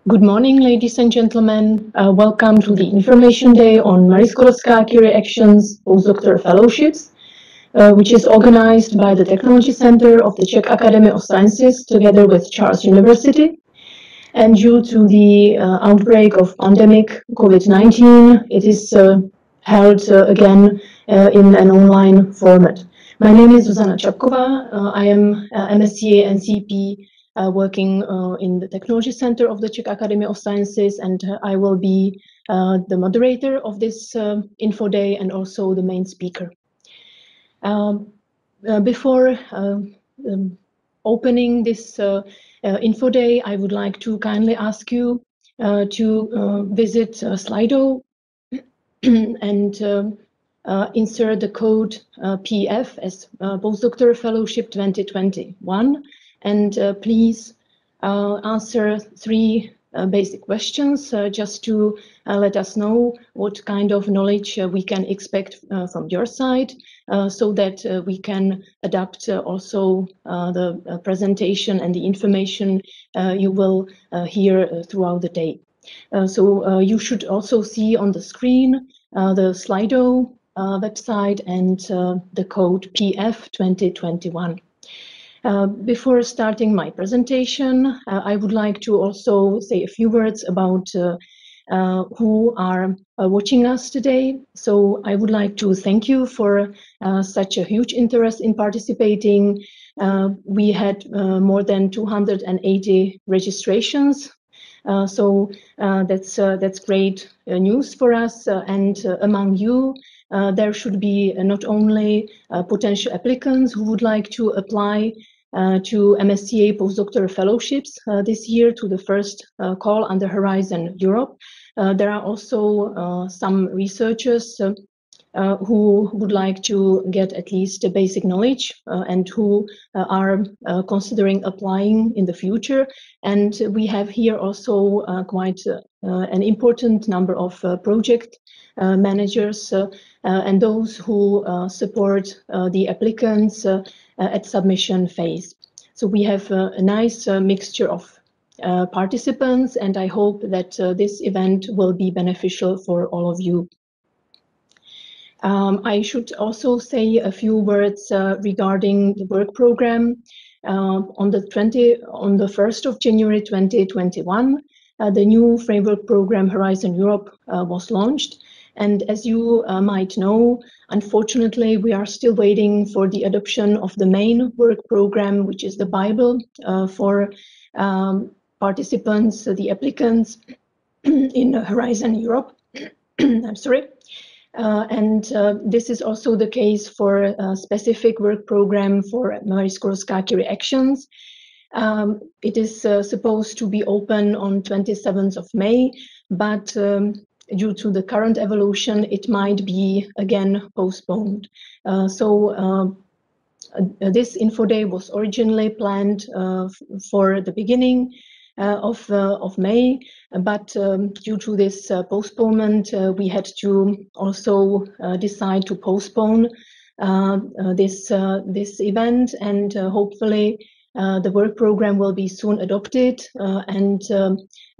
Good morning, ladies and gentlemen. Welcome to the Information Day on Msc Reactions Postdoctoral Fellowships, which is organized by the Technology Center of the Czech Academy of Sciences together with Charles University. And due to the outbreak of pandemic COVID-19, it is held again in an online format. My name is Zuzana Čapková. I am MSc NCP working in the Technology Center of the Czech Academy of Sciences, and I will be the moderator of this info day and also the main speaker. Before opening this info day, I would like to kindly ask you to visit Slido and insert the code PF as Postdoctoral Fellowship 2021, and please answer three basic questions just to let us know what kind of knowledge we can expect from your side, so that we can adapt also the presentation and the information you will hear throughout the day. So you should also see on the screen the Slido website and the code PF 2021. Before starting my presentation, I would like to also say a few words about who are watching us today. So I would like to thank you for such a huge interest in participating. We had more than 280 registrations. So that's great news for us. And among you, there should be not only potential applicants who would like to apply to MSCA postdoctoral fellowships this year to the first call under Horizon Europe. There are also some researchers who would like to get at least a basic knowledge and who are considering applying in the future. And we have here also quite an important number of project managers and those who support the applicants at submission phase. So we have a nice mixture of participants, and I hope that this event will be beneficial for all of you. I should also say a few words regarding the work program. On the 1st of January 2021, the new framework program Horizon Europe was launched. And as you might know, unfortunately, we are still waiting for the adoption of the main work program, which is the Bible for participants, the applicants in Horizon Europe. I'm sorry. And this is also the case for a specific work program for Msc reactions. It is supposed to be open on 27th of May, but due to the current evolution, it might be again postponed. This info day was originally planned for the beginning of May, but due to this postponement, we had to also decide to postpone this event, and hopefully the work program will be soon adopted, and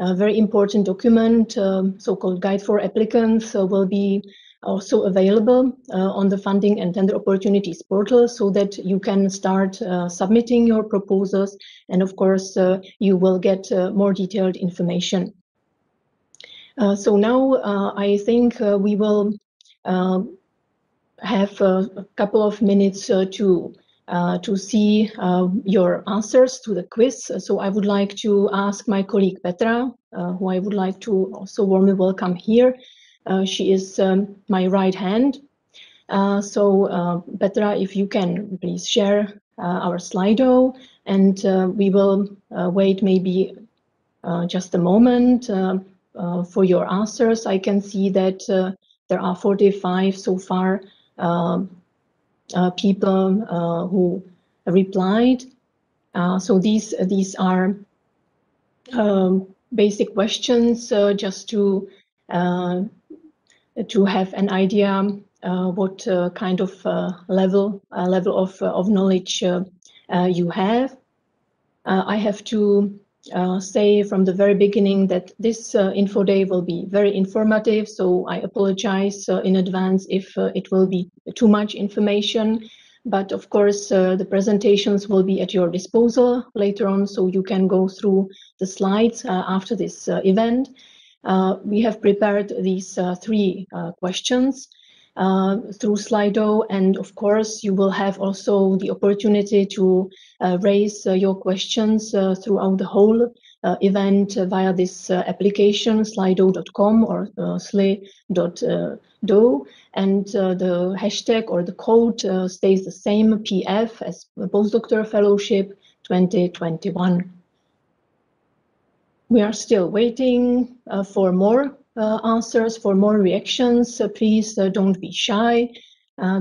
a very important document, so-called Guide for Applicants, will be also available on the Funding and Tender Opportunities portal, so that you can start submitting your proposals, and of course you will get more detailed information. So now I think we will have a couple of minutes to see your answers to the quiz. So I would like to ask my colleague Petra, who I would like to also warmly welcome here. She is my right hand. Petra, if you can please share our Slido, and we will wait maybe just a moment for your answers. I can see that there are 45 so far people who replied. So these are basic questions just to have an idea what kind of level of knowledge you have. I have to say from the very beginning that this info day will be very informative, so I apologize in advance if it will be too much information. But of course, the presentations will be at your disposal later on, so you can go through the slides after this event. We have prepared these three questions through Slido, and of course you will have also the opportunity to raise your questions throughout the whole event via this application, slido.com or sli.do, and the hashtag or the code stays the same, PF, as Postdoctoral Fellowship 2021. We are still waiting for more answers, for more reactions. Please don't be shy.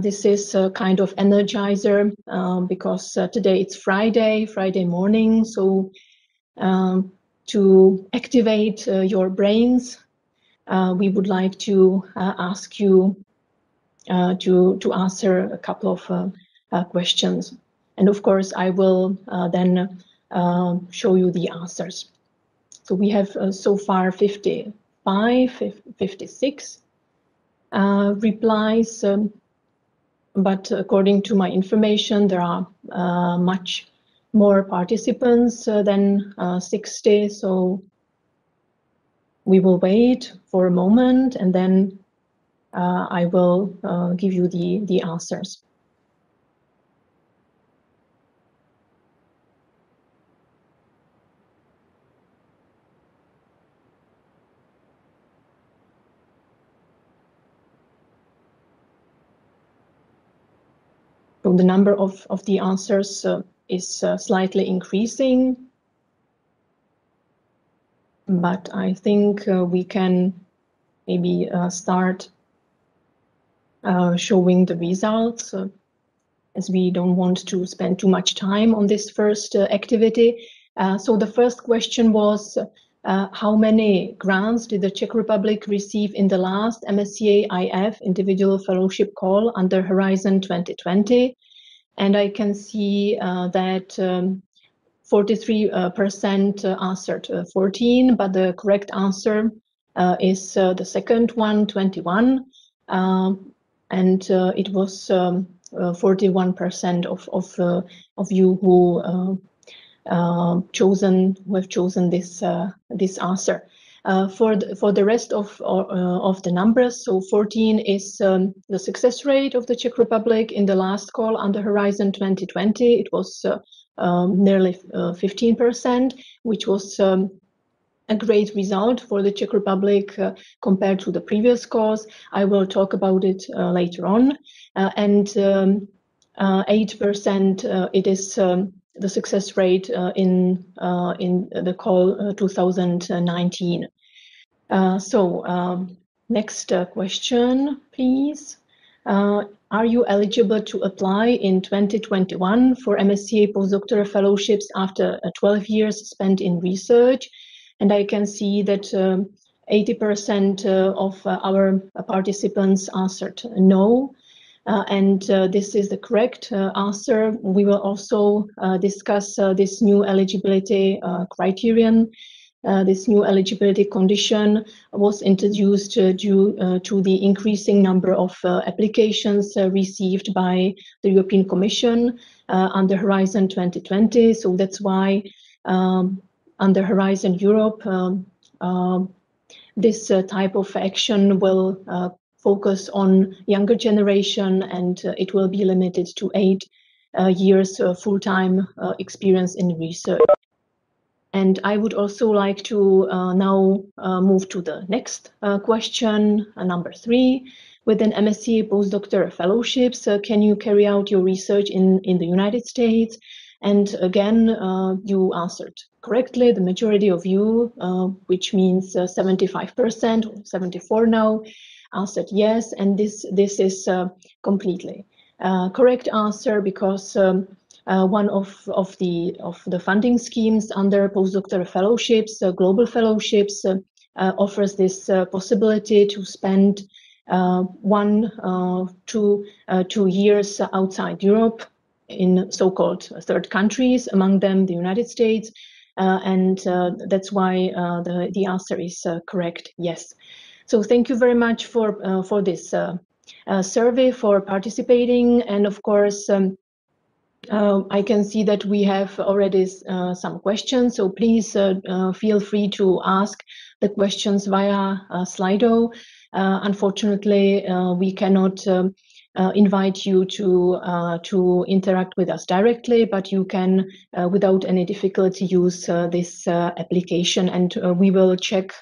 This is a kind of energizer because today it's Friday morning. So to activate your brains, we would like to ask you to answer a couple of questions. And of course, I will then show you the answers. So we have so far 56 replies, but according to my information, there are much more participants than 60. So we will wait for a moment and then I will give you the answers. So the number of the answers is slightly increasing, but I think we can maybe start showing the results as we don't want to spend too much time on this first activity. So the first question was, how many grants did the Czech Republic receive in the last MSc IF Individual Fellowship call under Horizon 2020? And I can see that 43% answered 14, but the correct answer is the second one, 21. And it was 41% of you who have chosen this answer. For the rest of the numbers, so 14 is the success rate of the Czech Republic in the last call under Horizon 2020. It was nearly 15%, which was a great result for the Czech Republic compared to the previous calls. I will talk about it later on. And 8% it is the success rate in the call 2019. So next question, please. Are you eligible to apply in 2021 for MSc Postdoctoral Fellowships after 12 years spent in research? And I can see that 80% of our participants answered no. And this is the correct answer. We will also discuss this new eligibility criterion. This new eligibility condition was introduced due to the increasing number of applications received by the European Commission under Horizon 2020. So that's why under Horizon Europe, this type of action will focus on younger generation, and it will be limited to 8 years full-time experience in research. And I would also like to now move to the next question, number 3. Within MSc Postdoctoral Fellowships, can you carry out your research in the United States? And again, you answered correctly. The majority of you, which means 75% or 74 now, answered yes. And this is completely correct answer, because one of the funding schemes under postdoctoral fellowships, global fellowships, offers this possibility to spend 1 to 2 years outside Europe in so-called third countries, among them the United States. and that's why the answer is correct, yes. So thank you very much for this survey, for participating, and of course I can see that we have already some questions, so please feel free to ask the questions via Slido. Unfortunately, we cannot invite you to interact with us directly, but you can, without any difficulty, use this application, and we will check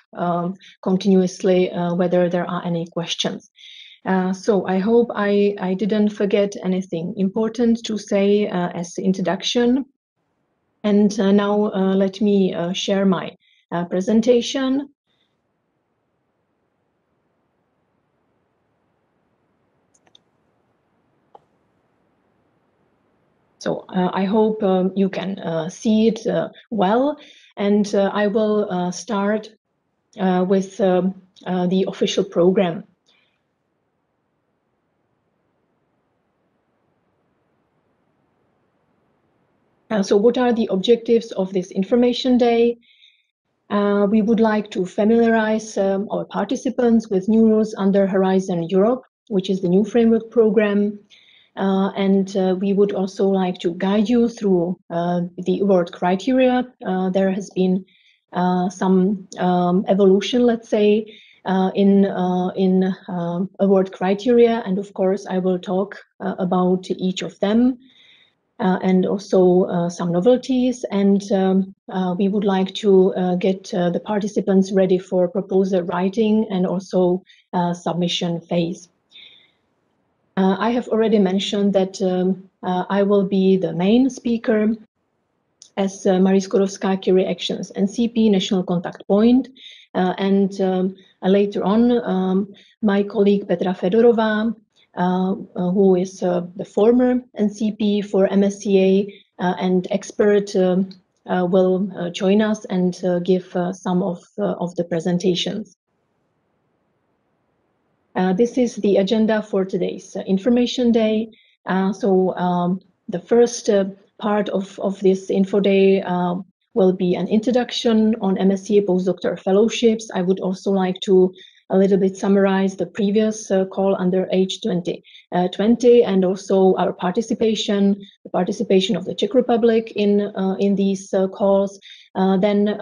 continuously whether there are any questions. So I hope I didn't forget anything important to say as introduction. And now let me share my presentation. So I hope you can see it well, and I will start with the official program. So what are the objectives of this information day? We would like to familiarize our participants with new rules under Horizon Europe, which is the new framework program. And we would also like to guide you through the award criteria. There has been some evolution, let's say, in award criteria. And of course, I will talk about each of them. And also some novelties, and we would like to get the participants ready for proposal writing and also submission phase. I have already mentioned that I will be the main speaker as Marie Skłodowska-Curie Actions NCP National Contact Point, and later on my colleague Petra Fedorova, who is the former NCP for MSCA and expert, will join us and give some of the presentations. This is the agenda for today's information day. So the first part of this info day will be an introduction on MSCA postdoctoral fellowships. I would also like to a little bit summarize the previous call under H2020 and also our participation, the participation of the Czech Republic in these calls. Then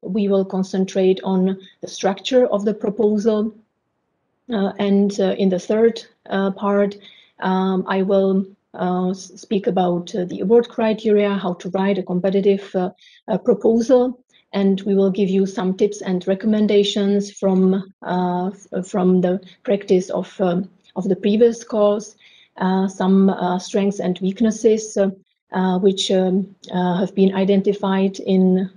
we will concentrate on the structure of the proposal. And in the third part, I will speak about the award criteria, how to write a competitive proposal, and we will give you some tips and recommendations from the practice of the previous calls, some strengths and weaknesses which have been identified in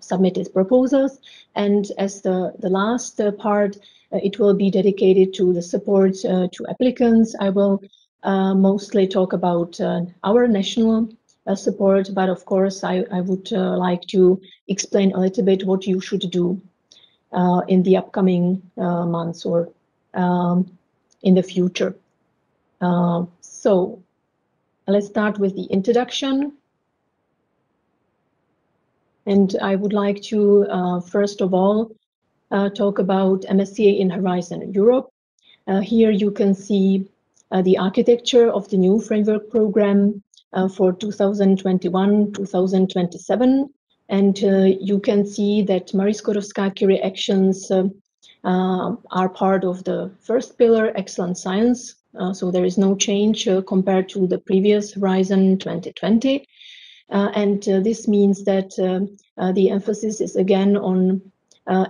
submitted proposals, and as the last part, it will be dedicated to the support to applicants. I will mostly talk about our national support, but of course I would like to explain a little bit what you should do in the upcoming months or in the future. So let's start with the introduction. And I would like to first of all talk about MSCA in Horizon Europe. Here you can see the architecture of the new framework program for 2021-2027. And you can see that Marie Skłodowska-Curie Actions are part of the first pillar, excellent science. So there is no change compared to the previous Horizon 2020. And this means that the emphasis is again on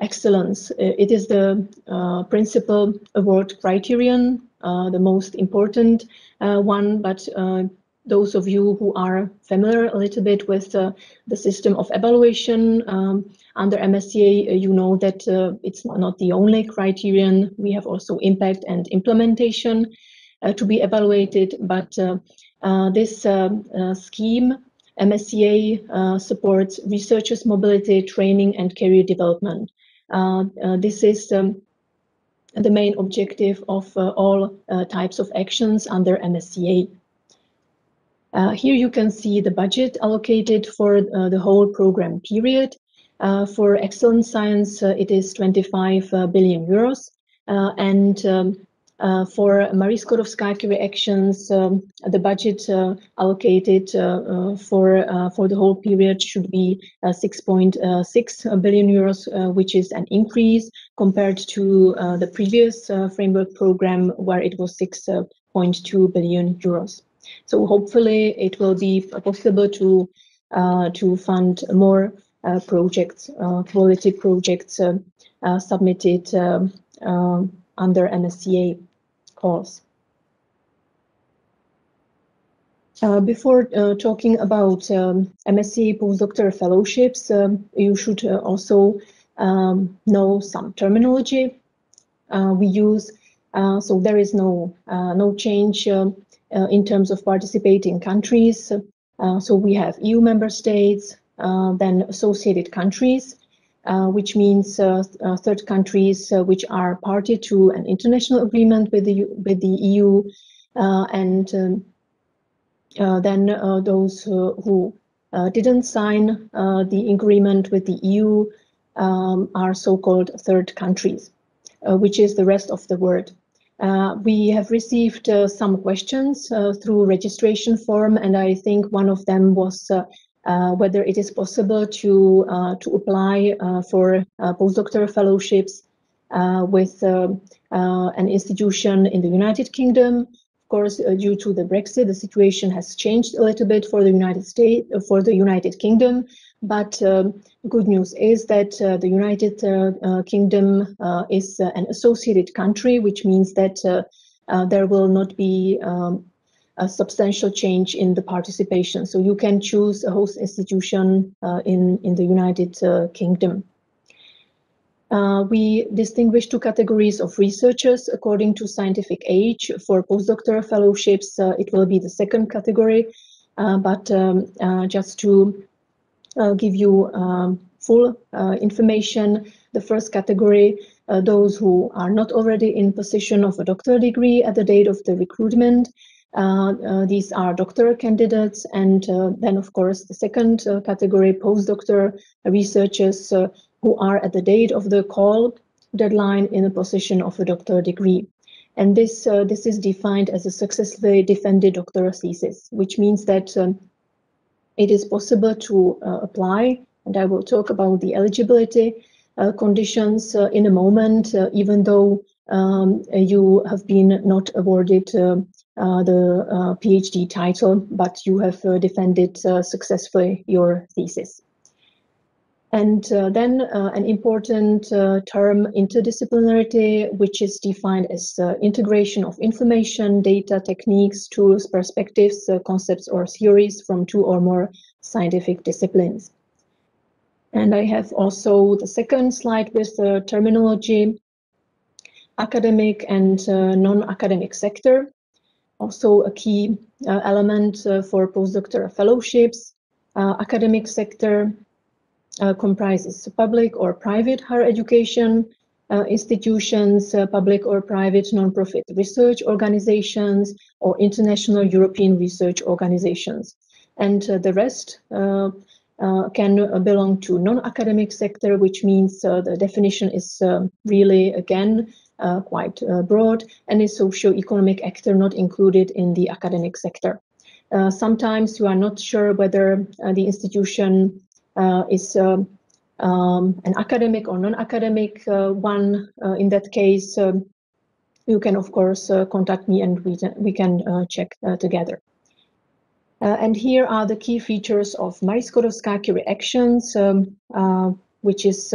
excellence. It is the principal award criterion, the most important one, but those of you who are familiar a little bit with the system of evaluation under MSCA, you know that it's not the only criterion. We have also impact and implementation to be evaluated, but this scheme, MSCA supports researchers' mobility, training, and career development. This is the main objective of all types of actions under MSCA. Here you can see the budget allocated for the whole program period. For excellent science, it is 25 billion euros. And for Marie Skłodowska-Curie actions, the budget allocated for the whole period should be 6.6 billion euros, which is an increase compared to the previous framework program, where it was 6.2 billion euros. So hopefully it will be possible to fund more projects, quality projects submitted under MSCA calls. Before talking about MSc postdoctoral fellowships, you should also know some terminology we use. So there is no change in terms of participating countries. So we have EU member states, then associated countries, which means third countries which are party to an international agreement with the EU, and then those who didn't sign the agreement with the EU are so-called third countries, which is the rest of the world. We have received some questions through registration form, and I think one of them was whether it is possible to apply for postdoctoral fellowships with an institution in the United Kingdom. Of course, due to the Brexit, the situation has changed a little bit for the United Kingdom. But good news is that the United Kingdom is an associated country, which means that there will not be a substantial change in the participation. So you can choose a host institution in the United Kingdom. We distinguish two categories of researchers according to scientific age. For postdoctoral fellowships, it will be the second category, but just to give you full information, the first category, those who are not already in possession of a doctoral degree at the date of the recruitment, these are doctoral candidates, and then of course the second category, postdoctoral researchers who are at the date of the call deadline in the possession of a doctoral degree. And this is defined as a successfully defended doctoral thesis, which means that it is possible to apply, and I will talk about the eligibility conditions in a moment, even though you have been not awarded the PhD title, but you have defended successfully your thesis. And then an important term, interdisciplinarity, which is defined as integration of information, data, techniques, tools, perspectives, concepts, or theories from two or more scientific disciplines. And I have also the second slide with the terminology, academic and non-academic sector. Also a key element for postdoctoral fellowships. Academic sector comprises public or private higher education institutions, public or private non-profit research organizations, or international European research organizations. And the rest can belong to non-academic sector, which means the definition is really, again, quite broad, and a socio-economic actor not included in the academic sector. Sometimes you are not sure whether the institution is an academic or non-academic one. In that case, you can of course contact me and we can check together. And here are the key features of Marie Skłodowska-Curie actions, which is,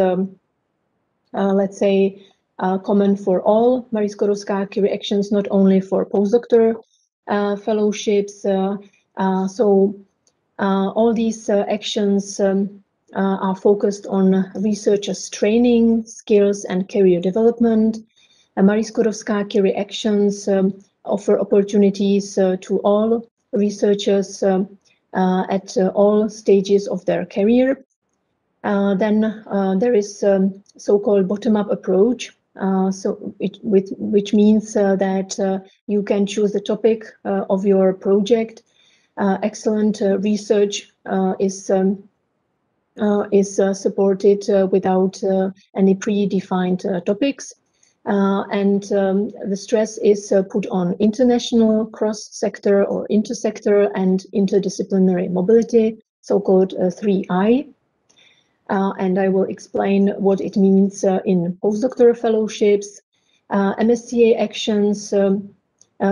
let's say, common for all Marie Skłodowska-Curie actions, not only for postdoctoral fellowships. So all these actions are focused on researchers' training, skills, and career development. Marie Skłodowska-Curie actions offer opportunities to all researchers at all stages of their career. Then there is so-called bottom-up approach, which means that you can choose the topic of your project excellent research is supported without any predefined topics. And the stress is put on international, cross-sector or intersector and interdisciplinary mobility, so-called 3I. And I will explain what it means in postdoctoral fellowships. MSCA actions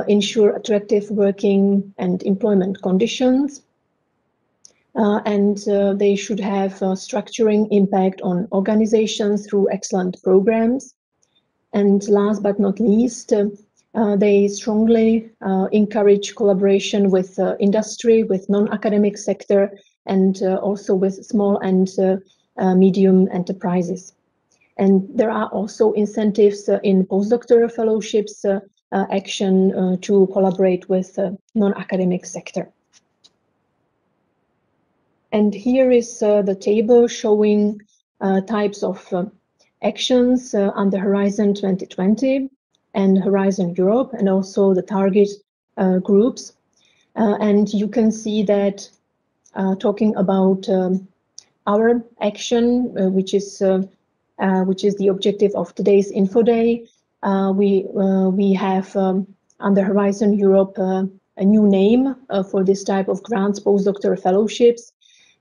ensure attractive working and employment conditions. And they should have a structuring impact on organizations through excellent programs. And last but not least, they strongly encourage collaboration with industry, with non-academic sector, and also with small and medium enterprises. And there are also incentives in postdoctoral fellowships action to collaborate with non-academic sector. And here is the table showing types of actions under Horizon 2020 and Horizon Europe, and also the target groups. And you can see that talking about our action, which is the objective of today's Info Day, we have under Horizon Europe a new name for this type of grants, postdoctoral fellowships.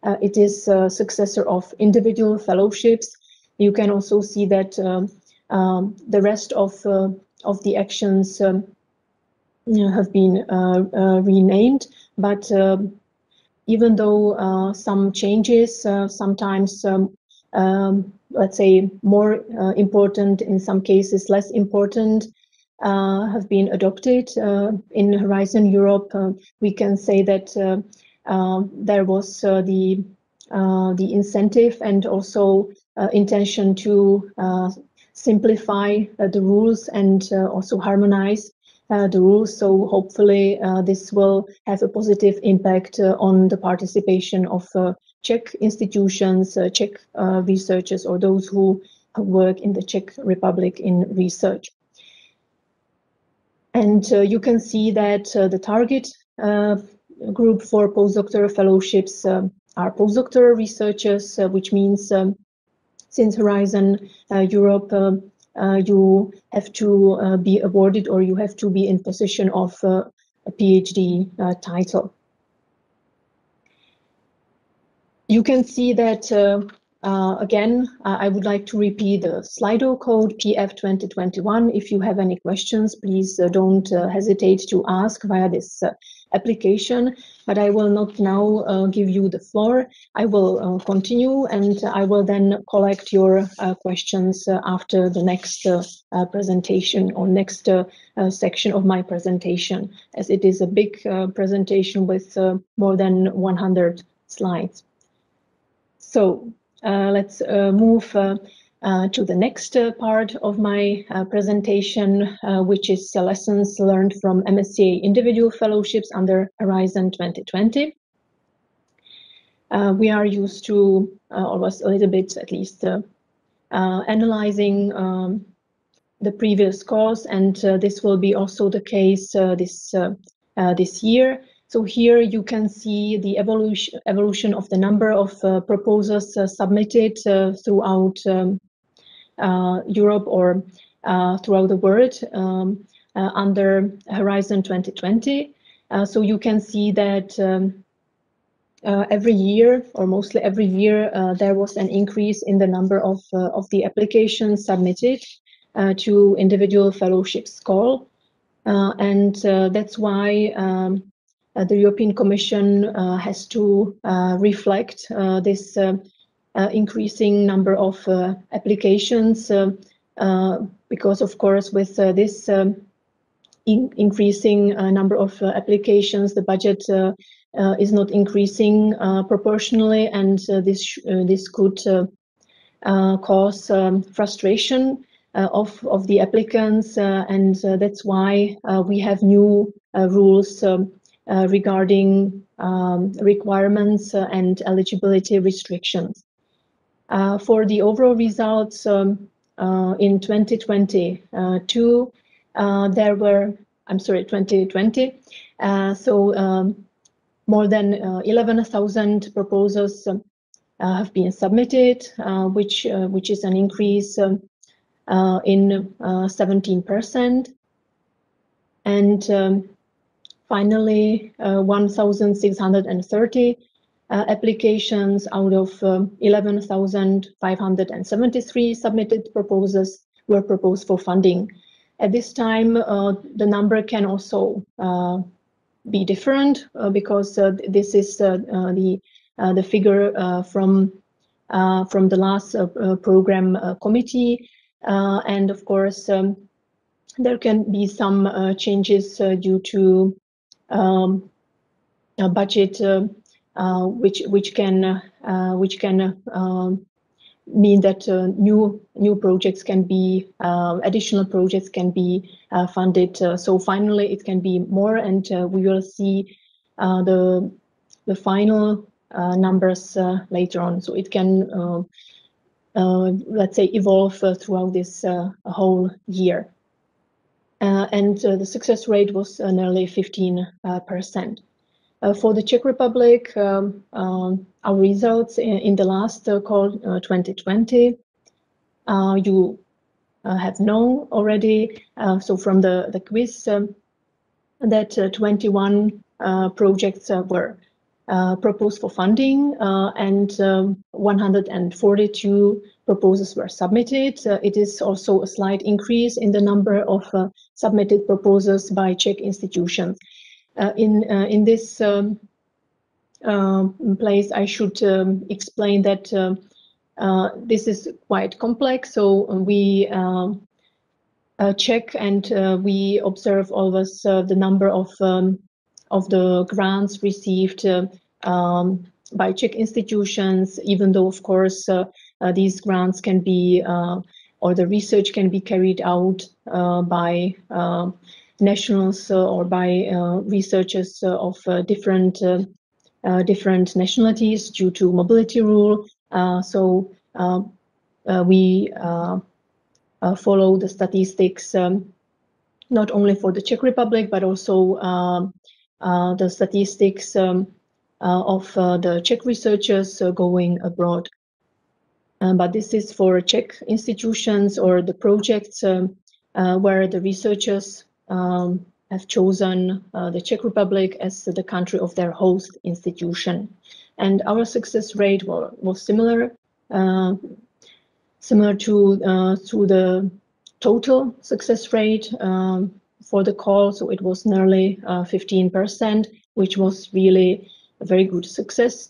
It is a successor of individual fellowships. You can also see that the rest of the actions have been renamed, but even though some changes, sometimes let's say more important, in some cases less important, have been adopted in Horizon Europe, we can say that there was the incentive and also intention to simplify the rules and also harmonize the rules. So hopefully this will have a positive impact on the participation of Czech institutions, Czech researchers, or those who work in the Czech Republic in research. And you can see that the target group for postdoctoral fellowships are postdoctoral researchers, which means since Horizon Europe, you have to be awarded or you have to be in possession of a PhD title. You can see that, again, I would like to repeat the Slido code PF 2021. If you have any questions, please don't hesitate to ask via this application, but I will not now give you the floor. I will continue and I will then collect your questions after the next presentation or next section of my presentation, as it is a big presentation with more than 100 slides. So let's move to the next part of my presentation, which is lessons learned from MSc Individual Fellowships under Horizon 2020. We are used to always a little bit, at least, analyzing the previous course, and this will be also the case this year. So here you can see the evolution of the number of proposals submitted throughout Europe or throughout the world under Horizon 2020. So you can see that every year, or mostly every year, there was an increase in the number of the applications submitted to individual fellowships call. And that's why the European Commission has to reflect this increasing number of applications, because of course with this increasing number of applications, the budget is not increasing proportionally, and this could cause frustration of the applicants, and that's why we have new rules regarding requirements and eligibility restrictions. For the overall results in 2022, there were, 2020, so more than 11,000 proposals have been submitted, which is an increase in 17%. And finally, 1,630 applications out of 11,573 submitted proposals were proposed for funding. At this time, the number can also be different because this is the figure from the last program committee, and of course there can be some changes due to a budget which can mean that new projects can be additional projects can be funded. So finally, it can be more, and we will see the final numbers later on. So it can let's say evolve throughout this whole year. And the success rate was nearly 15%. For the Czech Republic, our results in the last call 2020, you have known already. So from the quiz that 21 projects were proposed for funding, and 142 proposals were submitted. It is also a slight increase in the number of submitted proposals by Czech institutions. In this place, I should explain that this is quite complex. So we check and we observe always the number of the grants received by Czech institutions, even though, of course, these grants can be or the research can be carried out by nationals or by researchers of different nationalities due to mobility rule. So we follow the statistics not only for the Czech Republic, but also the statistics of the Czech researchers going abroad. But this is for Czech institutions or the projects where the researchers have chosen the Czech Republic as the country of their host institution. And our success rate was similar to the total success rate for the call. So it was nearly 15%, which was really a very good success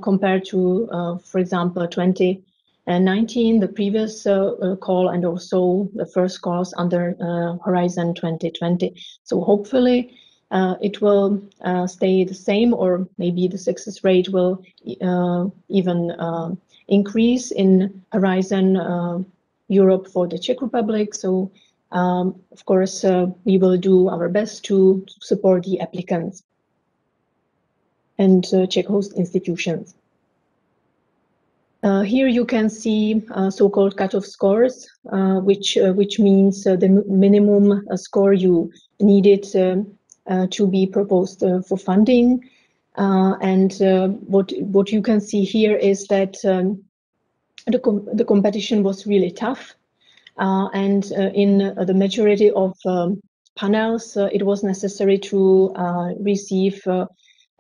compared to, for example, 2019, the previous call, and also the first calls under Horizon 2020. So hopefully it will stay the same, or maybe the success rate will even increase in Horizon Europe for the Czech Republic. So of course we will do our best to support the applicants and Czech host institutions. Here you can see so-called cutoff scores, which means the minimum score you needed to be proposed for funding. And what you can see here is that the competition was really tough, and in the majority of panels, it was necessary to receive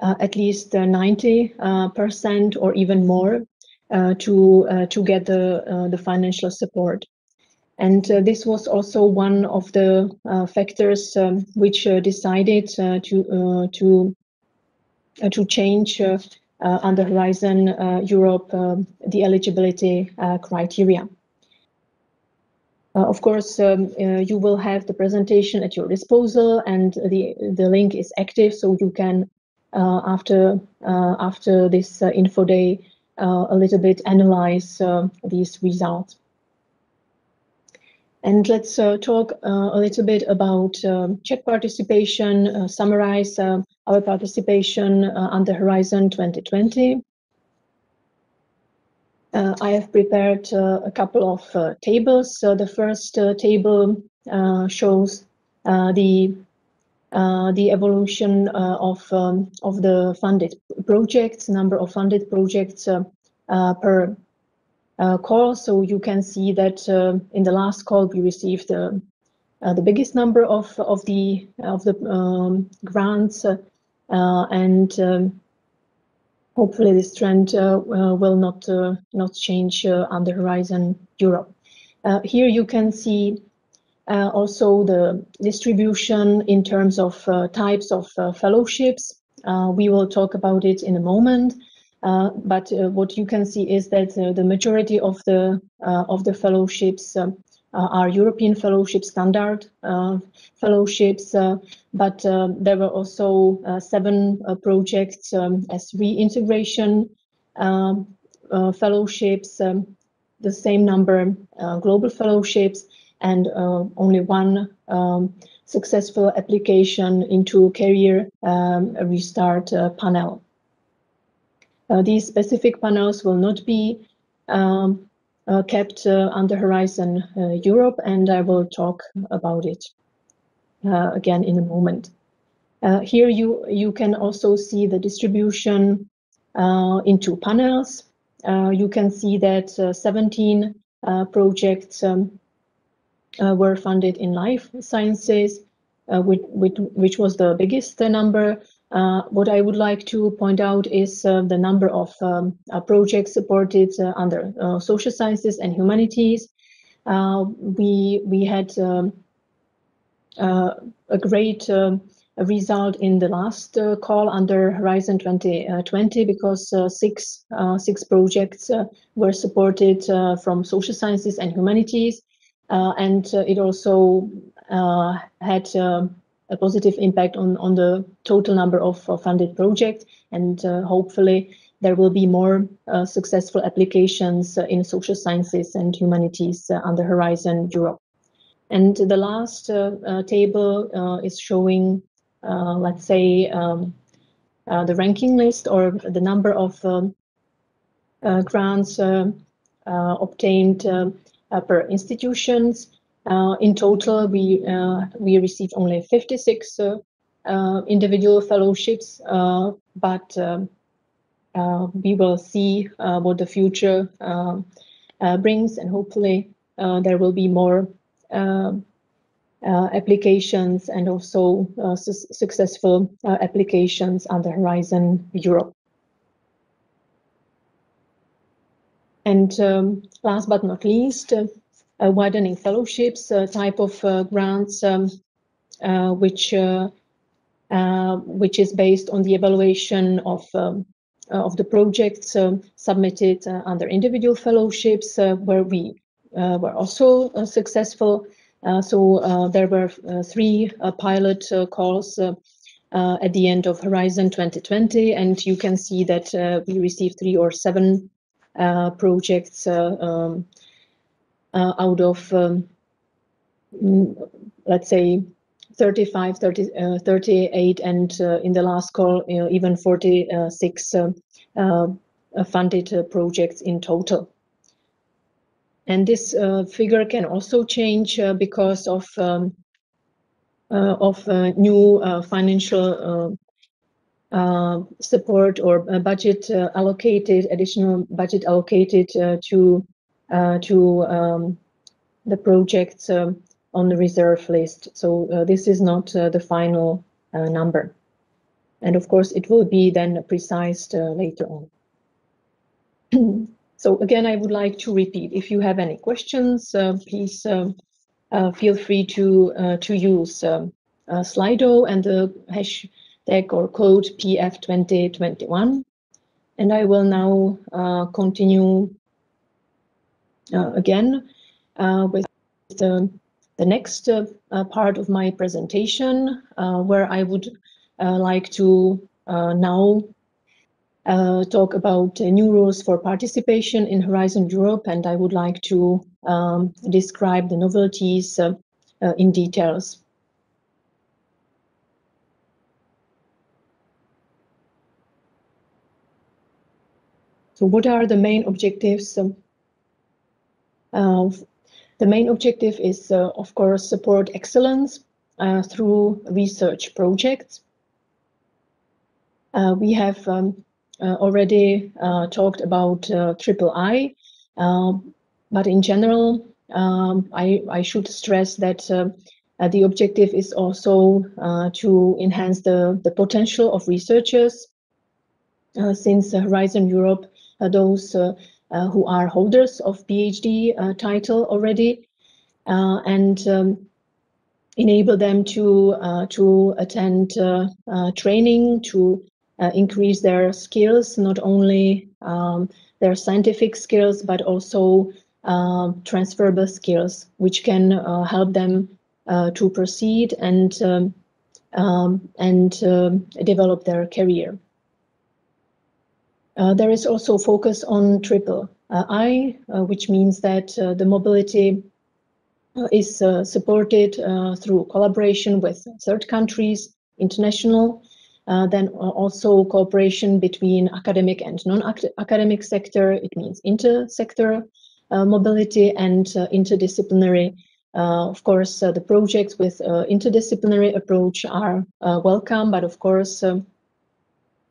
at least 90% or even more to get the financial support. And this was also one of the factors which decided to change under Horizon Europe the eligibility criteria. Of course, you will have the presentation at your disposal, and the link is active, so you can after this info day a little bit analyze these results. And let's talk a little bit about Czech participation, summarize our participation under Horizon 2020. I have prepared a couple of tables. The first table shows the the evolution of the funded projects, number of funded projects per call. So you can see that in the last call we received the biggest number of the grants, and hopefully this trend will not change under Horizon Europe. Here you can see also the distribution in terms of types of fellowships. We will talk about it in a moment, but what you can see is that the majority of the fellowships are European fellowship standard fellowships, but there were also 7 projects as reintegration fellowships, the same number global fellowships, and only 1 successful application into career restart panel. These specific panels will not be kept under Horizon Europe, and I will talk about it again in a moment. Here you can also see the distribution into panels. You can see that 17 projects were funded in life sciences, which was the biggest number. What I would like to point out is the number of projects supported under social sciences and humanities. We had a great result in the last call under Horizon 2020, because six projects were supported from social sciences and humanities, and it also had a positive impact on the total number of funded projects, and hopefully there will be more successful applications in social sciences and humanities under Horizon Europe. And the last table is showing, let's say, the ranking list, or the number of grants obtained per institutions. In total, we received only 56 individual fellowships, but we will see what the future brings, and hopefully there will be more applications, and also successful applications under Horizon Europe. And last but not least, widening fellowships, type of grants which is based on the evaluation of the projects submitted under individual fellowships, where we were also successful. So there were 3 pilot calls at the end of Horizon 2020, and you can see that we received 3 or 7 projects out of, let's say, 35, 38, and in the last call, even 46 funded projects in total. And this figure can also change because of new financial support or budget allocated, additional budget allocated to the projects on the reserve list. So this is not the final number. And of course, it will be then precised later on. So again, I would like to repeat, if you have any questions, please feel free to use Slido and the hashtag or code PF2021. And I will now continue again with the next part of my presentation, where I would like to now talk about new rules for participation in Horizon Europe, and I would like to describe the novelties in details. So what are the main objectives? The main objective is, of course, support excellence through research projects. We have already talked about III, but in general, I should stress that the objective is also to enhance the potential of researchers, since Horizon Europe, those who are holders of PhD title already, and enable them to attend training, to increase their skills, not only their scientific skills, but also transferable skills, which can help them to proceed and develop their career. There is also focus on III, which means that the mobility is supported through collaboration with third countries, international, then also cooperation between academic and non-academic sector. It means inter-sector mobility and interdisciplinary. Of course, the projects with interdisciplinary approach are welcome, but of course,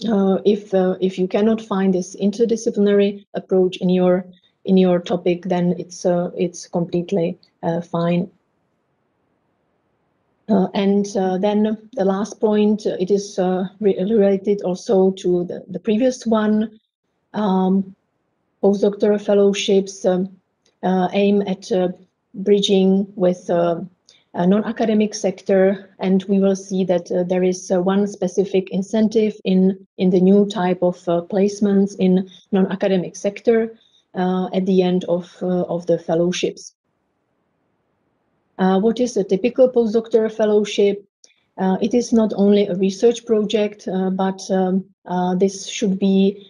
if you cannot find this interdisciplinary approach in your topic, then it's completely fine. And then the last point, it is related also to the previous one. Postdoctoral fellowships aim at bridging with a non-academic sector, and we will see that there is one specific incentive in the new type of placements in non-academic sector at the end of the fellowships. What is a typical postdoctoral fellowship? It is not only a research project, but this should be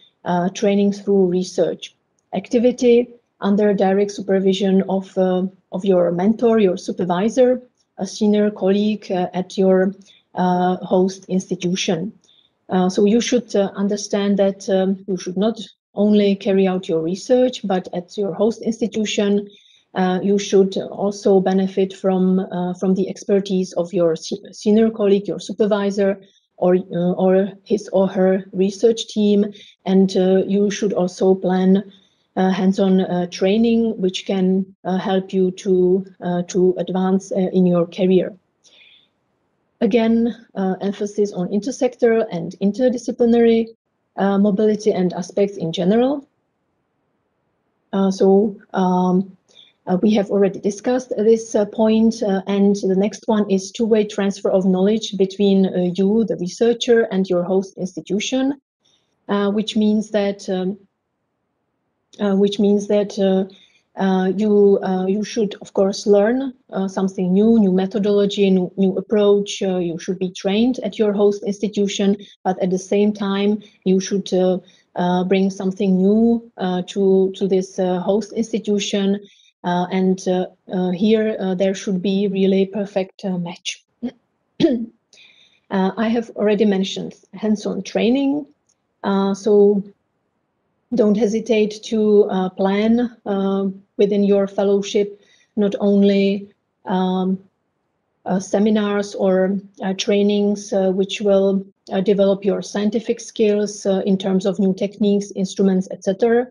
training through research activity under direct supervision of your mentor, your supervisor, a senior colleague at your host institution. So you should understand that you should not only carry out your research, but at your host institution, you should also benefit from the expertise of your senior colleague, your supervisor, or his or her research team, and you should also plan hands-on training, which can help you to advance in your career. Again, emphasis on intersectoral and interdisciplinary mobility and aspects in general. We have already discussed this point, and the next one is two-way transfer of knowledge between you, the researcher, and your host institution, which means that you should, of course, learn something new methodology, new approach. You should be trained at your host institution, but at the same time, you should bring something new to this host institution. And here there should be really perfect match. I have already mentioned hands-on training, so don't hesitate to plan within your fellowship not only seminars or trainings which will develop your scientific skills in terms of new techniques, instruments, etc.,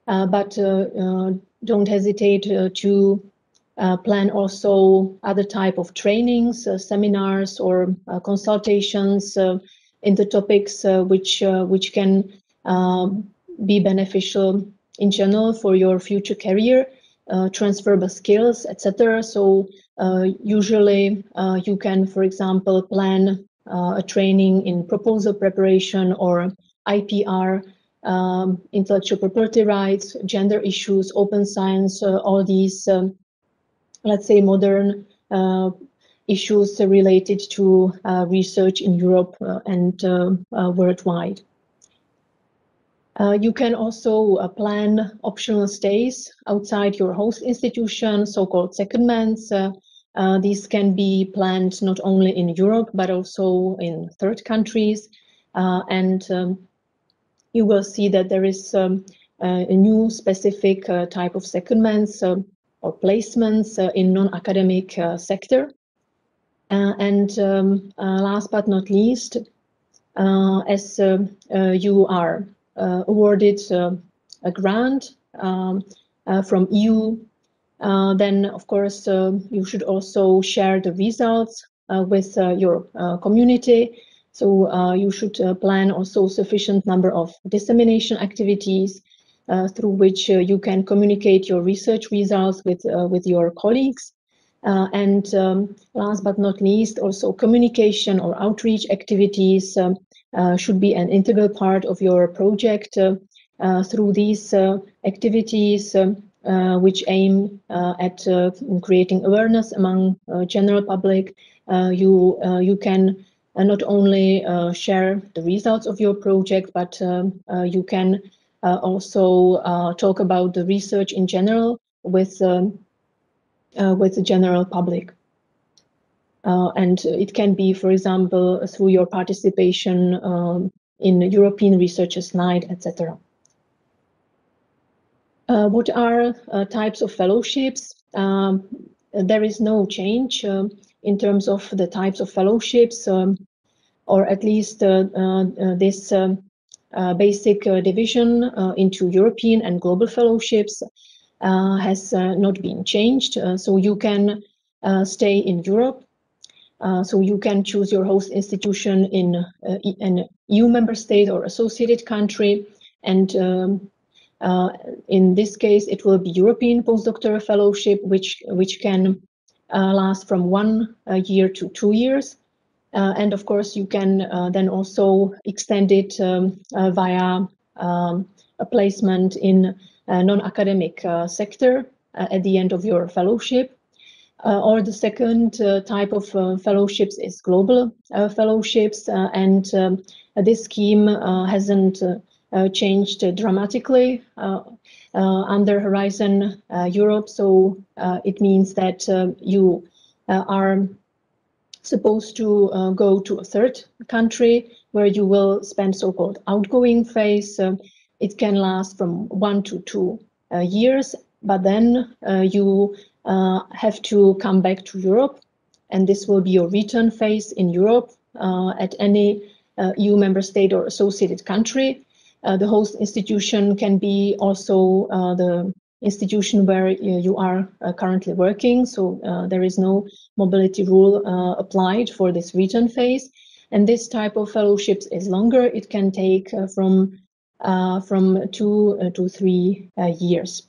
but don't hesitate to plan also other type of trainings, seminars, or consultations in the topics which can be beneficial in general for your future career, transferable skills, etc. So usually you can, for example, plan a training in proposal preparation or IPR, intellectual property rights, gender issues, open science, all these, let's say, modern issues related to research in Europe and worldwide. You can also plan optional stays outside your host institution, so-called secondments. These can be planned not only in Europe, but also in third countries. You will see that there is a new specific type of secondments or placements in non-academic sector. Last but not least, as you are awarded a grant from EU, then of course you should also share the results with your community. So you should plan also sufficient number of dissemination activities through which you can communicate your research results with your colleagues. Last but not least, also communication or outreach activities should be an integral part of your project. Through these activities, which aim at creating awareness among general public, you can not only share the results of your project, but you can also talk about the research in general with the general public. And it can be, for example, through your participation in European Researchers' Night, etc. What are types of fellowships? There is no change in terms of the types of fellowships, or at least this basic division into European and global fellowships has not been changed. So you can stay in Europe. So you can choose your host institution in an EU member state or associated country, and in this case, it will be European Postdoctoral Fellowship, which can last from 1 year to 2 years. And of course, you can then also extend it via a placement in a non-academic sector at the end of your fellowship. Or the second type of fellowships is global fellowships, and this scheme hasn't changed dramatically under Horizon Europe. So it means that you are supposed to go to a third country where you will spend so-called outgoing phase. It can last from 1 to 2 years, but then you have to come back to Europe, and this will be your return phase in Europe at any EU member state or associated country. The host institution can be also the institution where you are currently working, so there is no mobility rule applied for this return phase. And this type of fellowships is longer. It can take from 2 to 3 years.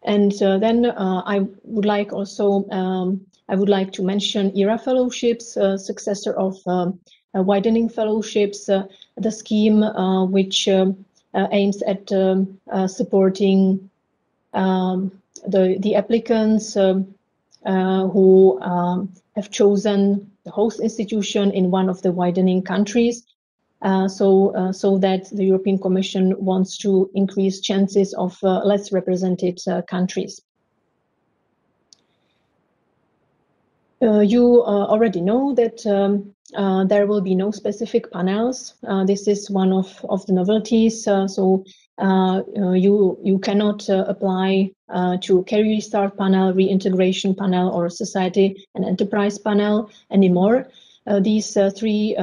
And then I would like to mention ERA fellowships, successor of Widening Fellowships, the scheme which aims at supporting the applicants who have chosen the host institution in one of the widening countries, so that the European Commission wants to increase chances of less represented countries. You already know that there will be no specific panels. This is one of the novelties. So you cannot apply to Career Restart panel, Reintegration panel, or Society and Enterprise panel anymore. These three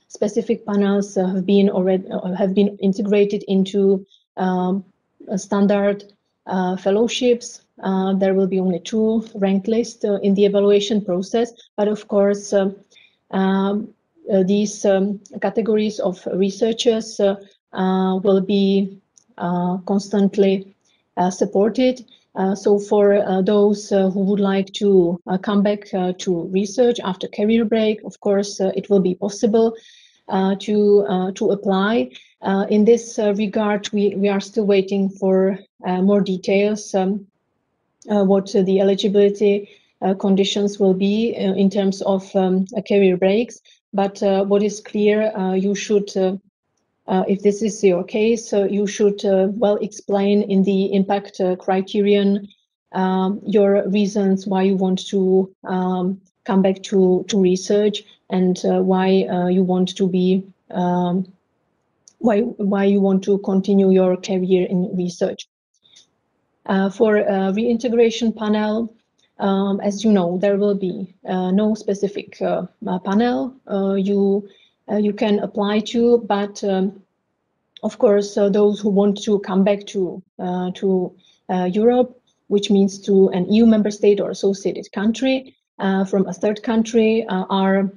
specific panels have been integrated into standard fellowships. There will be only 2 ranked lists in the evaluation process, but of course these categories of researchers will be constantly supported. So for those who would like to come back to research after career break, of course it will be possible to apply. In this regard, we are still waiting for more details, what the eligibility conditions will be in terms of career breaks. But what is clear, you should, if this is your case, you should well explain in the impact criterion your reasons why you want to come back to research, and why you want to be why you want to continue your career in research. For reintegration panel, as you know, there will be no specific panel you can apply to, but of course, those who want to come back to Europe, which means to an EU member state or associated country from a third country, are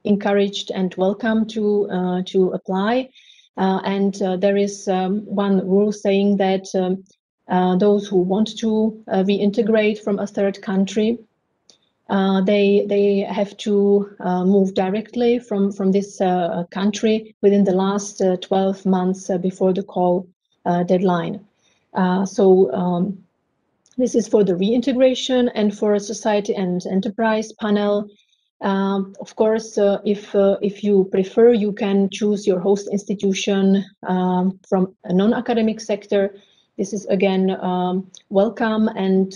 encouraged and welcome to apply. And there is one rule saying that those who want to reintegrate from a third country, they have to move directly from this country within the last 12 months before the call deadline. So this is for the reintegration, and for a society and enterprise panel. Of course, if you prefer, you can choose your host institution from a non-academic sector. This is again welcome, and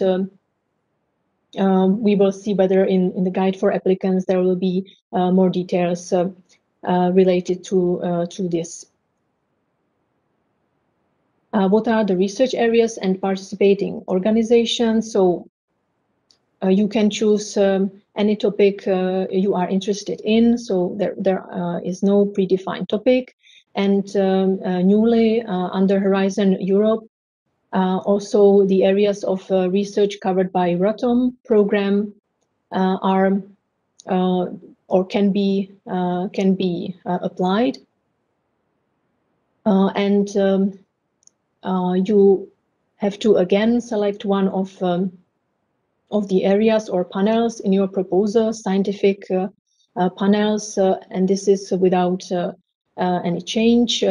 we will see whether in the guide for applicants there will be more details related to this. What are the research areas and participating organizations? So you can choose any topic you are interested in. So there is no predefined topic. And newly under Horizon Europe, also the areas of research covered by Euratom program are or can be applied. And you have to again select one of the areas or panels in your proposal, scientific panels, and this is without any change.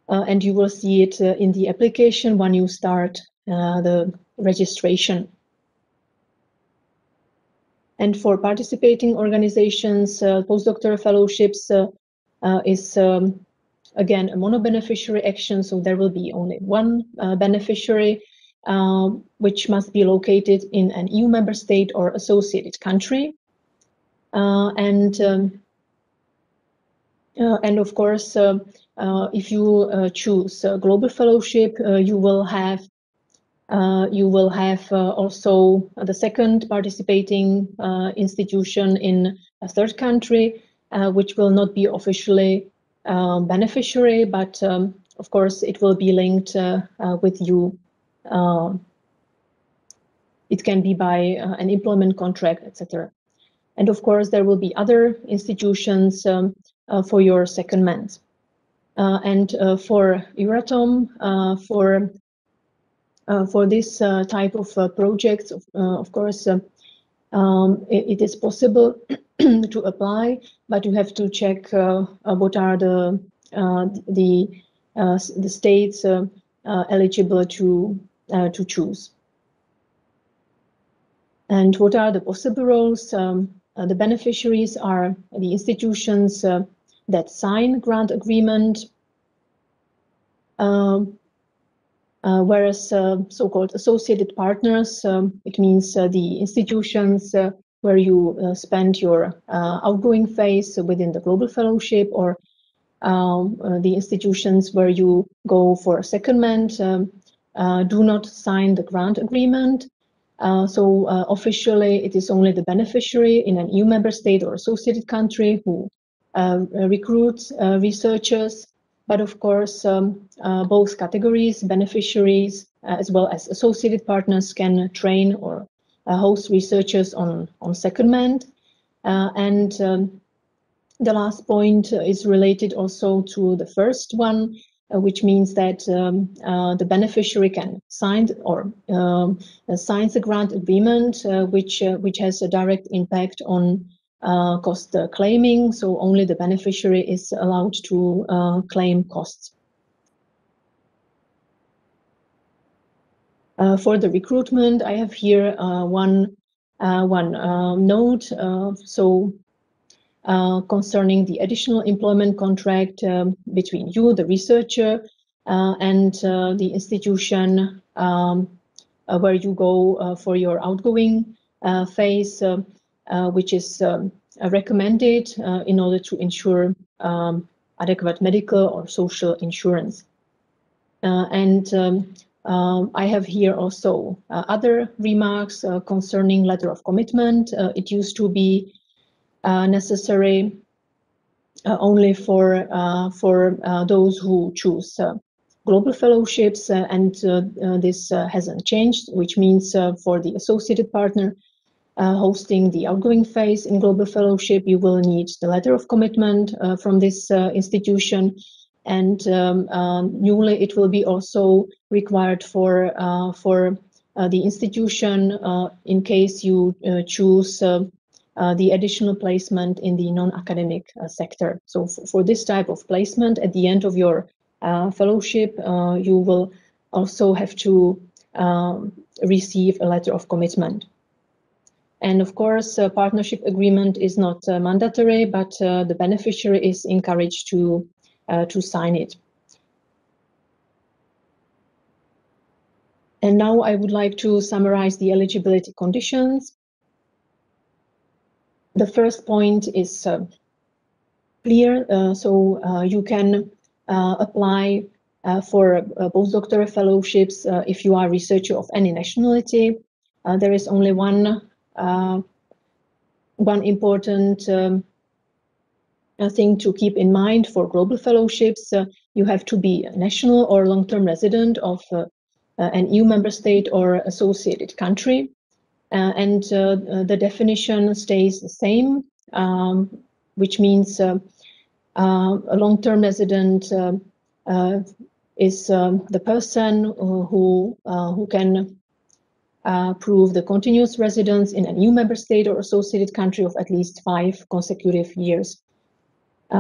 And you will see it in the application when you start the registration. And for participating organizations, postdoctoral fellowships is again a mono-beneficiary action, so there will be only one beneficiary, which must be located in an EU member state or associated country. And of course, if you choose a global fellowship, you will have also the second participating institution in a third country, which will not be officially beneficiary, but of course it will be linked with you. It can be by an employment contract, etc. And of course there will be other institutions for your secondment. And for Euratom, for this type of projects, of course, it is possible to apply, but you have to check what are the states eligible to choose. And what are the possible roles? The beneficiaries are the institutions that sign grant agreement, whereas so-called associated partners, it means the institutions where you spend your outgoing phase within the global fellowship, or the institutions where you go for a secondment, do not sign the grant agreement. So officially, it is only the beneficiary in an EU member state or associated country who recruits researchers. But of course, both categories, beneficiaries as well as associated partners, can train or host researchers on secondment. And the last point is related also to the first one, which means that the beneficiary can sign or signs a grant agreement, which has a direct impact on cost claiming. So only the beneficiary is allowed to claim costs. For the recruitment, I have here one note. So concerning the additional employment contract between you, the researcher, and the institution where you go for your outgoing phase, which is recommended in order to ensure adequate medical or social insurance. And I have here also other remarks concerning letter of commitment. It used to be necessary only for those who choose global fellowships, and this hasn't changed, which means for the associated partner hosting the outgoing phase in global fellowship, you will need the letter of commitment from this institution, and newly it will be also required for the institution in case you choose the additional placement in the non-academic sector. So for this type of placement, at the end of your fellowship, you will also have to receive a letter of commitment. And of course, a partnership agreement is not mandatory, but the beneficiary is encouraged to sign it. And now I would like to summarize the eligibility conditions. The first point is clear, so you can apply for postdoctoral fellowships if you are a researcher of any nationality. There is only one important thing to keep in mind for global fellowships. You have to be a national or long-term resident of an EU member state or associated country. And the definition stays the same, which means a long-term resident is the person who can prove the continuous residence in a new member state or associated country of at least 5 consecutive years.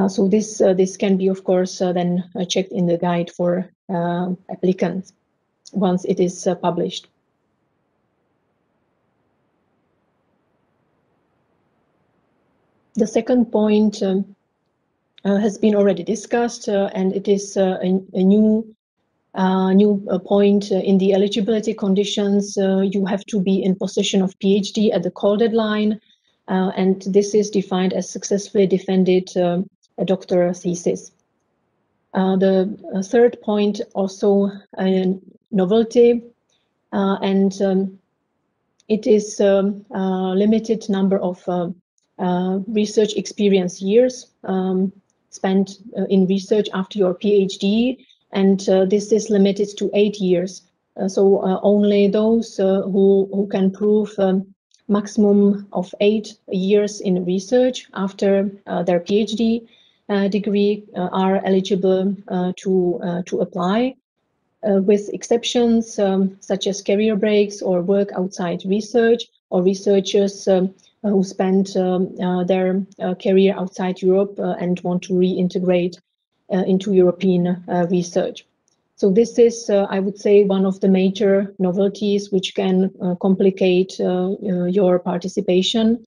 So this can be, of course, then checked in the guide for applicants once it is published. The second point has been already discussed, and it is a new point in the eligibility conditions. You have to be in possession of PhD at the call deadline, and this is defined as successfully defended a doctoral thesis. The third point, also a novelty, and it is a limited number of research experience years spent in research after your PhD, and this is limited to 8 years. So only those who can prove maximum of 8 years in research after their PhD degree are eligible to apply, with exceptions such as career breaks or work outside research, or researchers who spent their career outside Europe and want to reintegrate into European research. So this is, I would say, one of the major novelties which can complicate your participation.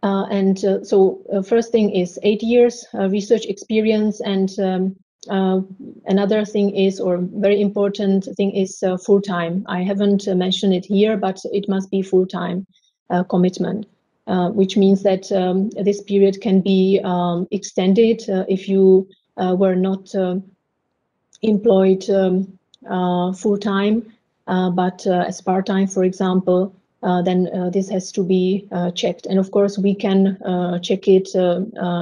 So first thing is 8 years research experience, and another thing is, or very important thing is full-time. I haven't mentioned it here, but it must be full-time commitment, which means that this period can be extended if you were not employed full-time, but as part-time, for example, then this has to be checked. And of course, we can check it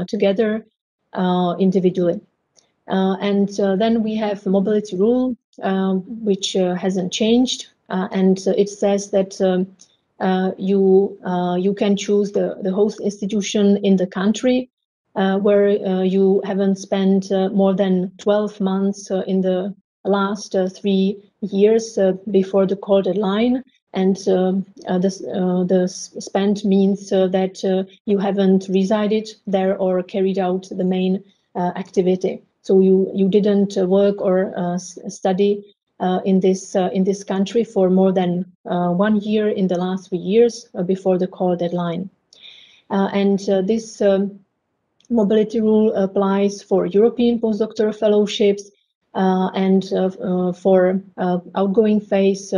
together individually. And then we have the mobility rule, which hasn't changed, and it says that you can choose the host institution in the country where you haven't spent more than 12 months in the last 3 years before the call deadline. And the spent means that you haven't resided there or carried out the main activity. So you didn't work or study in this country for more than 1 year in the last 3 years before the call deadline. And this mobility rule applies for European postdoctoral fellowships and for outgoing phase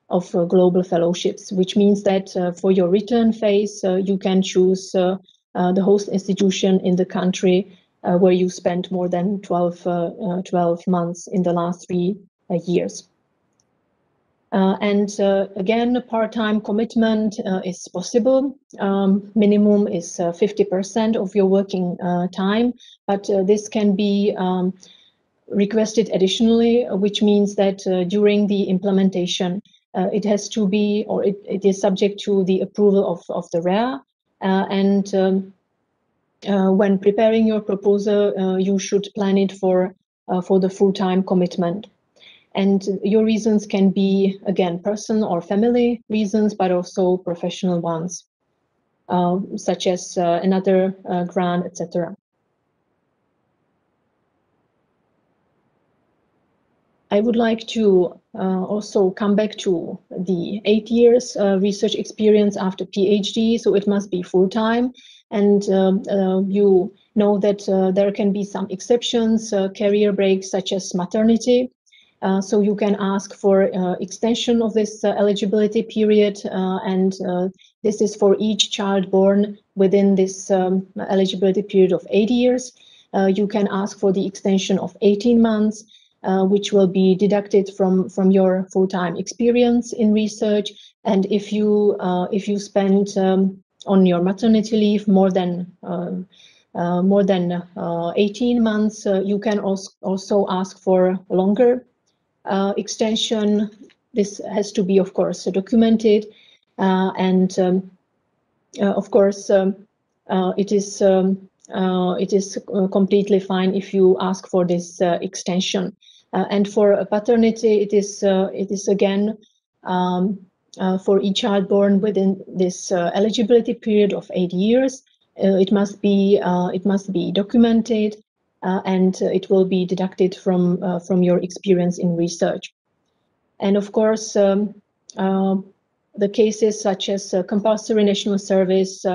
of global fellowships, which means that for your return phase, you can choose the host institution in the country where you spent more than 12 months in the last 3 years. Again, part-time commitment is possible. Minimum is 50% of your working time, but this can be requested additionally, which means that during the implementation, it has to be, or it is subject to the approval of the REA. When preparing your proposal, you should plan it for the full-time commitment. And your reasons can be, again, personal or family reasons, but also professional ones, such as another grant, etc. I would like to also come back to the 8 years research experience after PhD, so it must be full-time. And you know that there can be some exceptions, career breaks such as maternity. So you can ask for extension of this eligibility period, and this is for each child born within this eligibility period of 8 years. You can ask for the extension of 18 months, which will be deducted from your full-time experience in research. And if you spend on your maternity leave more than 18 months, you can also ask for longer extension. This has to be, of course, documented, and of course, it is completely fine if you ask for this extension. And for paternity, it is again for each child born within this eligibility period of 8 years. It must be documented, and it will be deducted from your experience in research. And of course, the cases such as compulsory national service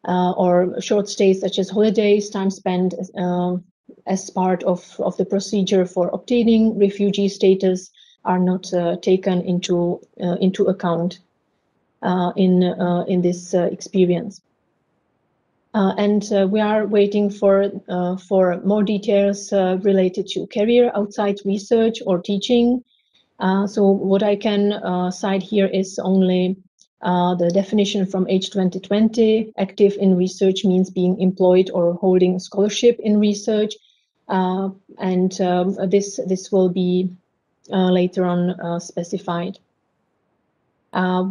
or short stays such as holidays, time spent as part of the procedure for obtaining refugee status are not taken into account in this experience. And we are waiting for more details related to career outside research or teaching. So what I can cite here is only the definition from H2020. Active in research means being employed or holding scholarship in research, and this will be later on specified.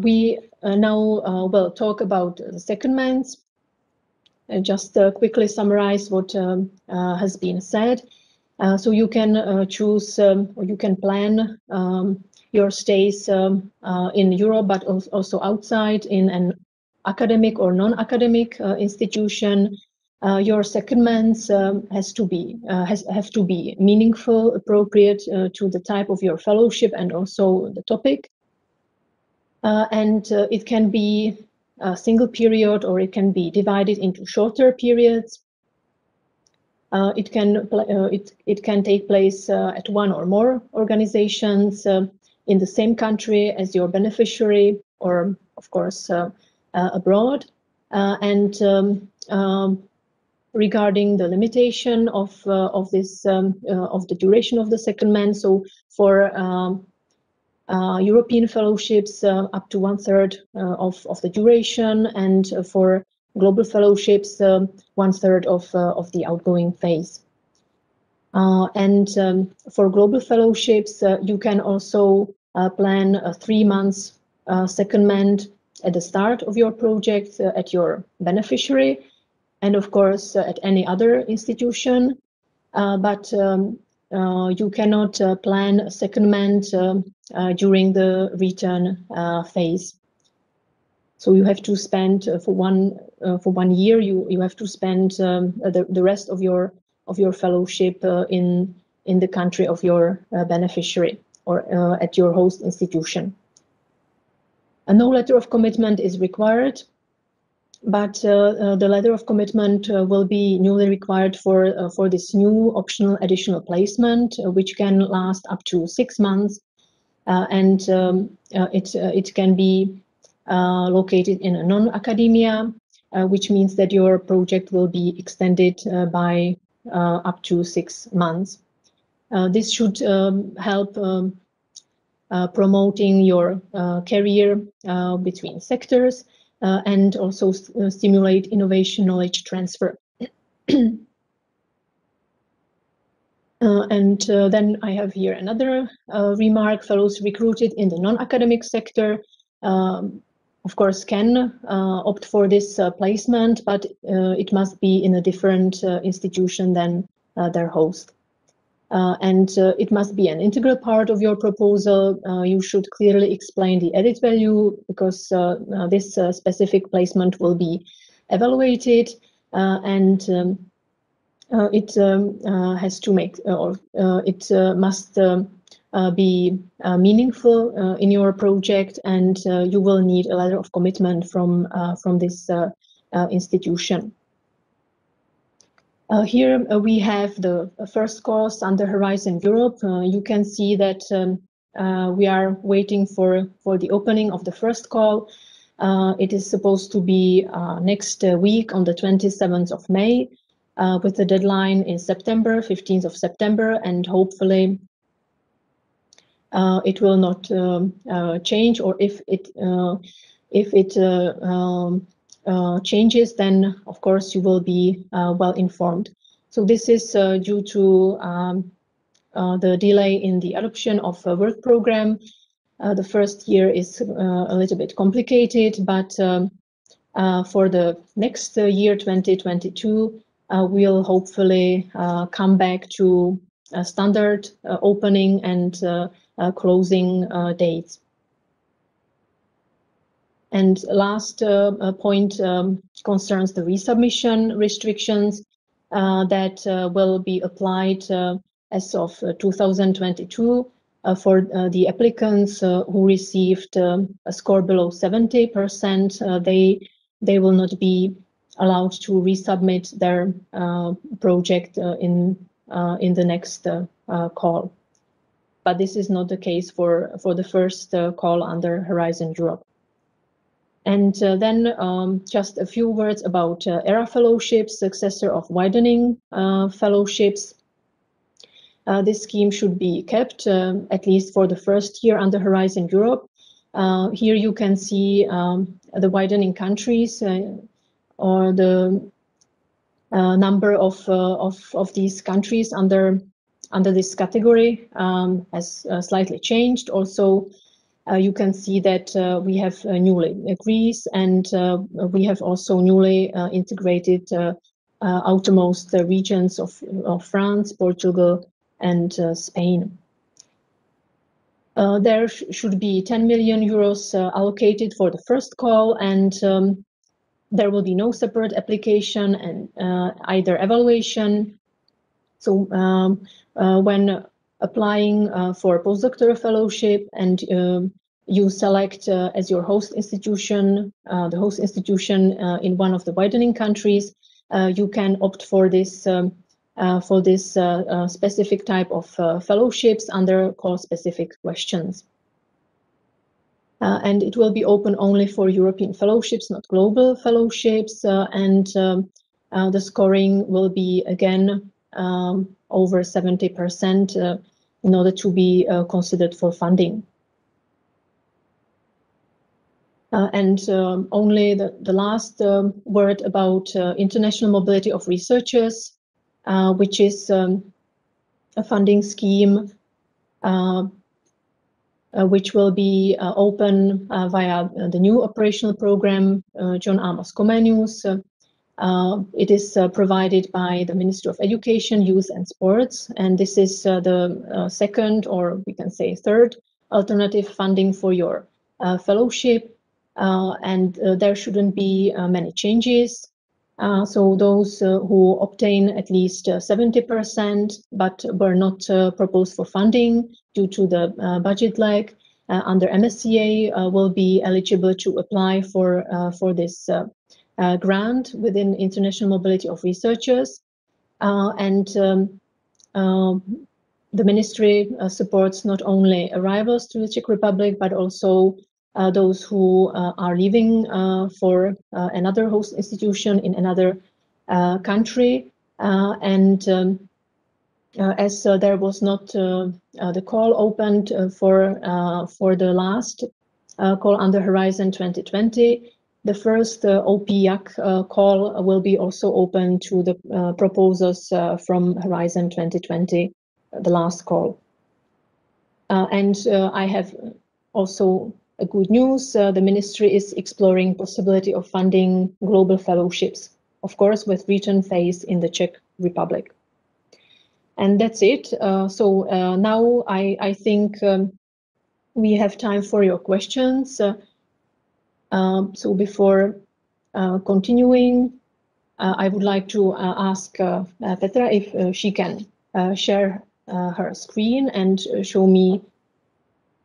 We now will talk about the secondments. Just quickly summarize what has been said. So you can choose or you can plan your stays in Europe, but also outside in an academic or non-academic institution. Your secondments have to be meaningful, appropriate to the type of your fellowship and also the topic. And it can be a single period, or it can be divided into shorter periods. It can take place at one or more organizations in the same country as your beneficiary, or of course abroad. And regarding the limitation of the duration of the secondment, so for European fellowships, up to 1/3 of the duration, and for global fellowships, 1/3 of the outgoing phase. And for global fellowships, you can also plan a 3 months secondment at the start of your project at your beneficiary, and of course at any other institution. But you cannot plan a secondment during the return phase. So you have to spend for 1 year. You have to spend the rest of your fellowship in the country of your beneficiary or at your host institution. No letter of commitment is required, but the letter of commitment will be newly required for this new optional additional placement, which can last up to 6 months, and it can be located in a non-academia, which means that your project will be extended by up to 6 months. This should help promoting your career between sectors and also stimulate innovation knowledge transfer. Then I have here another remark. Fellows recruited in the non-academic sector, of course, can opt for this placement, but it must be in a different institution than their host. It must be an integral part of your proposal. You should clearly explain the added value, because this specific placement will be evaluated, and it has to make, or it must be meaningful in your project, and you will need a letter of commitment from this institution. Here we have the first course under Horizon Europe. You can see that we are waiting for the opening of the first call. It is supposed to be next week on the 27th of May, with the deadline in September, 15th of September, and hopefully it will not change, or if it changes, then of course you will be well informed. So this is due to the delay in the adoption of a work program. The first year is a little bit complicated, but for the next year, 2022, we'll hopefully come back to a standard opening and closing dates. And last point concerns the resubmission restrictions that will be applied as of 2022 for the applicants who received a score below 70%. They will not be allowed to resubmit their project in the next call. But this is not the case for the first call under Horizon Europe. And then just a few words about ERA Fellowships, successor of Widening Fellowships. This scheme should be kept, at least for the first year under Horizon Europe. Here you can see the widening countries, or the number of these countries under this category has slightly changed. Also, you can see that we have newly Greece, and we have also newly integrated outermost regions of France, Portugal, and Spain. There should be 10 million euros allocated for the first call, and there will be no separate application and either evaluation. So when applying for postdoctoral fellowship and you select as your host institution, the host institution in one of the widening countries, you can opt for this specific type of fellowships under call-specific questions. And it will be open only for European fellowships, not global fellowships, and the scoring will be again over 70% in order to be considered for funding. And only the last word about international mobility of researchers, which is a funding scheme which will be open via the new operational program, John Amos Comenius. It is provided by the Ministry of Education, Youth and Sports, and this is the second, or we can say third, alternative funding for your fellowship, and there shouldn't be many changes. So those who obtain at least 70% but were not proposed for funding due to the budget lag under MSCA will be eligible to apply for this grant within international mobility of researchers. And the ministry supports not only arrivals to the Czech Republic, but also those who are leaving for another host institution in another country. And as there was not the call opened for the last call under Horizon 2020, the first OPIAC call will be also open to the proposals from Horizon 2020, the last call. And I have also a good news. The ministry is exploring possibility of funding global fellowships, of course, with return phase in the Czech Republic. And that's it. Now I think we have time for your questions. So before continuing, I would like to ask Petra if she can share her screen and show me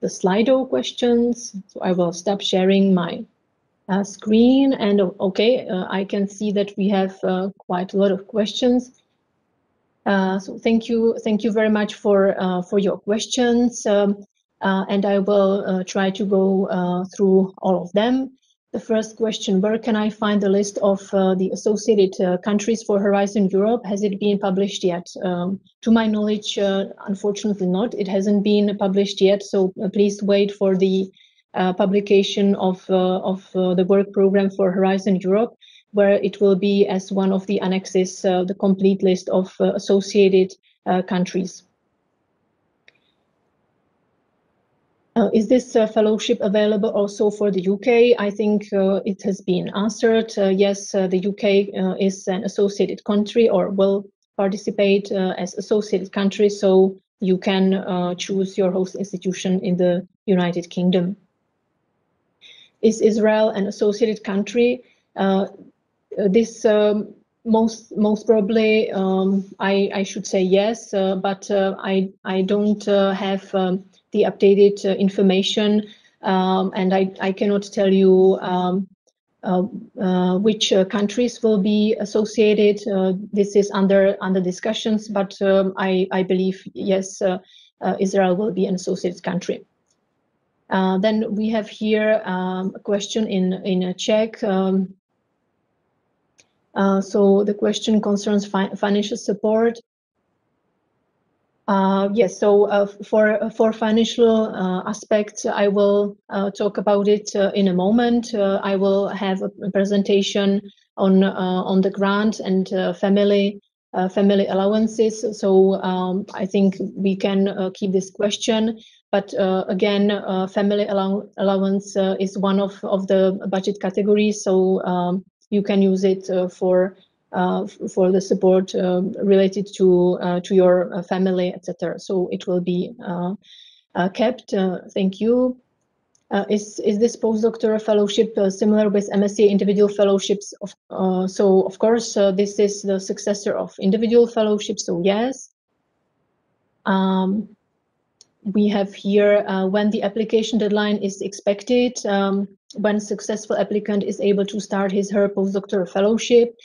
the Slido questions. So I will stop sharing my screen, and okay, I can see that we have quite a lot of questions. So thank you very much for your questions, and I will try to go through all of them. The first question: where can I find the list of the associated countries for Horizon Europe? Has it been published yet? To my knowledge, unfortunately not. It hasn't been published yet, so please wait for the publication of the work program for Horizon Europe, where it will be as one of the annexes, the complete list of associated countries. Is this fellowship available also for the UK? I think it has been answered. Yes, the UK is an associated country, or will participate as associated country, so you can choose your host institution in the United Kingdom. Is Israel an associated country? This most probably, I should say yes, but I don't have the updated information, and I cannot tell you which countries will be associated. This is under discussions, but I believe yes, Israel will be an associated country. Then we have here a question in Czech. So the question concerns financial support. Yes, so for financial aspects, I will talk about it in a moment. I will have a presentation on the grant and family allowances. So I think we can keep this question. But again, family allowance is one of the budget categories. So you can use it for the support related to your family, etc. So it will be kept. Thank you. Is this postdoctoral fellowship similar with Msc Individual Fellowships? So of course, this is the successor of Individual Fellowships. So yes. We have here when the application deadline is expected, when successful applicant is able to start his/her postdoctoral fellowship.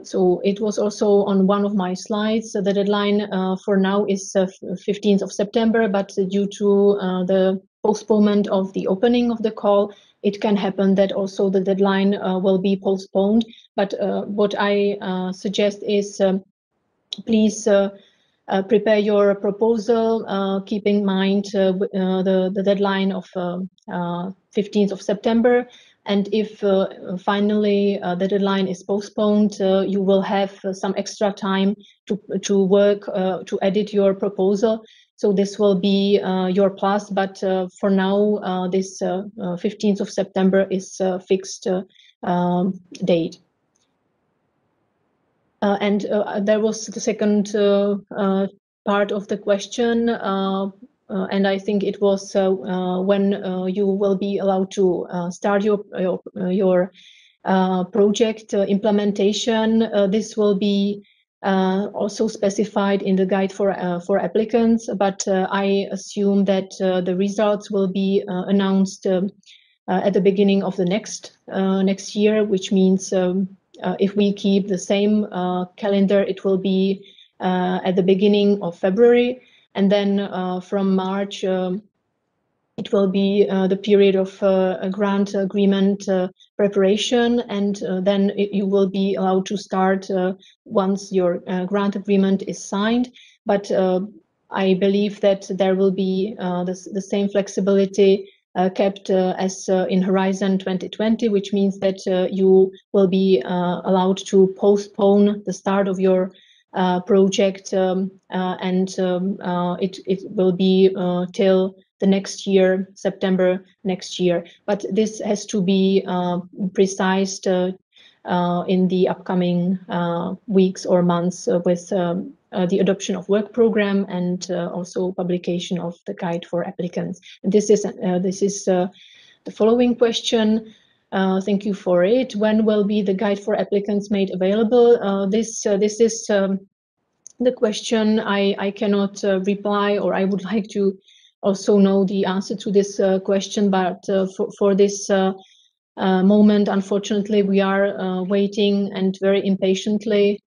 So it was also on one of my slides. So the deadline for now is 15th of September, but due to the postponement of the opening of the call, it can happen that also the deadline will be postponed. But what I suggest is please prepare your proposal, keep in mind the deadline of 15th of September. And if finally the deadline is postponed, you will have some extra time to work, to edit your proposal. So this will be your plus, but for now, this 15th of September is a fixed date. And there was the second part of the question, and I think it was when you will be allowed to start your project implementation. This will be also specified in the guide for applicants, but I assume that the results will be announced at the beginning of the next year, which means if we keep the same calendar, it will be at the beginning of February, and then from March it will be the period of a grant agreement preparation, and then you will be allowed to start once your grant agreement is signed. but I believe that there will be the same flexibility kept as in Horizon 2020, which means that you will be allowed to postpone the start of your project, and it will be till the next year, September next year. But this has to be precised in the upcoming weeks or months with the adoption of work program and also publication of the guide for applicants. And this is the following question. Thank you for it. When will be the guide for applicants made available? This is the question I cannot reply, or I would like to also know the answer to this question, but for this moment, unfortunately, we are waiting and very impatiently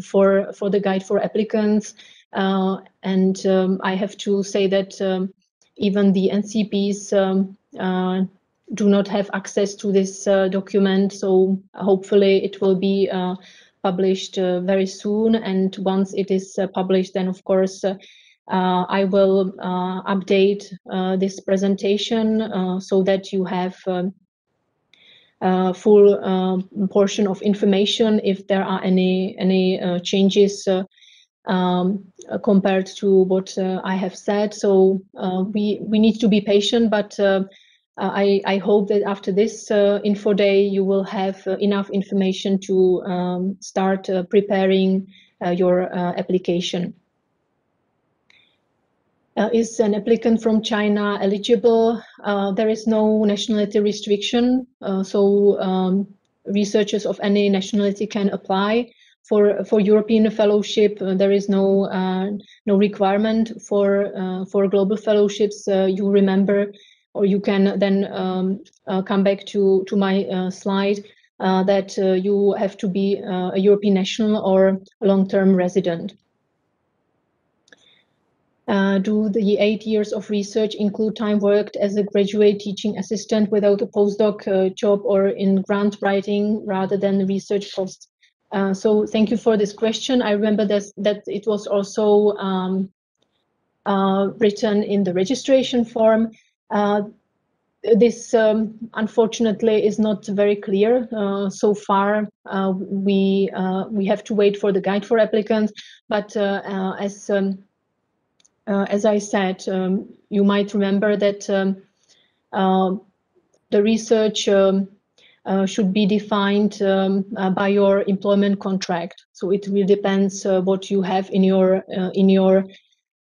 for the guide for applicants, and I have to say that even the NCPs do not have access to this document, so hopefully it will be published very soon, and once it is published, then of course I will update this presentation so that you have full portion of information if there are any changes compared to what I have said. So we need to be patient, but I hope that after this info day you will have enough information to start preparing your application. Is an applicant from China eligible? There is no nationality restriction, so researchers of any nationality can apply. For European fellowship, there is no requirement for global fellowships. You remember, or you can then come back to my slide that you have to be a European national or a long-term resident. Do the 8 years of research include time worked as a graduate teaching assistant without a postdoc job or in grant writing rather than research posts? So thank you for this question. I remember that it was also written in the registration form. This unfortunately is not very clear. So far, we have to wait for the guide for applicants, but as I said, you might remember that the research should be defined by your employment contract. So it really depends what you have in your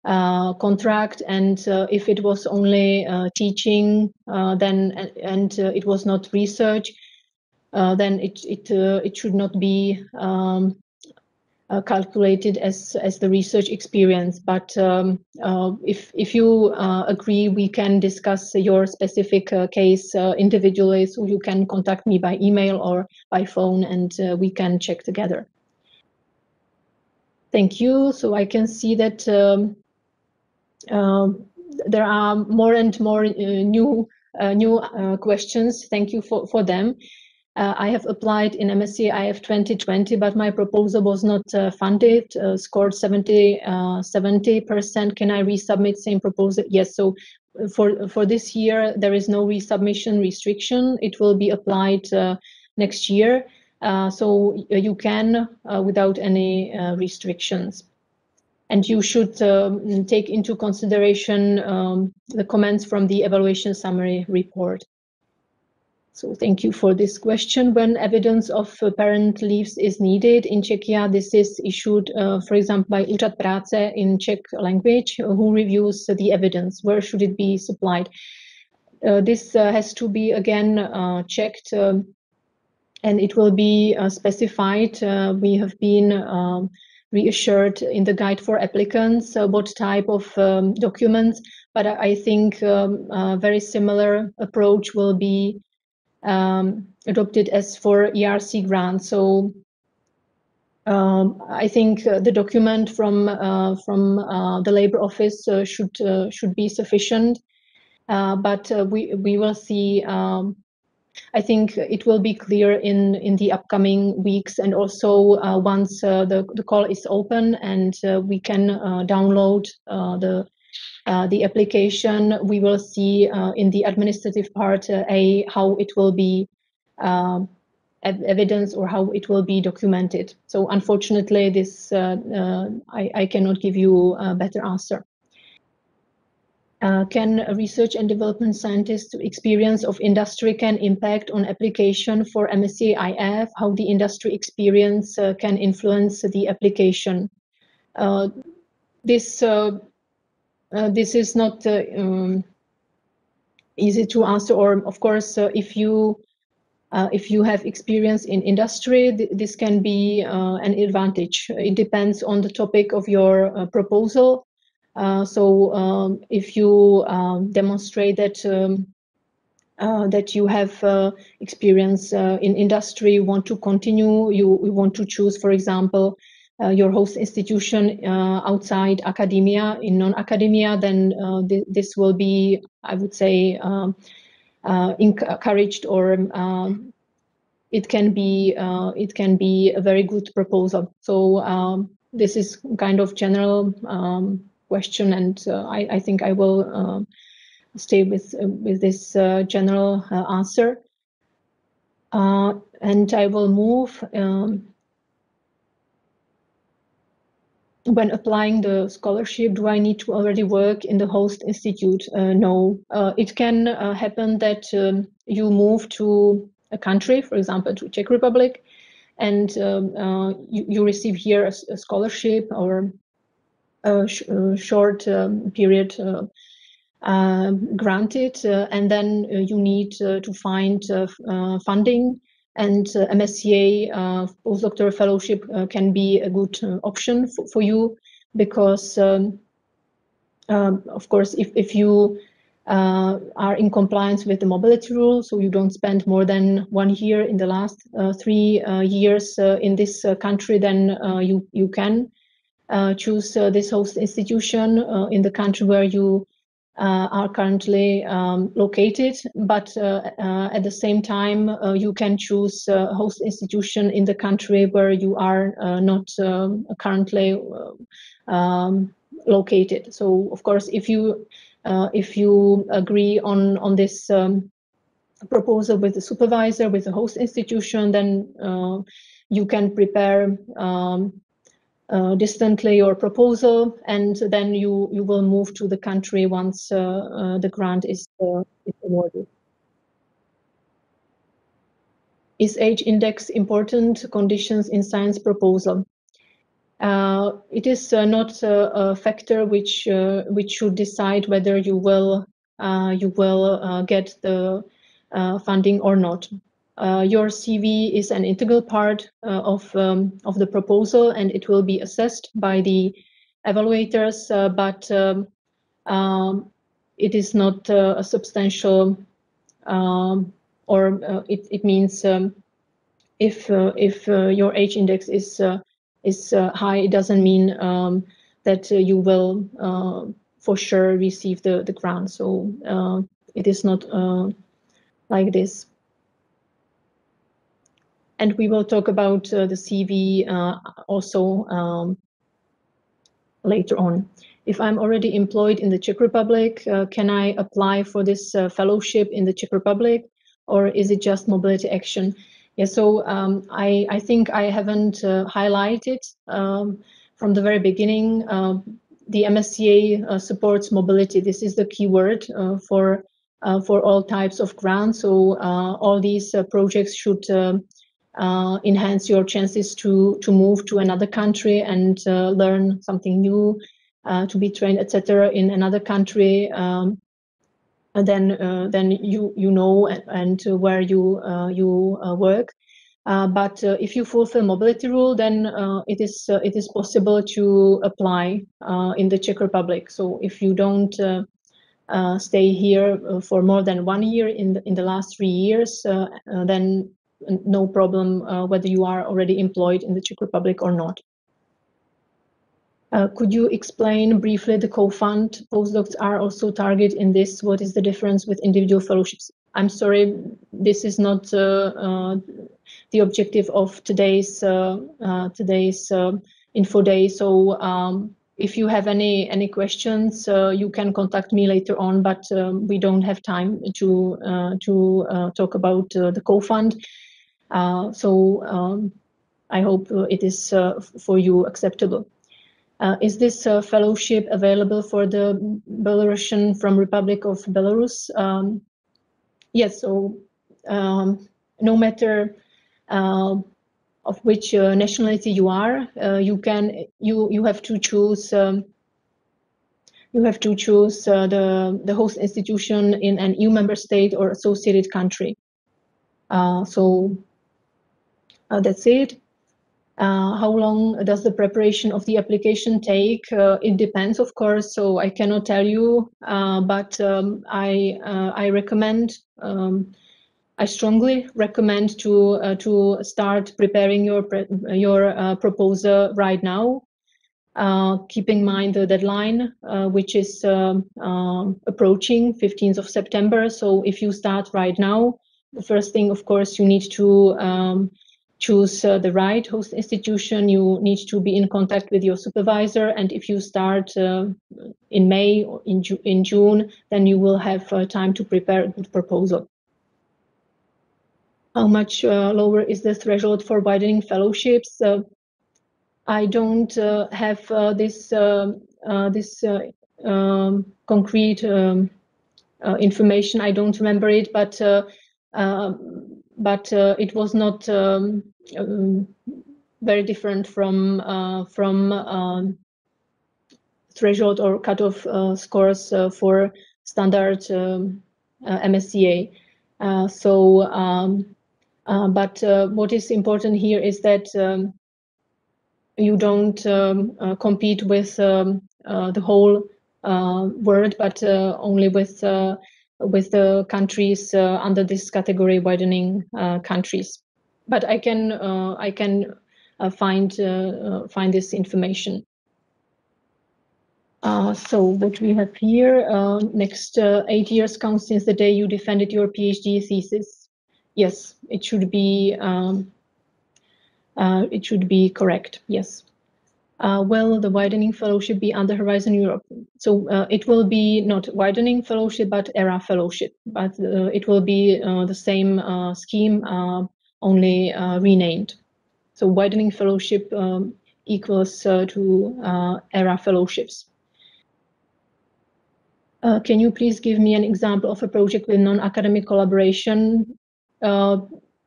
contract, and if it was only teaching, then and it was not research, then it should not be calculated as the research experience. But if you agree, we can discuss your specific case individually, so you can contact me by email or by phone, and we can check together. Thank you. So I can see that there are more and more new questions. Thank you for them. I have applied in MSc IF 2020, but my proposal was not funded, scored 70%. Can I resubmit same proposal? Yes, so for this year, there is no resubmission restriction. It will be applied next year, so you can without any restrictions. And you should take into consideration the comments from the evaluation summary report. So thank you for this question. When evidence of parent leaves is needed in Czechia, this is issued, for example, by Úřad práce in Czech language, who reviews the evidence. Where should it be supplied? This has to be again checked, and it will be specified. We have been reassured in the guide for applicants what type of documents, but I think a very similar approach will be adopted as for ERC grants. So I think the document from the Labour Office should be sufficient, but we will see I think it will be clear in the upcoming weeks, and also once the call is open and we can download the application, we will see in the administrative part how it will be evidence or how it will be documented. So unfortunately, this I cannot give you a better answer. Can a research and development scientist experience of industry can impact on application for MSc IF? How the industry experience can influence the application? This is not easy to answer. Or of course, if you have experience in industry, this can be an advantage. It depends on the topic of your proposal. So if you demonstrate that that you have experience in industry, you want to continue, you want to choose, for example, your host institution outside academia, in non-academia, then this will be, I would say, encouraged, or it can be a very good proposal. So this is kind of general question, and I think I will stay with this general answer, and I will move. When applying the scholarship, do I need to already work in the host institute? No, it can happen that you move to a country, for example, to Czech Republic, and you receive here a scholarship or a short period granted, and then you need to find funding, and MSCA postdoctoral fellowship can be a good option for you, because of course, if you are in compliance with the mobility rule, so you don't spend more than 1 year in the last 3 years in this country, then you can choose this host institution in the country where you are currently located. But at the same time, you can choose a host institution in the country where you are not currently located. So of course, if you agree on this proposal with the supervisor, with the host institution, then you can prepare distantly your proposal, and then you will move to the country once the grant is awarded. Is age index important conditions in science proposal? It is not a factor which should decide whether you will get the funding or not. Your CV is an integral part of the proposal, and it will be assessed by the evaluators, but it is not a substantial, or it means if your age index is high, it doesn't mean that you will for sure receive the grant. So it is not like this. And we will talk about the CV also later on. If I'm already employed in the Czech Republic, can I apply for this fellowship in the Czech Republic, or is it just mobility action? Yeah, so I think I haven't highlighted from the very beginning. The MSCA supports mobility. This is the key word for all types of grants. So all these projects should enhance your chances to move to another country and learn something new, to be trained, etc., in another country. And then you know and where you work. But if you fulfill mobility rule, then it is possible to apply in the Czech Republic. So if you don't stay here for more than 1 year in the last 3 years, then no problem whether you are already employed in the Czech Republic or not. Could you explain briefly the co-fund? Postdocs are also targeted in this. What is the difference with individual fellowships? I'm sorry, this is not the objective of today's info day. So if you have any questions, you can contact me later on. But we don't have time to talk about the co-fund. So I hope it is for you acceptable. Is this fellowship available for the Belarusian from Republic of Belarus? Yes. So no matter of which nationality you are, you have to choose. You have to choose the host institution in an EU member state or associated country. So that's it. How long does the preparation of the application take? It depends, of course, so I cannot tell you, but I recommend, I strongly recommend to start preparing your proposal right now. Keep in mind the deadline, which is approaching 15th of September. So if you start right now, the first thing, of course, you need to choose the right host institution. You need to be in contact with your supervisor. And if you start in May or in June, then you will have time to prepare a good proposal. How much lower is the threshold for widening fellowships? I don't have this concrete information. I don't remember it, but it was not very different from threshold or cutoff scores for standard MSCA. But what is important here is that you don't compete with the whole world, but only with the countries under this category, widening countries. But I can find this information. So what we have here, next 8 years count since the day you defended your PhD thesis. Yes, it should be correct. Yes. Will the widening fellowship be under Horizon Europe? So it will be not widening fellowship, but ERA fellowship. But it will be the same scheme, only renamed. So widening fellowship equals to ERA fellowships. Can you please give me an example of a project with non-academic collaboration?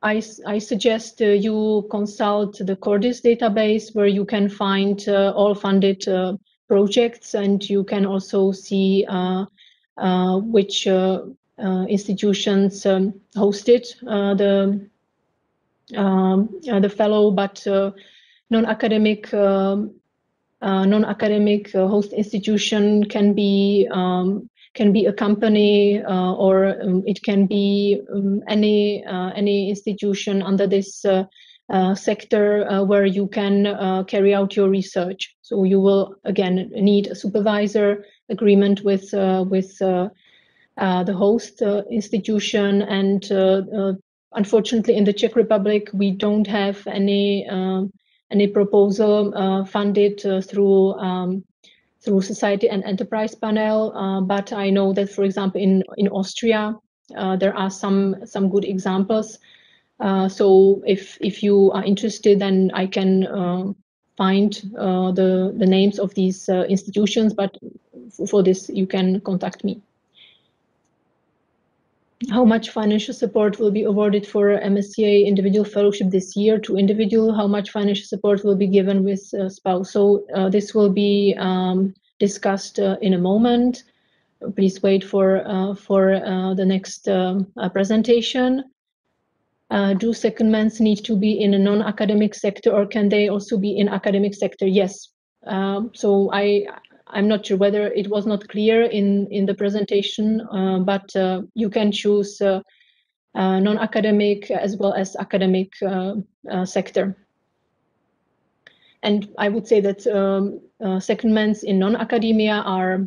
I suggest you consult the Cordis database, where you can find all funded projects, and you can also see which institutions hosted the fellow, but non-academic host institution can be a company, or it can be any institution under this sector where you can carry out your research. So you will again need a supervisor agreement with the host institution, and unfortunately in the Czech Republic we don't have any proposal funded through Society and Enterprise Panel, but I know that, for example, in Austria, there are some good examples. So if you are interested, then I can find the names of these institutions, but for this you can contact me. How much financial support will be awarded for MSCA Individual Fellowship this year to individual? How much financial support will be given with spouse? So this will be discussed in a moment. Please wait for the next presentation. Do secondments need to be in a non-academic sector, or can they also be in academic sector? Yes. So I'm not sure whether it was not clear in the presentation, but you can choose non-academic as well as academic sector. And I would say that secondments in non-academia are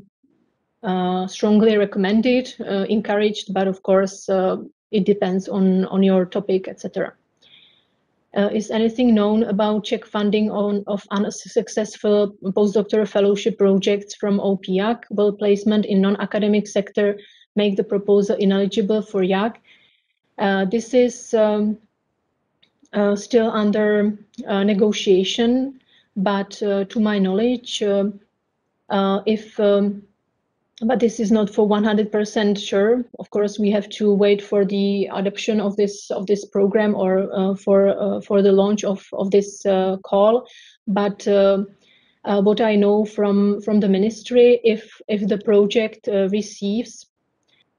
strongly recommended, encouraged, but of course it depends on your topic, etc. Is anything known about Czech funding of unsuccessful postdoctoral fellowship projects from OPIAC? Will placement in non-academic sector make the proposal ineligible for JAC? This is still under negotiation, but to my knowledge, but this is not for 100% sure. Of course, we have to wait for the adoption of this program or for the launch of this call. But what I know from the ministry, if the project receives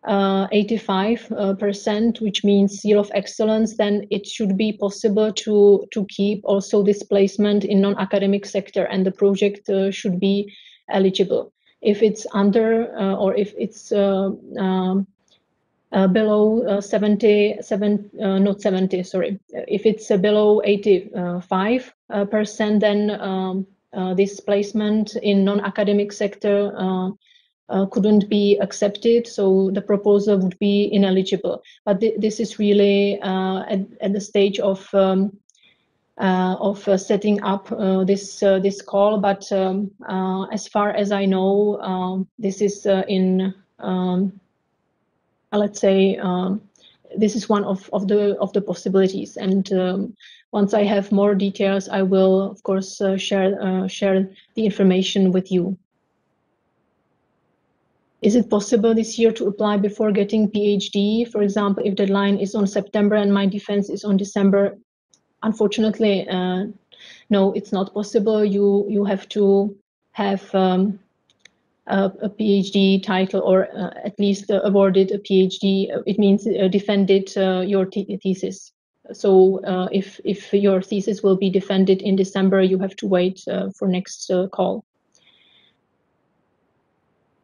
85%, which means seal of excellence, then it should be possible to keep also this placement in non-academic sector, and the project should be eligible. If it's under or if it's below if it's below 85%, then this placement in non-academic sector couldn't be accepted, so the proposal would be ineligible. But this is really at the stage of setting up this call. But as far as I know, this is in let's say this is one of the possibilities. And once I have more details, I will of course share the information with you. Is it possible this year to apply before getting PhD? For example, if deadline is on September and my defense is on December? Unfortunately, no, it's not possible. You have to have a PhD title, or at least awarded a PhD. It means defended your thesis. So if your thesis will be defended in December, you have to wait for next call.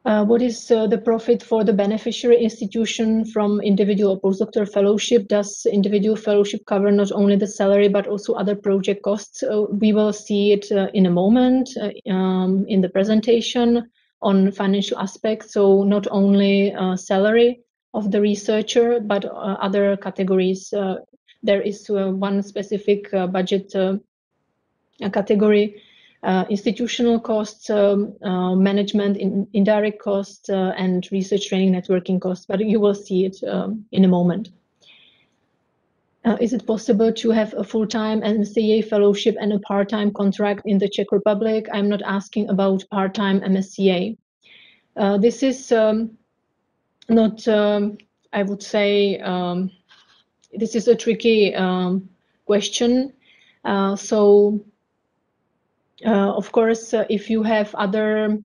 What is the profit for the beneficiary institution from individual postdoctoral fellowship? Does individual fellowship cover not only the salary but also other project costs? We will see it in a moment in the presentation on financial aspects. So not only salary of the researcher, but other categories. There is one specific budget category. Institutional costs, management, indirect costs, and research training networking costs, but you will see it in a moment. Is it possible to have a full-time MSCA fellowship and a part-time contract in the Czech Republic? I'm not asking about part-time MSCA. This is not, I would say, this is a tricky question. Of course, if you have other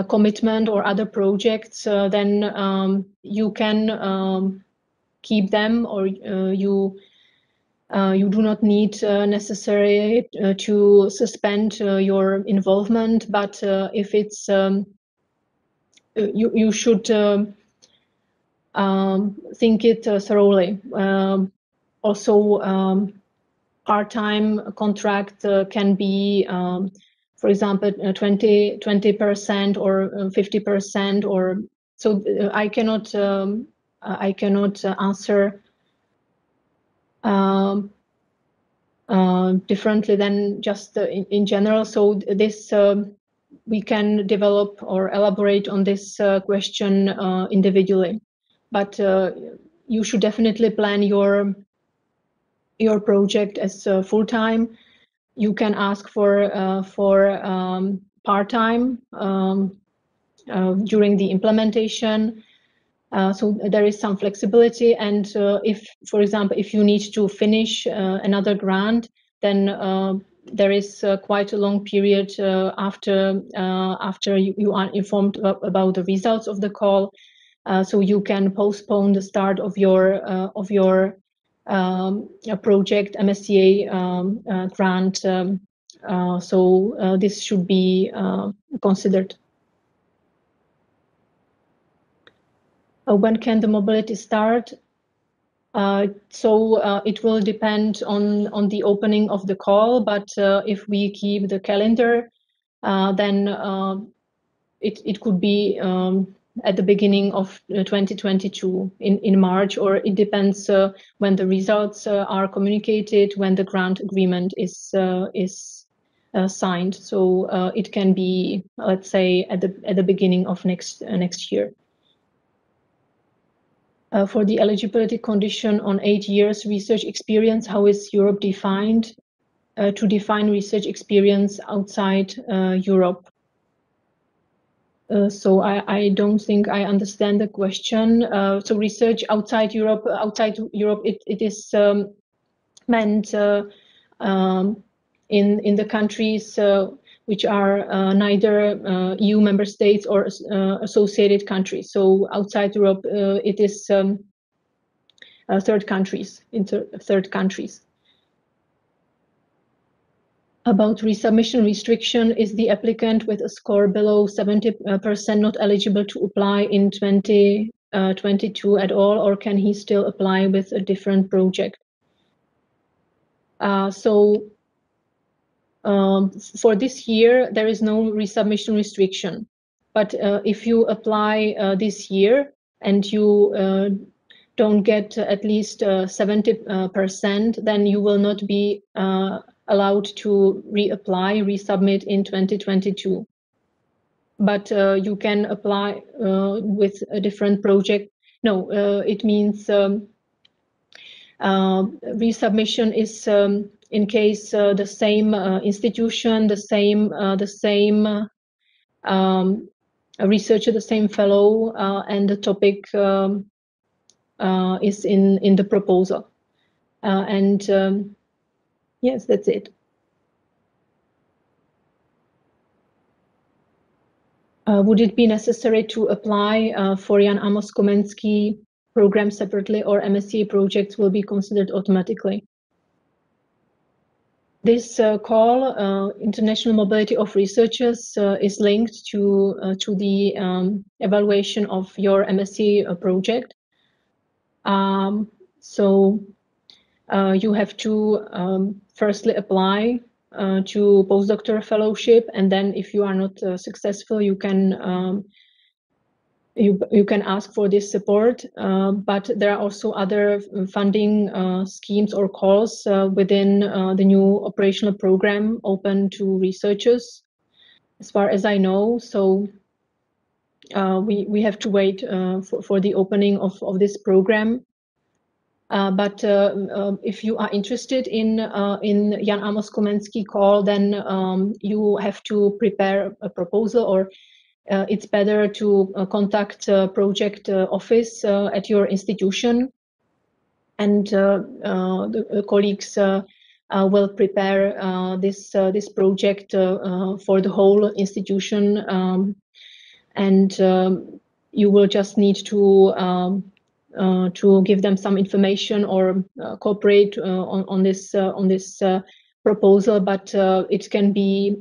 commitment or other projects, then you can keep them, or you do not need necessarily to suspend your involvement. But if it's you should think it thoroughly. Also, part-time contract can be, for example, 20% or 50%, or so. I cannot answer differently than just in general. So this we can develop or elaborate on this question individually, but you should definitely plan your project as full-time. You can ask for part-time during the implementation. So there is some flexibility, and if, for example, if you need to finish another grant, then there is quite a long period after you are informed about the results of the call. So you can postpone the start of your project MSCA grant. So this should be considered. When can the mobility start? So it will depend on the opening of the call, but if we keep the calendar, then it could be at the beginning of 2022 in March, or it depends when the results are communicated, when the grant agreement is signed. So it can be, let's say, at the beginning of next year. For the eligibility condition on 8 years research experience, how is Europe defined? To define research experience outside Europe. So I don't think I understand the question. So research outside Europe, it is meant in the countries which are neither EU member states or associated countries. So outside Europe, it is third countries, third countries. About resubmission restriction, is the applicant with a score below 70% not eligible to apply in 2022 at all, or can he still apply with a different project? For this year, there is no resubmission restriction. But if you apply this year and you don't get at least 70%, then you will not be allowed to resubmit in 2022. But you can apply with a different project. No, it means resubmission is in case the same institution, the same researcher, the same fellow, and the topic is in the proposal. Yes, that's it. Would it be necessary to apply for Jan Amos Komenský program separately, or MSc projects will be considered automatically? This call, International Mobility of Researchers, is linked to the evaluation of your MSc project. So you have to firstly apply to postdoctoral fellowship, and then if you are not successful, you can ask for this support. But there are also other funding schemes or calls within the new operational program open to researchers, as far as I know. So we have to wait for the opening of this program. But if you are interested in Jan Amos Komenský call, then you have to prepare a proposal, or it's better to contact project office at your institution, and the colleagues will prepare this project for the whole institution, and you will just need to give them some information or cooperate on this proposal, but it can be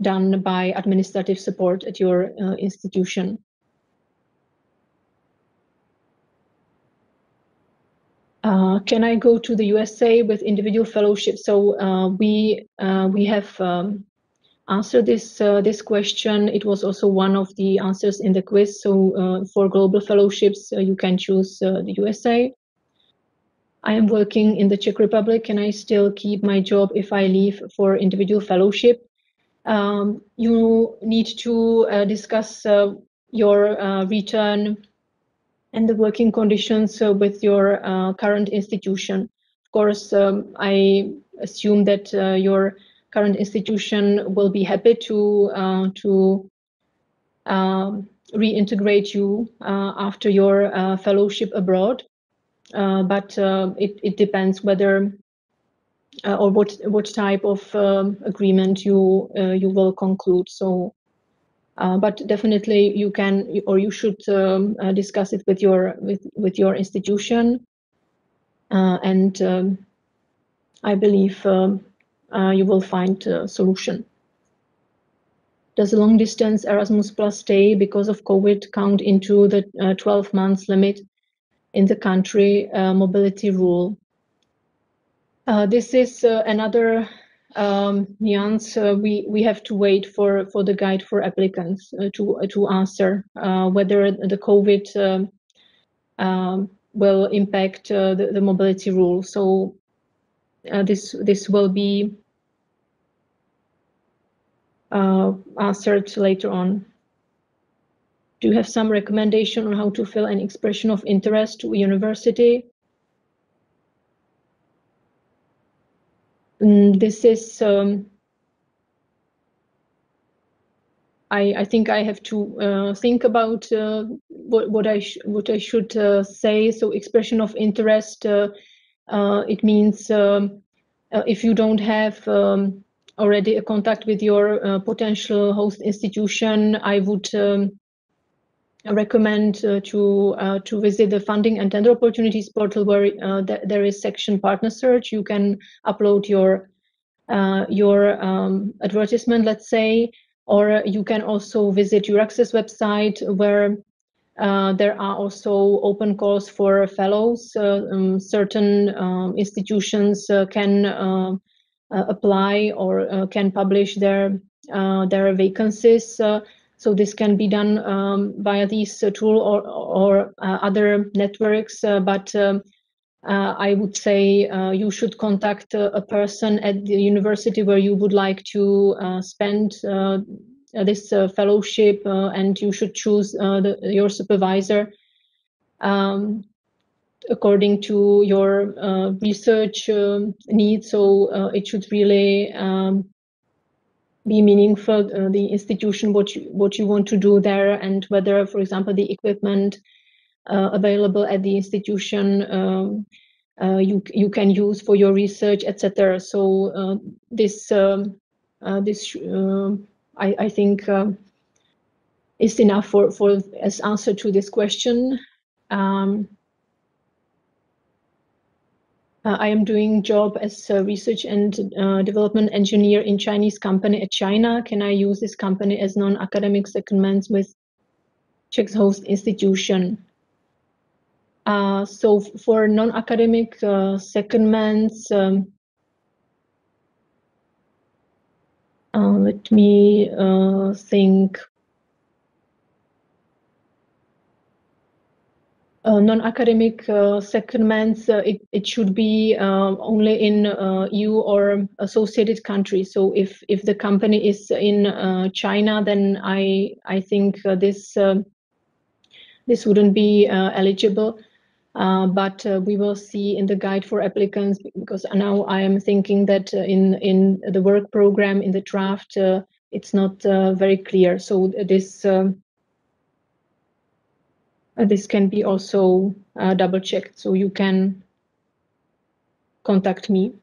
done by administrative support at your institution. Can I go to the USA with individual fellowship? So we have answered this question. It was also one of the answers in the quiz. So for global fellowships, you can choose the USA. I am working in the Czech Republic. Can I still keep my job if I leave for individual fellowship? You need to discuss your return and the working conditions with your current institution. Of course, I assume that your current institution will be happy to reintegrate you after your fellowship abroad, but it depends whether or what type of agreement you will conclude. So, but definitely you can, or you should discuss it with your institution, and I believe you will find a solution. Does long distance Erasmus Plus stay because of COVID count into the 12 months limit in the country mobility rule? This is another nuance, we have to wait for the guide for applicants to answer whether the COVID will impact the mobility rule. So this will be answered later on. Do you have some recommendation on how to fill an expression of interest to a university? This is, I think I have to think about what I should say. So expression of interest, it means if you don't have already a contact with your potential host institution, I would recommend to visit the Funding and Tender Opportunities portal, where there is section Partner Search. You can upload your advertisement, let's say, or you can also visit your Access website, where there are also open calls for fellows. Certain institutions can apply or can publish their vacancies. So this can be done via these tool or other networks, but I would say you should contact a person at the university where you would like to spend this fellowship, and you should choose your supervisor according to your research needs. So it should really be meaningful, the institution, what you want to do there, and whether, for example, the equipment available at the institution you can use for your research, etc. So this I think is enough for as answer to this question. I am doing job as a research and development engineer in Chinese company at China. Can I use this company as non-academic secondments with Czech host institution? So for non-academic secondments, let me think. Non-academic secondments, it should be only in EU or associated countries. So if the company is in China, then I think this wouldn't be eligible. But we will see in the guide for applicants, because now I am thinking that in the work program, in the draft, it's not very clear. So this can be also double checked, so you can contact me.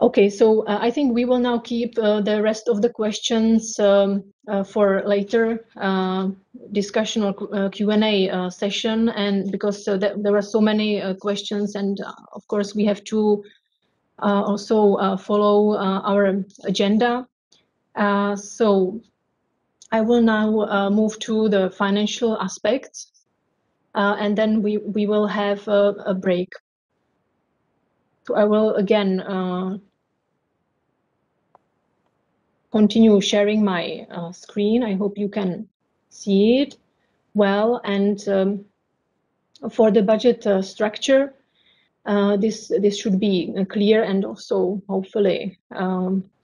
Okay, so I think we will now keep the rest of the questions for later discussion or Q&A session, and because there are so many questions, and of course we have to also follow our agenda. So I will now move to the financial aspects, and then we will have a break. So I will again continue sharing my screen. I hope you can see it well. And for the budget structure, this should be clear and also hopefully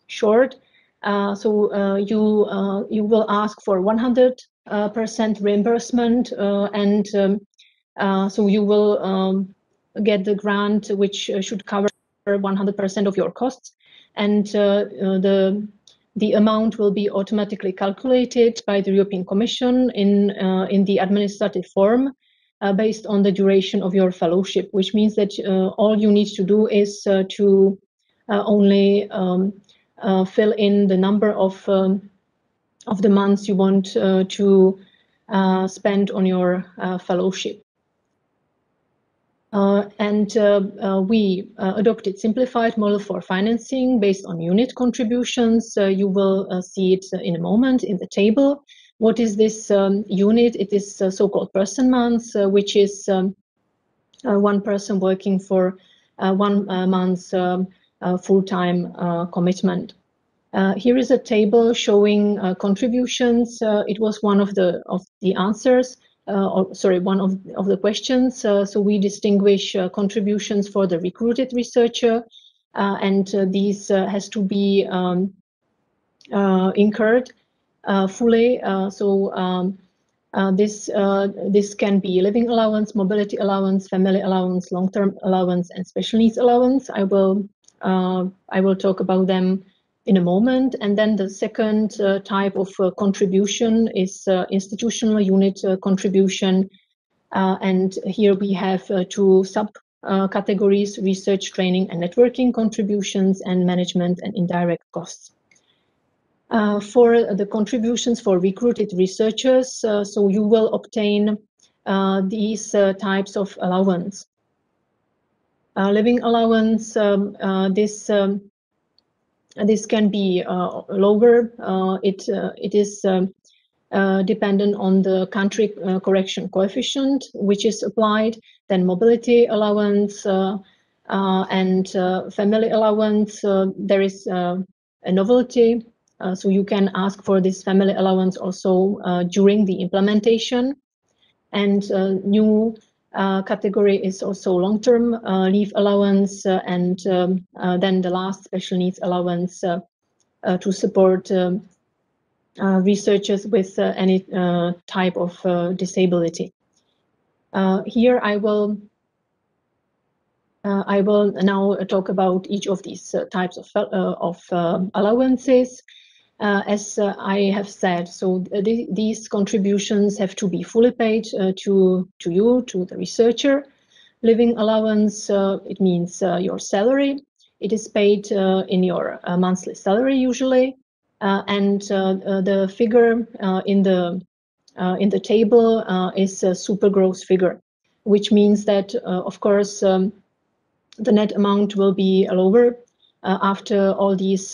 short. So you will ask for 100% reimbursement, and so you will get the grant, which should cover 100% of your costs, and the amount will be automatically calculated by the European Commission in the administrative form based on the duration of your fellowship, which means that all you need to do is to only fill in the number of the months you want to spend on your fellowship. And we adopted simplified model for financing based on unit contributions. You will see it in a moment in the table. What is this unit? It is so-called person months, which is one person working for 1 month full-time commitment. Here is a table showing contributions. It was one of the answers, one of the questions. So we distinguish contributions for the recruited researcher, and these has to be incurred fully. This can be living allowance, mobility allowance, family allowance, long-term allowance, and special needs allowance. I will talk about them in a moment. And then the second type of contribution is institutional unit contribution. And here we have two subcategories: research, training, and networking contributions, and management and indirect costs. For the contributions for recruited researchers, so you will obtain these types of allowance. Living allowance, this can be lower. It is dependent on the country correction coefficient, which is applied. Then mobility allowance and family allowance, there is a novelty. So you can ask for this family allowance also during the implementation. And new category is also long-term leave allowance, and then the last, special needs allowance to support researchers with any type of disability. Here I will now talk about each of these types of allowances. As I have said, so these contributions have to be fully paid to you, to the researcher. Living allowance, it means your salary. It is paid in your monthly salary usually, and the figure in the table is a super gross figure, which means that of course the net amount will be lower after all these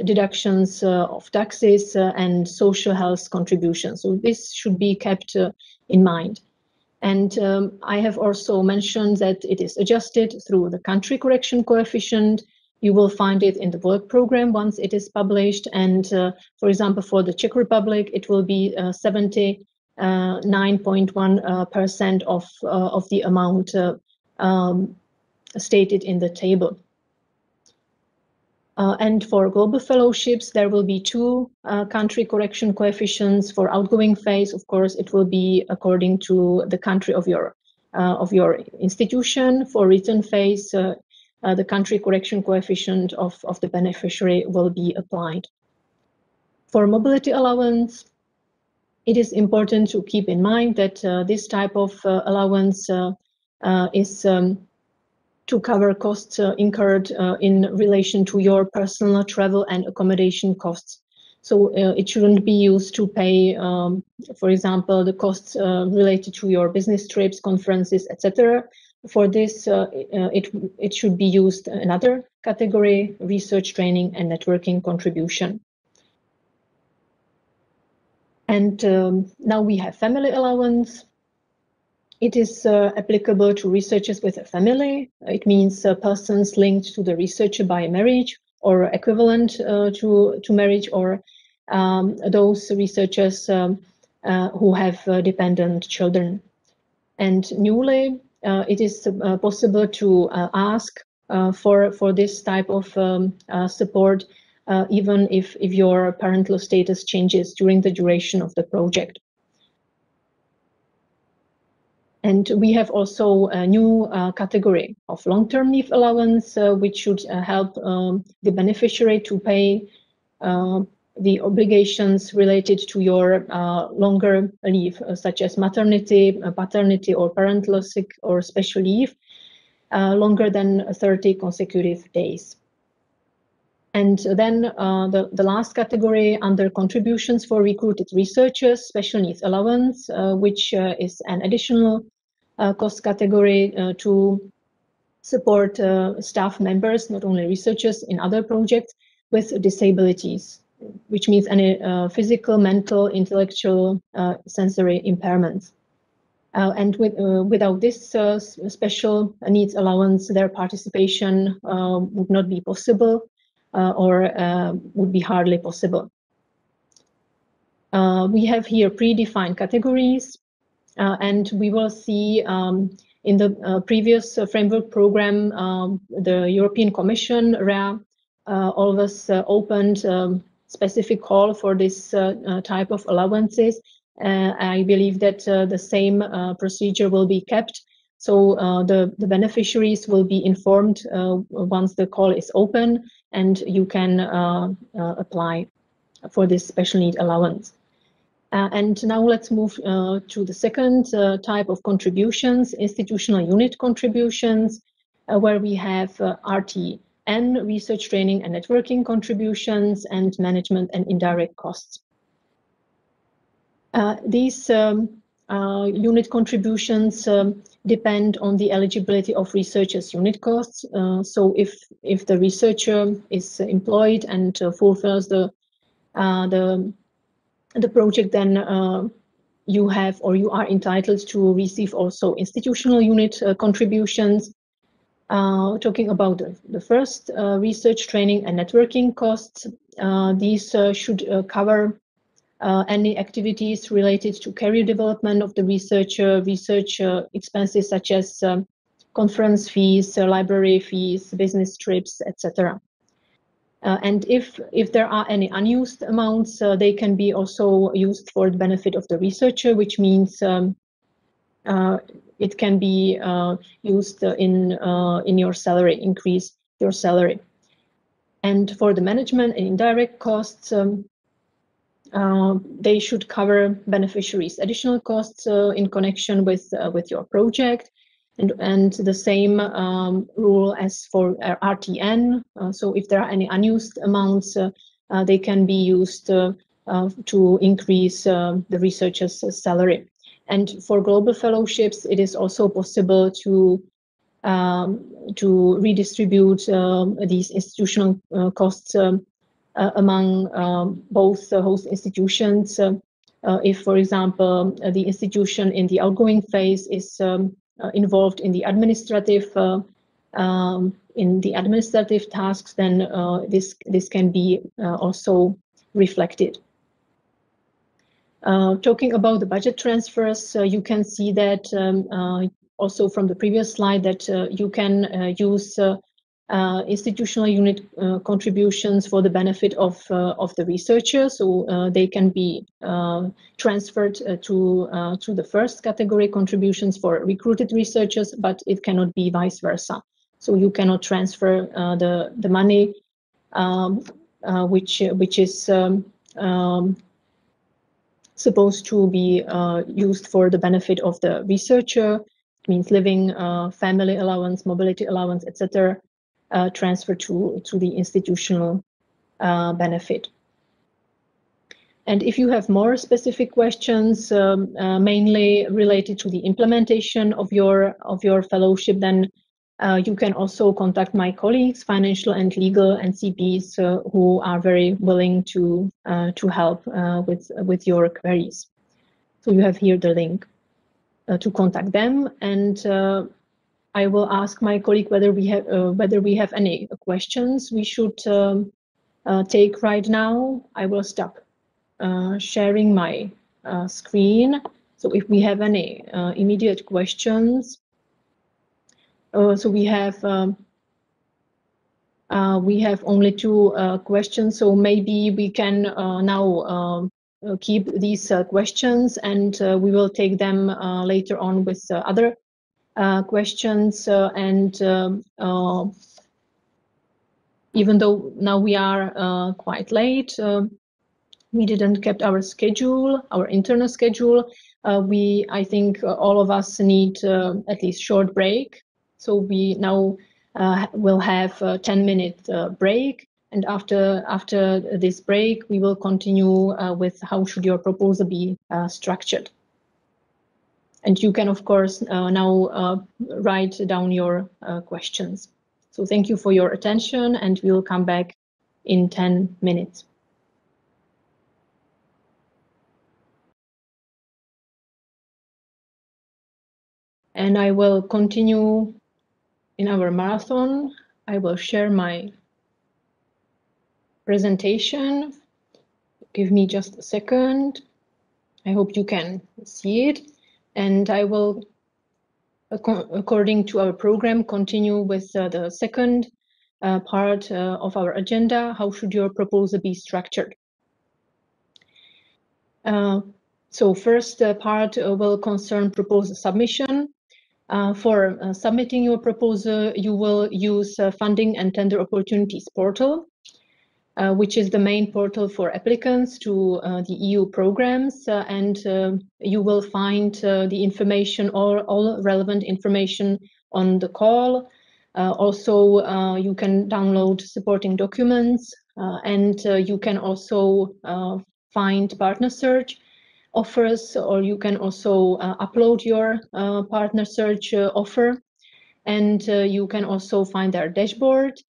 deductions of taxes and social health contributions. So this should be kept in mind. And I have also mentioned that it is adjusted through the country correction coefficient. You will find it in the work program once it is published. And for example, for the Czech Republic, it will be 79.1% of the amount stated in the table. And for global fellowships, there will be two country correction coefficients. For outgoing phase, of course, it will be according to the country of your institution. For return phase, the country correction coefficient of the beneficiary will be applied. For mobility allowance, it is important to keep in mind that this type of allowance is to cover costs incurred in relation to your personal travel and accommodation costs. So it shouldn't be used to pay, for example, the costs related to your business trips, conferences, etc. For this, it should be used another category: research, training, and networking contribution. And now we have family allowance. It is applicable to researchers with a family. It means persons linked to the researcher by marriage or equivalent to marriage, or those researchers who have dependent children. And newly, it is possible to ask for this type of support, even if your parental status changes during the duration of the project. And we have also a new category of long-term leave allowance, which should help the beneficiary to pay the obligations related to your longer leave, such as maternity, paternity, or parental sick or special leave, longer than 30 consecutive days. And then the last category under contributions for recruited researchers, special needs allowance, which is an additional cost category to support staff members, not only researchers, in other projects with disabilities, which means any physical, mental, intellectual, sensory impairments. And without this special needs allowance, their participation would not be possible or would be hardly possible. We have here predefined categories, and we will see in the previous framework program, the European Commission, REA, always opened specific call for this type of allowances. I believe that the same procedure will be kept. So the beneficiaries will be informed once the call is open, and you can apply for this special need allowance. And now let's move to the second type of contributions, institutional unit contributions, where we have RTN, research, training and networking contributions, and management and indirect costs. These unit contributions depend on the eligibility of researchers' unit costs. So if the researcher is employed and fulfills the project, then you have or you are entitled to receive also institutional unit contributions. Talking about the first, research, training and networking costs, these should cover any activities related to career development of the researcher, research expenses such as conference fees, library fees, business trips, etc. And if there are any unused amounts, they can be also used for the benefit of the researcher, which means it can be used in your salary, increase your salary. And for the management and indirect costs, they should cover beneficiaries' additional costs in connection with your project. And the same rule as for RTN. So if there are any unused amounts, they can be used to increase the researcher's salary. And for global fellowships, it is also possible to redistribute these institutional costs among both host institutions. If, for example, the institution in the outgoing phase is involved in the administrative tasks, then this can be also reflected. Talking about the budget transfers, you can see that also from the previous slide that you can use institutional unit contributions for the benefit of the researcher, so they can be transferred to the first category, contributions for recruited researchers, but it cannot be vice versa. So you cannot transfer the money which is supposed to be used for the benefit of the researcher. It means living, family allowance, mobility allowance, etc. Transfer to the institutional benefit. And if you have more specific questions, mainly related to the implementation of your fellowship, then you can also contact my colleagues, financial and legal and CPs, who are very willing to help with your queries. So you have here the link to contact them, and I will ask my colleague whether we have any questions we should take right now. I will stop sharing my screen. So if we have any immediate questions, so we have only two questions. So maybe we can now keep these questions, and we will take them later on with other questions. And even though now we are quite late, we didn't keep our schedule, our internal schedule. I think all of us need at least short break. So we now will have a 10-minute break. And after this break, we will continue with how should your proposal be structured. And you can, of course, now write down your questions. So thank you for your attention, and we will come back in 10 minutes. And I will continue in our marathon. I will share my presentation. Give me just a second. I hope you can see it. And I will, according to our program, continue with the second part of our agenda. How should your proposal be structured? So first part will concern proposal submission. For submitting your proposal, you will use Funding and Tender Opportunities portal, which is the main portal for applicants to the EU programs, and you will find the information, all relevant information on the call. Also, you can download supporting documents, and you can also find partner search offers, or you can also upload your partner search offer, and you can also find their dashboard,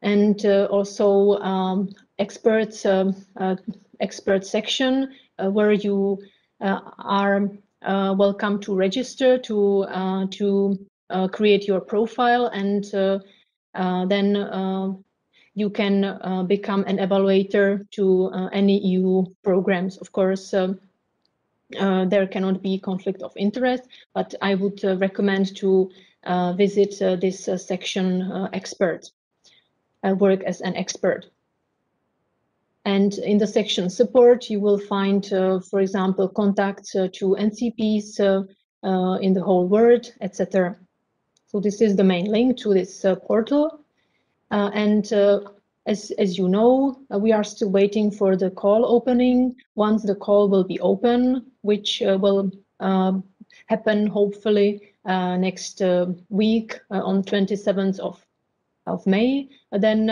and also expert section where you are welcome to register to create your profile, and then you can become an evaluator to any EU programs. Of course, there cannot be conflict of interest, but I would recommend to visit this section expert, work as an expert. And in the section support, you will find, for example, contacts to NCPs in the whole world, etc. So this is the main link to this portal. And as you know, we are still waiting for the call opening. Once the call will be open, which will happen hopefully next week on 27th of May, then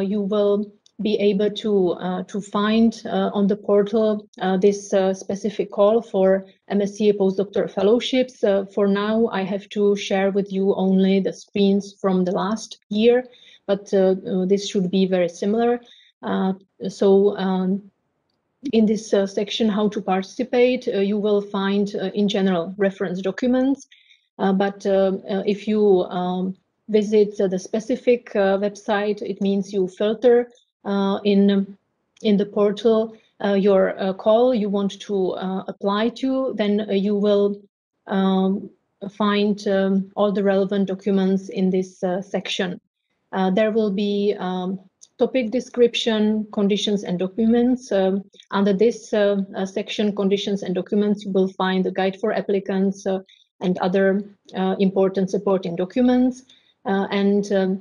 you will be able to find on the portal this specific call for MSc Postdoctoral Fellowships. For now, I have to share with you only the screens from the last year, but this should be very similar. In this section, how to participate, you will find in general reference documents, but if you visit the specific website, it means you filter in the portal your call you want to apply to, then you will find all the relevant documents in this section. There will be topic description, conditions and documents. Under this section, conditions and documents, you will find the guide for applicants and other important supporting documents. And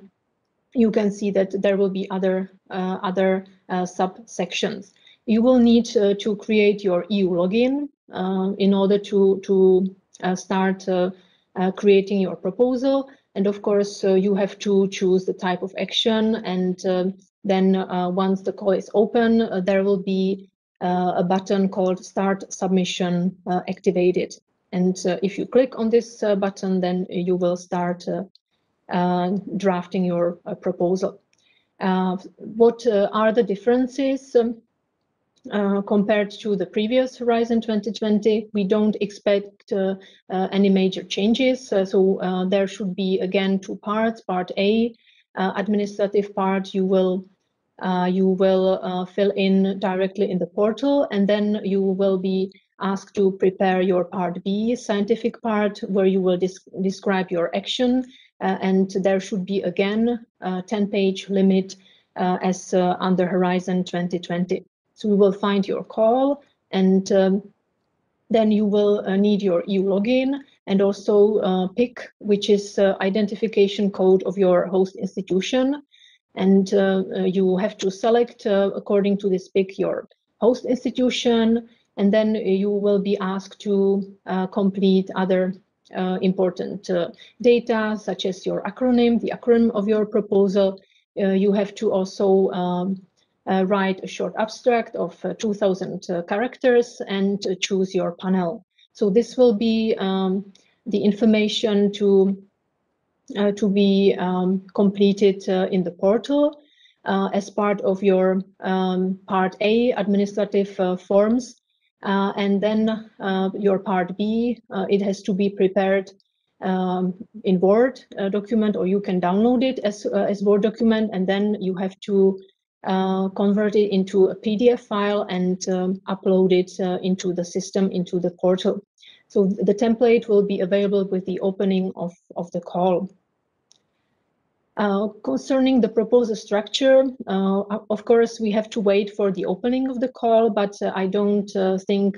you can see that there will be other subsections. You will need to create your EU login in order to start creating your proposal. And of course, you have to choose the type of action. And then once the call is open, there will be a button called Start Submission activated. And if you click on this button, then you will start drafting your proposal. What are the differences compared to the previous Horizon 2020? We don't expect any major changes. So there should be, again, two parts. Part A, administrative part, you will fill in directly in the portal, and then you will be asked to prepare your Part B, scientific part, where you will describe your action, and there should be, again, a 10-page limit as under Horizon 2020. So we will find your call, and then you will need your EU login, and also PIC, which is identification code of your host institution. And you have to select, according to this PIC, your host institution, and then you will be asked to complete other important data, such as your acronym, the acronym of your proposal. You have to also write a short abstract of 2,000 characters and choose your panel. So this will be the information to be completed in the portal as part of your Part A administrative forms. And then your Part B, it has to be prepared in Word document, or you can download it as Word document, and then you have to convert it into a PDF file and upload it into the system, into the portal. So the template will be available with the opening of the call. Concerning the proposal structure, of course, we have to wait for the opening of the call, but I don't think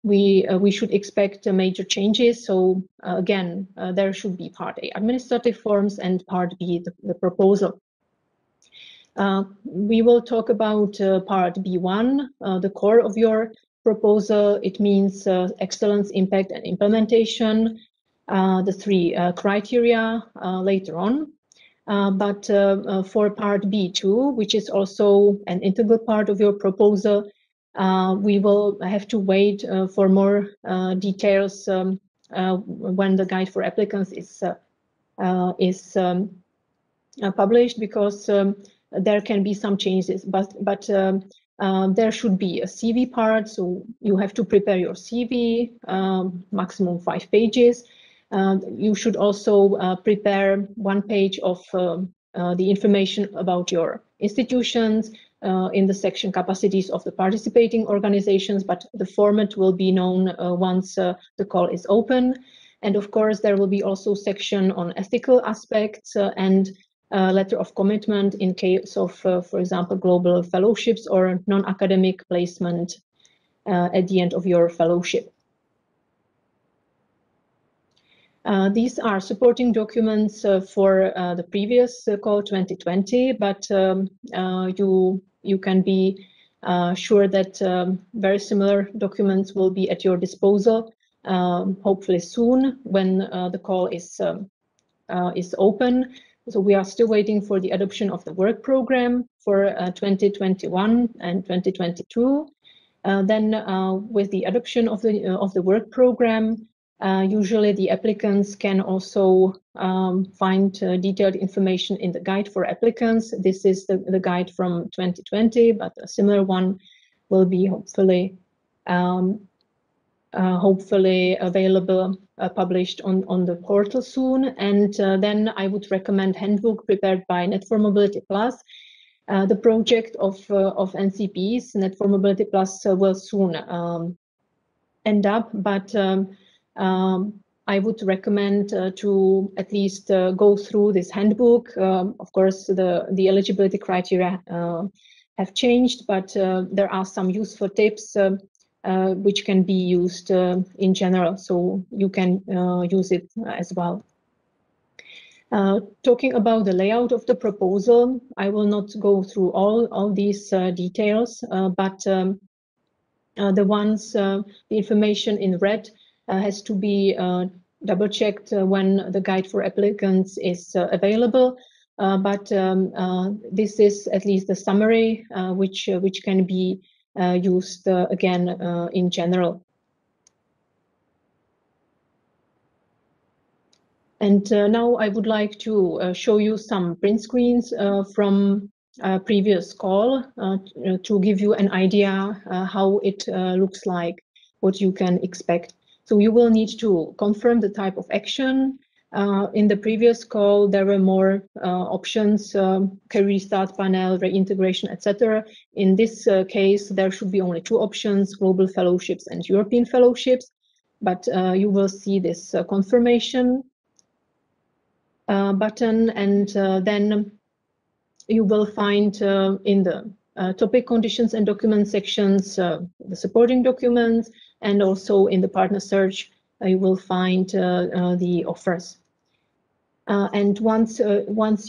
we should expect major changes. So again, there should be Part A administrative forms and Part B the proposal. We will talk about Part B1, the core of your proposal. It means excellence, impact, and implementation. The three criteria later on. But for Part B2, which is also an integral part of your proposal, we will have to wait for more details when the guide for applicants is published, because there can be some changes, but there should be a CV part, so you have to prepare your CV, maximum 5 pages. You should also prepare 1 page of the information about your institutions in the section capacities of the participating organizations, but the format will be known once the call is open. And of course, there will be also section on ethical aspects and letter of commitment in case of, for example, global fellowships or non-academic placement at the end of your fellowship. These are supporting documents for the previous call 2020, but you can be sure that very similar documents will be at your disposal, hopefully soon when the call is open. So we are still waiting for the adoption of the work program for 2021 and 2022. Then with the adoption of the work program, usually the applicants can also find detailed information in the guide for applicants. This is the guide from 2020, but a similar one will be hopefully available, published on the portal soon. And then I would recommend handbook prepared by Net4 Mobility Plus. The project of NCPs, Net4 Mobility Plus, will soon end up, but I would recommend to at least go through this handbook. Of course, the eligibility criteria have changed, but there are some useful tips which can be used in general, so you can use it as well. Talking about the layout of the proposal, I will not go through all these details, but the information in red has to be double-checked when the guide for applicants is available. But this is at least the summary, which can be used again in general. And now I would like to show you some print screens from a previous call to give you an idea how it looks like, what you can expect. So you will need to confirm the type of action. In the previous call, there were more options, career start panel, reintegration, etc. In this case, there should be only 2 options, global fellowships and European fellowships. But you will see this confirmation button, and then you will find in the topic conditions and document sections the supporting documents, and also in the partner search you will find the offers. And once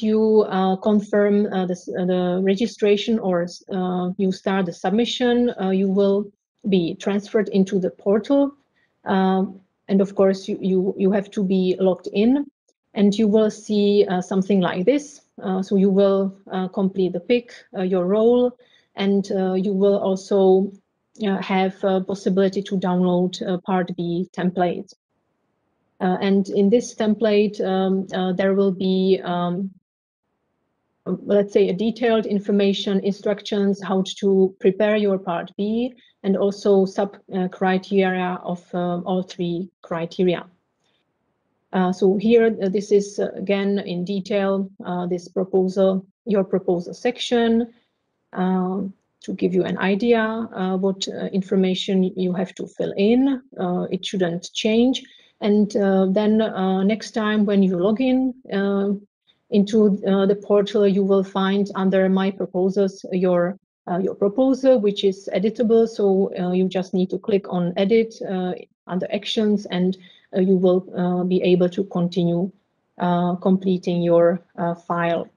you confirm the registration or you start the submission, you will be transferred into the portal, and of course you have to be logged in, and you will see something like this. So you will complete the pick, your role, and you will also have a possibility to download Part B template. And in this template, there will be, let's say, a detailed information, instructions, how to prepare your Part B, and also sub-criteria of all 3 criteria. So here, this is again in detail, this proposal, your proposal section, to give you an idea what information you have to fill in. It shouldn't change. And then next time when you log in into the portal, you will find under My Proposals your proposal, which is editable. So you just need to click on Edit under Actions, and you will be able to continue completing your file,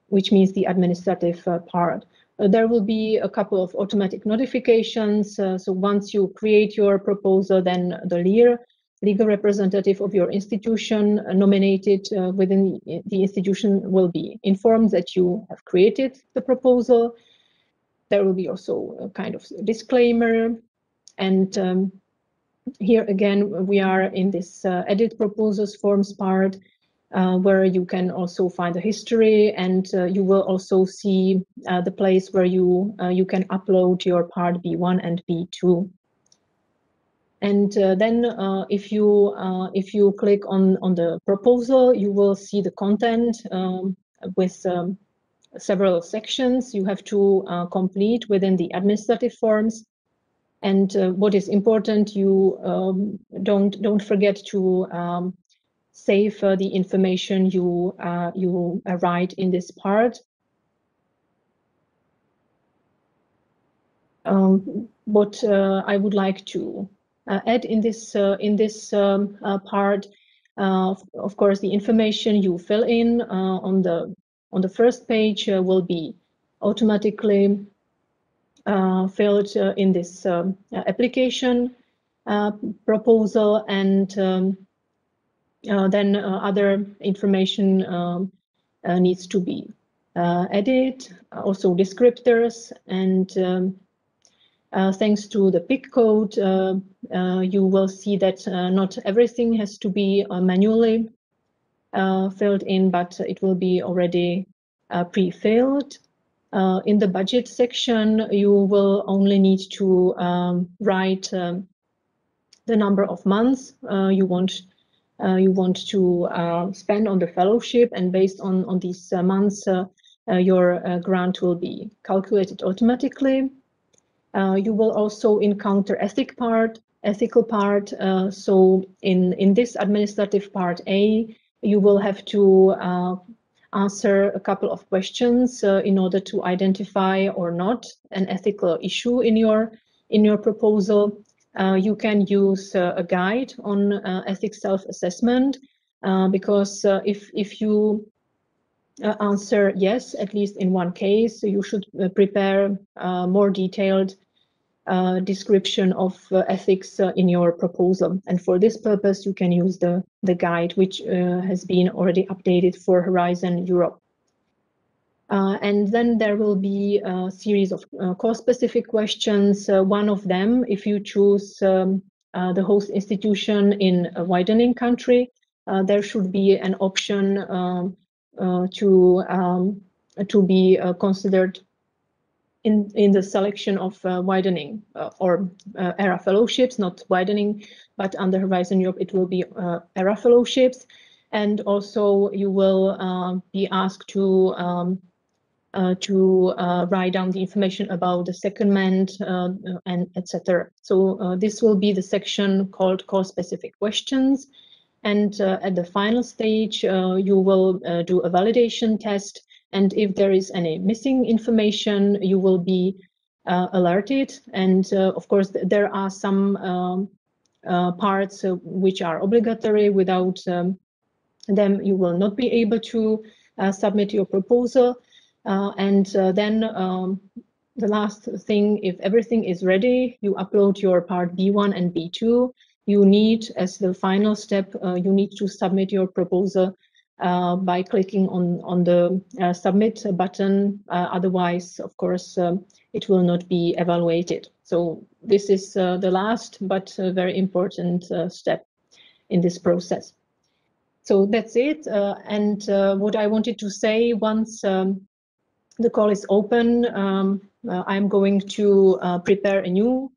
which means the administrative part. There will be a couple of automatic notifications. So once you create your proposal, then the legal representative of your institution nominated within the institution will be informed that you have created the proposal. There will be also a kind of disclaimer. And here again, we are in this edit proposals forms part, where you can also find the history, and you will also see the place where you can upload your part B1 and B2. And then if you click on the proposal, you will see the content with several sections you have to complete within the administrative forms. And what is important, you don't forget to save the information you write in this part. What I would like to add in this part, of course, the information you fill in on the first page will be automatically filled in this application proposal, and then other information needs to be added, also descriptors, and thanks to the PIC code, you will see that not everything has to be manually filled in, but it will be already pre-filled. In the budget section, you will only need to write the number of months you want to spend on the fellowship, and based on these months, your grant will be calculated automatically. You will also encounter ethical part. So in this administrative part A, you will have to answer a couple of questions in order to identify or not an ethical issue in your proposal. You can use a guide on ethics self-assessment, because if you answer yes, at least in one case, you should prepare more detailed description of ethics in your proposal. And for this purpose, you can use the guide, which has been already updated for Horizon Europe. And then there will be a series of course-specific questions. One of them, if you choose the host institution in a widening country, there should be an option to be considered in the selection of widening or ERA fellowships, not widening, but under Horizon Europe it will be ERA fellowships. And also you will be asked to write down the information about the secondment and etc. So this will be the section called course-specific questions. And at the final stage, you will do a validation test. And if there is any missing information, you will be alerted. And of course, there are some parts which are obligatory. Without them, you will not be able to submit your proposal. And then the last thing, if everything is ready, you upload your part B1 and B2. You need, as the final step, you need to submit your proposal by clicking on the submit button. Otherwise, of course, it will not be evaluated. So this is the last but very important step in this process. So that's it. And what I wanted to say, once the call is open, I'm going to prepare a new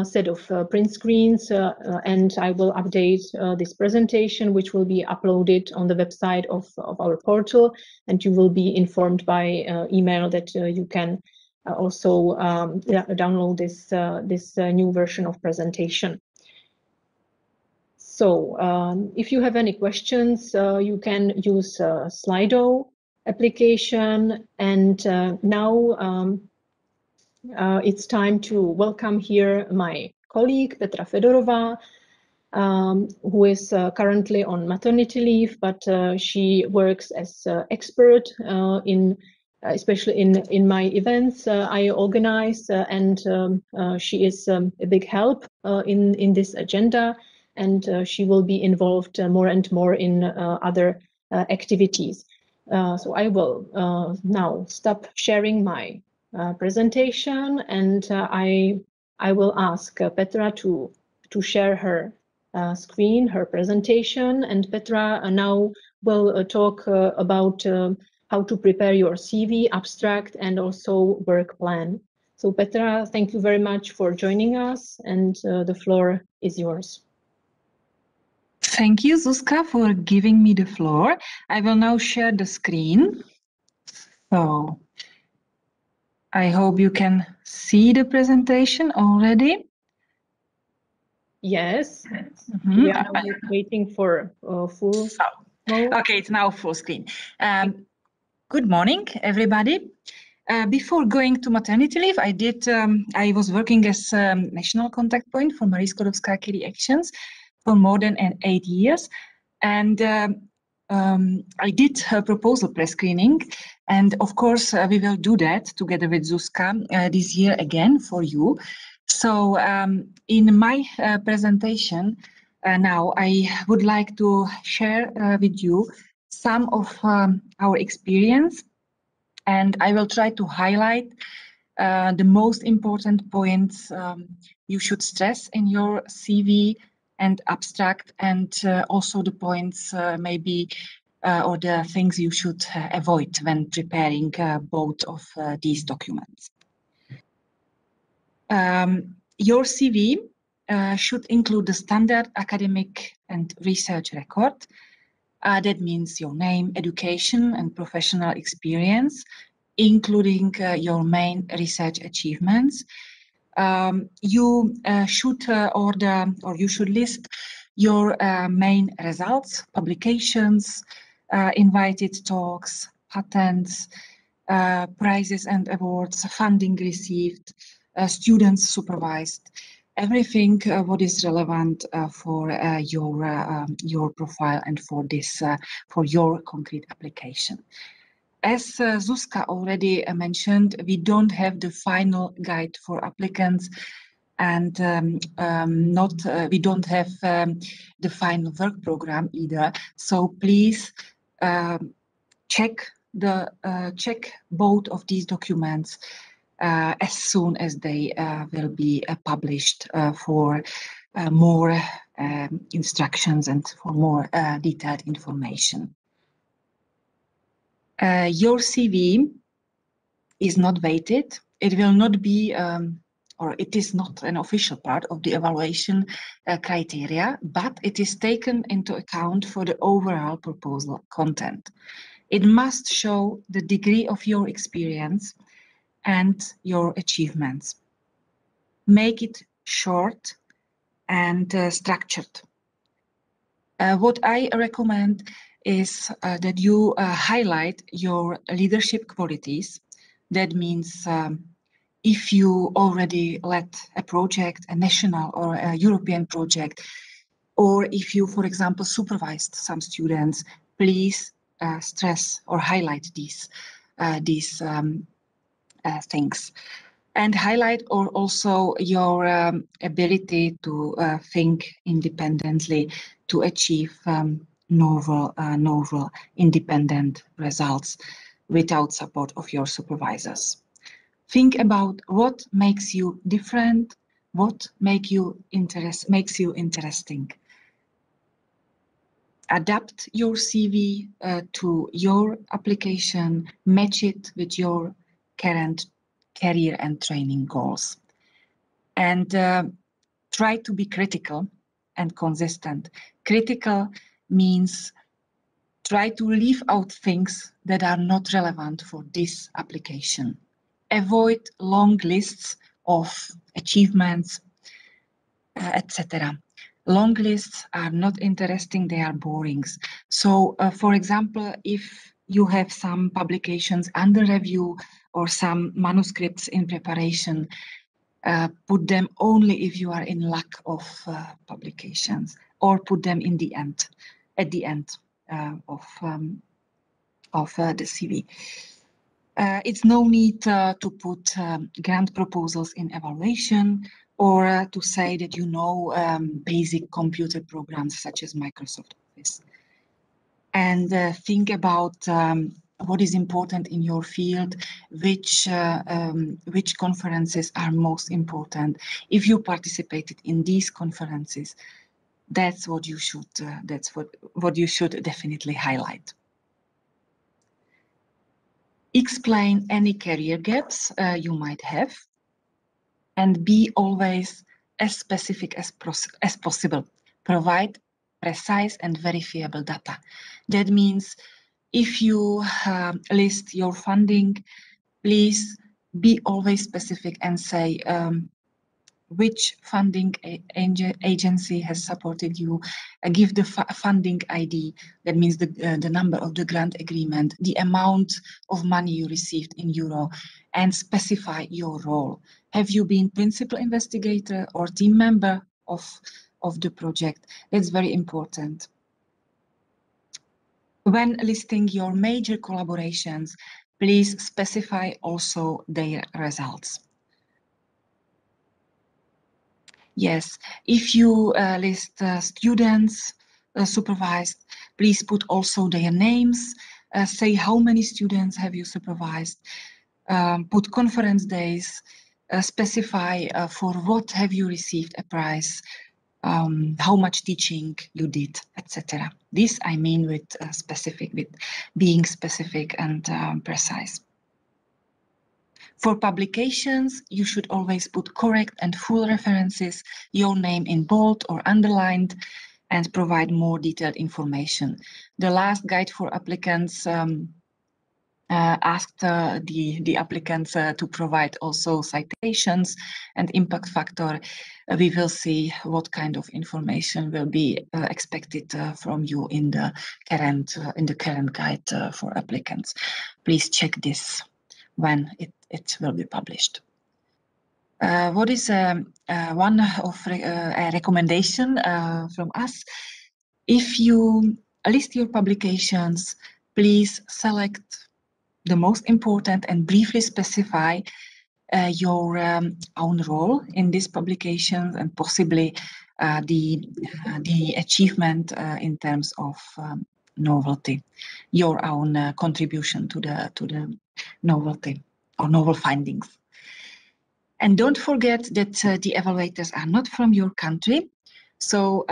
set of print screens, and I will update this presentation, which will be uploaded on the website of our portal, and you will be informed by email that you can also download this new version of presentation. So if you have any questions, you can use Slido application. And now it's time to welcome here my colleague, Petra Fedorova, who is currently on maternity leave, but she works as expert especially in my events I organize, and she is a big help in this agenda, and she will be involved more and more in other activities. So I will now stop sharing my presentation, and I will ask Petra to share her screen, her presentation, and Petra now will talk about how to prepare your CV, abstract, and also work plan. So Petra, thank you very much for joining us, and the floor is yours. Thank you, Zuzka, for giving me the floor. I will now share the screen. So I hope you can see the presentation already. Yes, we are waiting for full mode. Okay, it's now full screen. Good morning, everybody. Before going to maternity leave, I was working as national contact point for Marie Skłodowska-Curie actions for more than 8 years. And I did her proposal pre-screening. And of course, we will do that together with Zuzka this year again for you. So in my presentation now, I would like to share with you some of our experience, and I will try to highlight the most important points you should stress in your CV and abstract, and also the points maybe or the things you should avoid when preparing both of these documents. Your CV should include the standard academic and research record. That means your name, education, and professional experience, including your main research achievements. You should you should list your main results, publications, invited talks, patents, prizes and awards, funding received, students supervised, everything what is relevant for your profile and for this for your concrete application. As Zuzka already mentioned, we don't have the final guide for applicants, and we don't have the final work program either. So please check both of these documents as soon as they will be published for more instructions and for more detailed information. Your CV is not weighted. It will not be, or it is not an official part of the evaluation criteria, but it is taken into account for the overall proposal content. It must show the degree of your experience and your achievements. Make it short and structured. What I recommend is that you highlight your leadership qualities. That means if you already led a project, a national or a European project, or if you, for example, supervised some students, please stress or highlight these things. And highlight also your ability to think independently, to achieve novel independent results without support of your supervisors. Think about what makes you different, what makes you interesting. Adapt your CV to your application, match it with your current career and training goals. and try to be critical and consistent. Critical means try to leave out things that are not relevant for this application. Avoid long lists of achievements, etc. Long lists are not interesting, they are boring. So, for example, if you have some publications under review or some manuscripts in preparation, put them only if you are in lack of publications, or put them in the end, at the end of the CV. It's no need to put grant proposals in evaluation, or to say that you know basic computer programs such as Microsoft Office. And think about what is important in your field, which conferences are most important. If you participated in these conferences, that's what you should what you should definitely highlight. Explain any career gaps you might have, and be always as specific as possible. Provide precise and verifiable data. That means if you list your funding, please be always specific and say which funding agency has supported you. Give the funding ID, that means the number of the grant agreement, the amount of money you received in euro, and specify your role. Have you been principal investigator or team member of the project? That's very important. When listing your major collaborations, please specify also their results. Yes, if you list students supervised, please put also their names, say how many students have you supervised, put conference days, specify for what have you received a prize, how much teaching you did, etc. This I mean with being specific and precise. For publications, you should always put correct and full references, your name in bold or underlined, and provide more detailed information. The last guide for applicants asked the applicants to provide also citations and impact factor. We will see what kind of information will be expected from you in the current guide for applicants. Please check this when it will be published. What is one of a recommendation from us? If you list your publications, please select the most important and briefly specify your own role in this publication, and possibly the achievement in terms of novelty, your own contribution to the novelty or novel findings. And don't forget that the evaluators are not from your country, so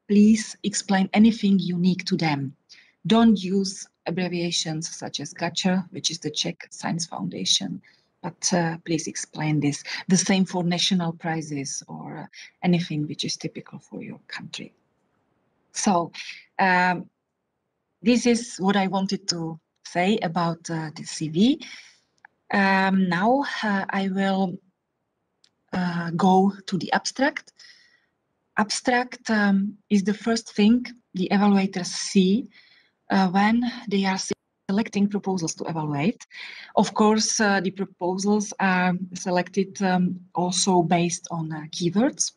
please explain anything unique to them. Don't use abbreviations such as GACHA, which is the Czech Science Foundation, but please explain this. The same for national prizes or anything which is typical for your country. So this is what I wanted to say about the CV. Now I will go to the abstract. Abstract is the first thing the evaluators see when they are selecting proposals to evaluate. Of course, the proposals are selected also based on keywords,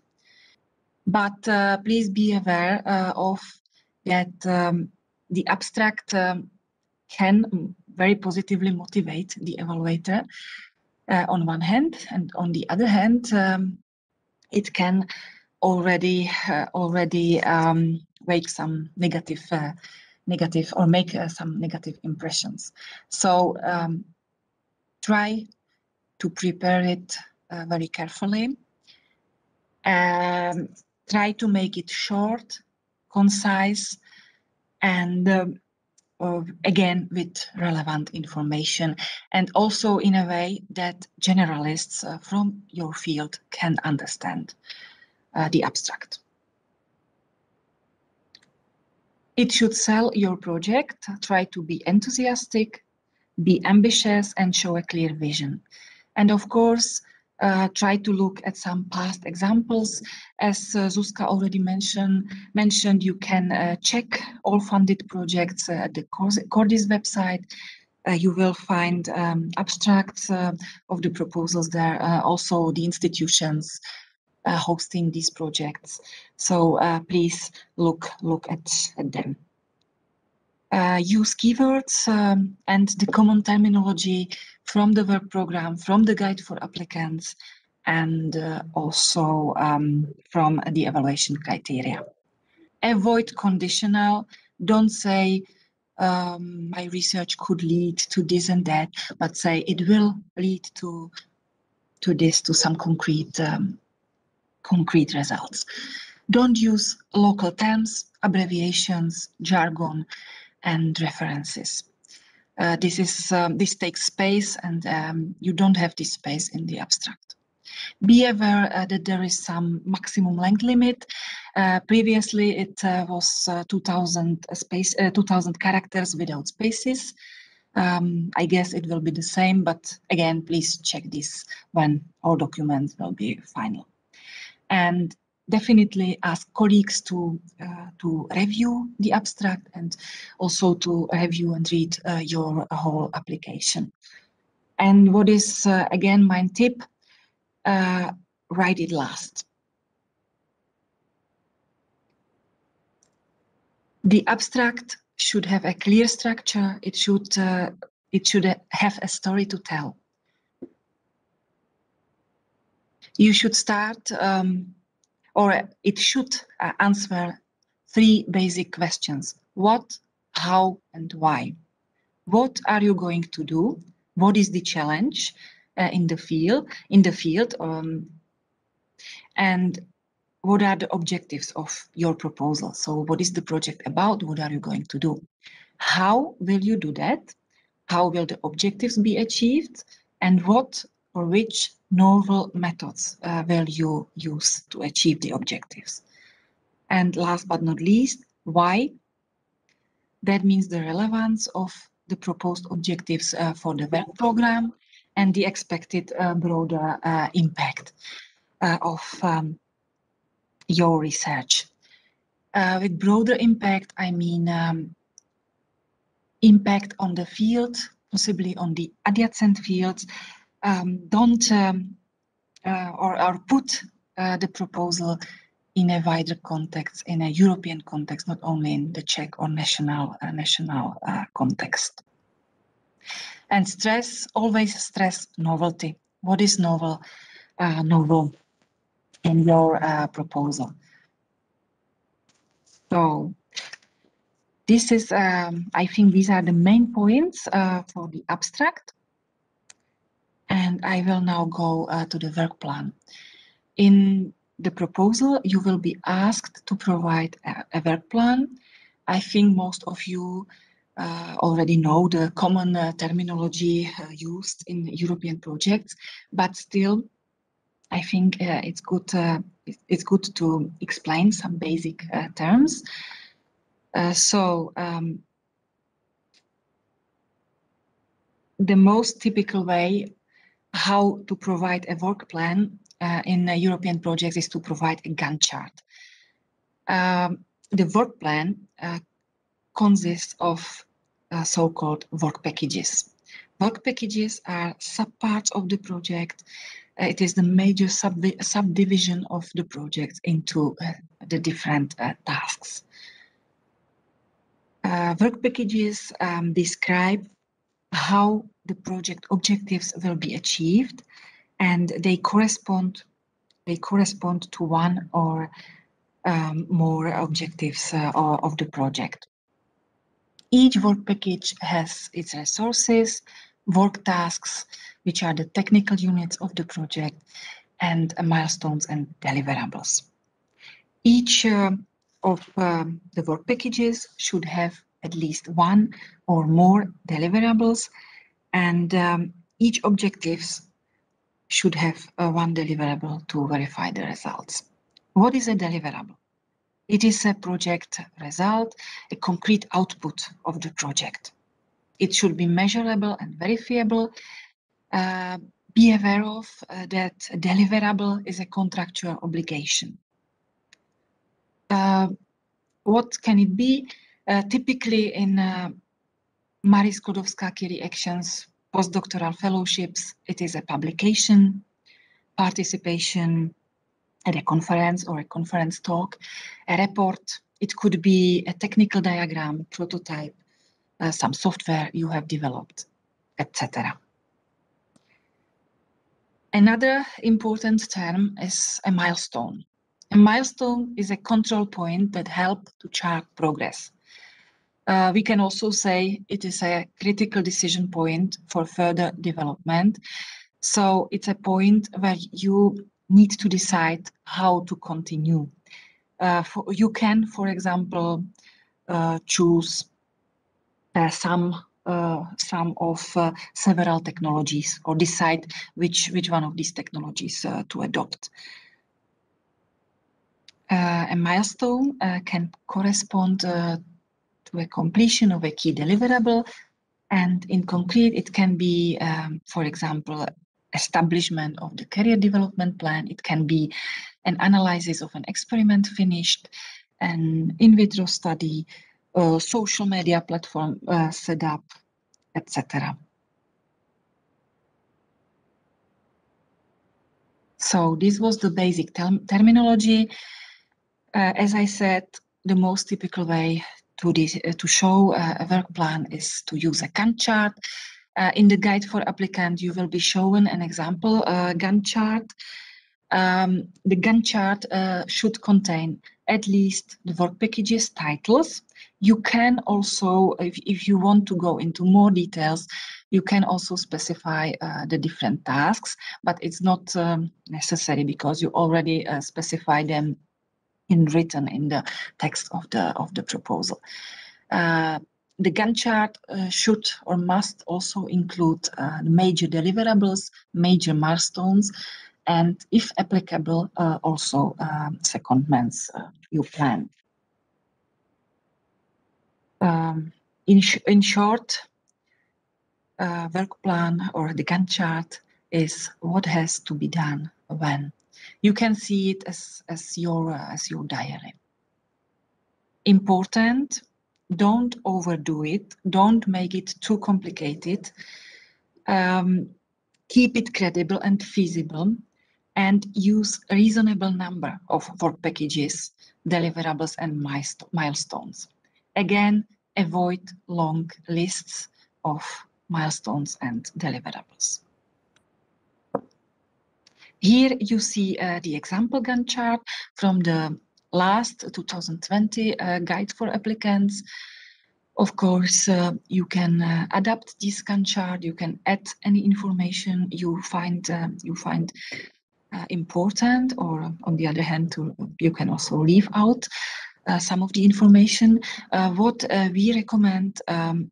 but please be aware of that the abstract can very positively motivate the evaluator on one hand, and on the other hand, it can already wake some negative or make some negative impressions. So try to prepare it very carefully. Try to make it short, concise, and again with relevant information, and also in a way that generalists from your field can understand the abstract. It should sell your project, try to be enthusiastic, be ambitious, and show a clear vision. And of course, try to look at some past examples. As Zuzka already mentioned, you can check all funded projects at the Cordis website. You will find abstracts of the proposals there, also the institutions hosting these projects. So please look at them. Use keywords and the common terminology from the work program, from the guide for applicants, and also from the evaluation criteria. Avoid conditional. Don't say my research could lead to this and that, but say it will lead to this, to some concrete results. Don't use local terms, abbreviations, jargon, and references. This takes space, and you don't have this space in the abstract. Be aware that there is some maximum length limit. Previously, it was 2000 characters without spaces. I guess it will be the same, but again, please check this when all documents will be final. And definitely ask colleagues to review the abstract and also to review and read your whole application. And what is, again, my tip, write it last. The abstract should have a clear structure. It should have a story to tell. You should start, or it should answer 3 basic questions: what, how, and why. What are you going to do? What is the challenge in the field? And what are the objectives of your proposal? So what is the project about? What are you going to do? How will you do that? How will the objectives be achieved? And what or which novel methods will you use to achieve the objectives? And last but not least, why? That means the relevance of the proposed objectives for the work program and the expected broader impact of your research. With broader impact, I mean impact on the field, possibly on the adjacent fields. Don't or put the proposal in a wider context, in a European context, not only in the Czech or national context. And always stress novelty. What is novel in your proposal? So this is, I think these are the main points for the abstract. And I will now go to the work plan. In the proposal, you will be asked to provide a work plan. I think most of you already know the common terminology used in European projects, but still, I think it's good to explain some basic terms. The most typical way how to provide a work plan in European projects is to provide a Gantt chart. The work plan consists of so-called work packages. Work packages are subparts of the project. It is the major subdivision of the project into the different tasks. Work packages describe how the project objectives will be achieved, and they correspond to one or more objectives of the project. Each work package has its resources, work tasks, which are the technical units of the project, and milestones and deliverables. Each of the work packages should have at least one or more deliverables, and each objectives should have one deliverable to verify the results. What is a deliverable? It is a project result, a concrete output of the project. It should be measurable and verifiable. Be aware of that a deliverable is a contractual obligation. What can it be? Typically in Marie Skłodowska-Curie Actions postdoctoral fellowships, it is a publication, participation at a conference or a conference talk, a report. It could be a technical diagram, prototype, some software you have developed, etc. Another important term is a milestone. A milestone is a control point that helps to chart progress. We can also say it is a critical decision point for further development. So it's a point where you need to decide how to continue. You can, for example, choose some of several technologies, or decide which one of these technologies to adopt. A milestone can correspond to a completion of a key deliverable, and in concrete, it can be, for example, establishment of the career development plan. It can be an analysis of an experiment finished, an in vitro study, social media platform set up, etc. So this was the basic terminology. As I said, the most typical way to show a work plan is to use a Gantt chart. In the guide for applicant, you will be shown an example Gantt chart. The Gantt chart should contain at least the work packages titles. You can also, if you want to go into more details, you can also specify the different tasks, but it's not necessary because you already specify them in written in the text of the proposal. The Gantt chart should or must also include the major deliverables, major milestones, and if applicable, also secondments you plan. In short, work plan or the Gantt chart is what has to be done when. You can see it as your diary. Important, don't overdo it. Don't make it too complicated. Keep it credible and feasible, and use a reasonable number of work packages, deliverables, and milestones. Again, avoid long lists of milestones and deliverables. Here you see the example Gantt chart from the last 2020 guide for applicants. Of course, you can adapt this Gantt chart. You can add any information you find important, or on the other hand, you can also leave out some of the information. What we recommend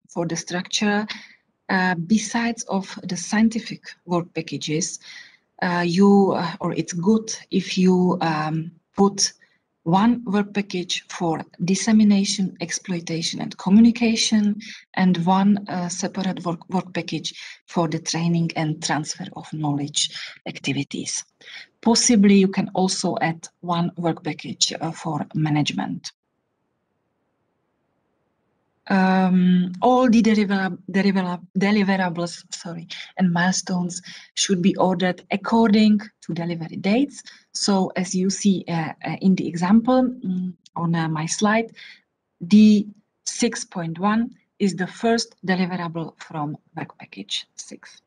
for the structure, besides of the scientific work packages, it's good if you put one work package for dissemination, exploitation, and communication, and one separate work package for the training and transfer of knowledge activities. Possibly you can also add one work package for management. All the deliverables and milestones should be ordered according to delivery dates. So as you see in the example on my slide, the 6.1 is the first deliverable from work package 6.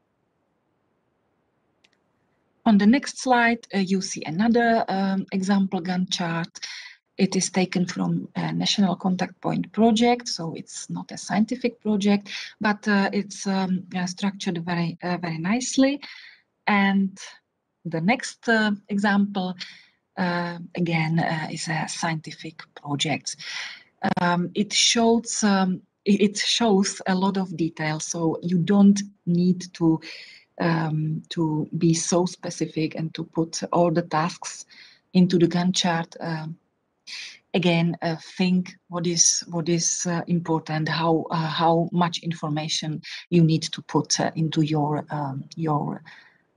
On the next slide, you see another example Gantt chart. It is taken from a National Contact Point project, so it's not a scientific project, but it's structured very nicely. And the next example, again, is a scientific project. It shows it shows a lot of detail, so you don't need to be so specific and to put all the tasks into the Gantt chart. Again, think what is important, how much information you need to put into your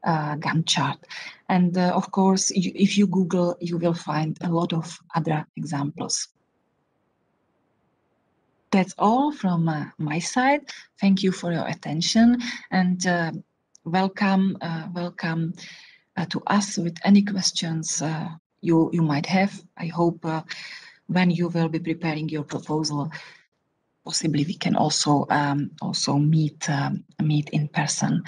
Gantt chart. And of course, if you Google, you will find a lot of other examples. That's all from my side. Thank you for your attention, and welcome to us with any questions you might have. I hope when you will be preparing your proposal, possibly we can also meet in person.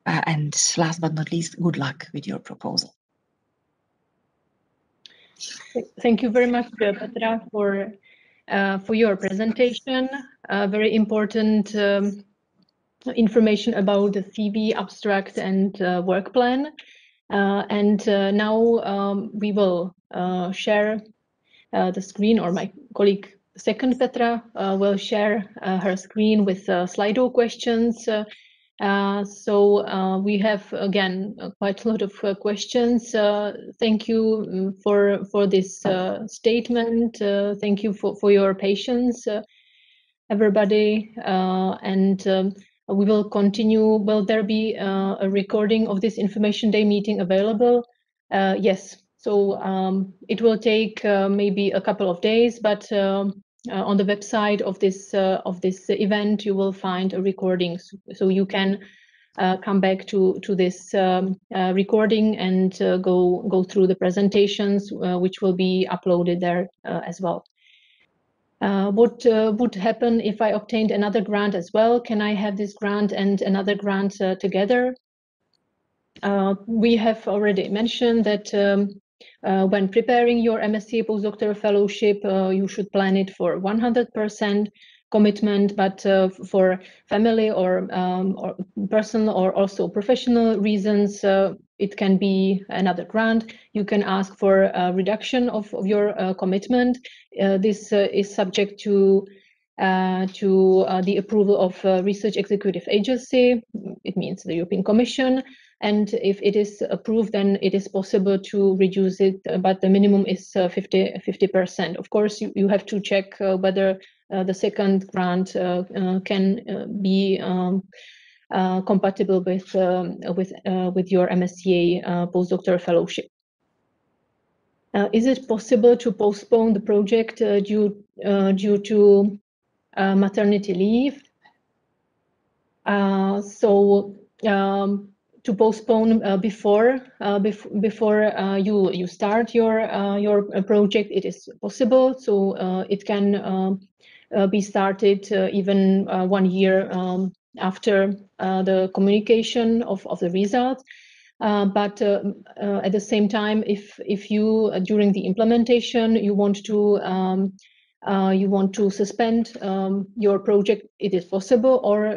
And last but not least, good luck with your proposal. Thank you very much, Petra, for your presentation. Very important information about the CV abstract and work plan. And now we will share the screen, or my colleague second Petra will share her screen with Slido questions. So we have again quite a lot of questions. Thank you for this statement. Thank you for your patience, everybody. And we will continue. Will there be a recording of this Information Day meeting available? Yes. So it will take maybe a couple of days, but on the website of this event, you will find a recording, so you can come back to this recording and go through the presentations, which will be uploaded there as well. What would happen if I obtained another grant as well? Can I have this grant and another grant together? We have already mentioned that when preparing your MSc postdoctoral fellowship, you should plan it for 100% commitment, but for family or personal or also professional reasons, it can be another grant. You can ask for a reduction of your commitment. This is subject to the approval of Research Executive Agency. It means the European Commission. And if it is approved, then it is possible to reduce it, but the minimum is 50%. Of course, you have to check whether the second grant can be compatible with your MSc postdoctoral fellowship. Is it possible to postpone the project due to maternity leave? To postpone before you start your project, it is possible. So it can be started even 1 year after the communication of the results. But at the same time, if you during the implementation you want to suspend your project, it is possible, or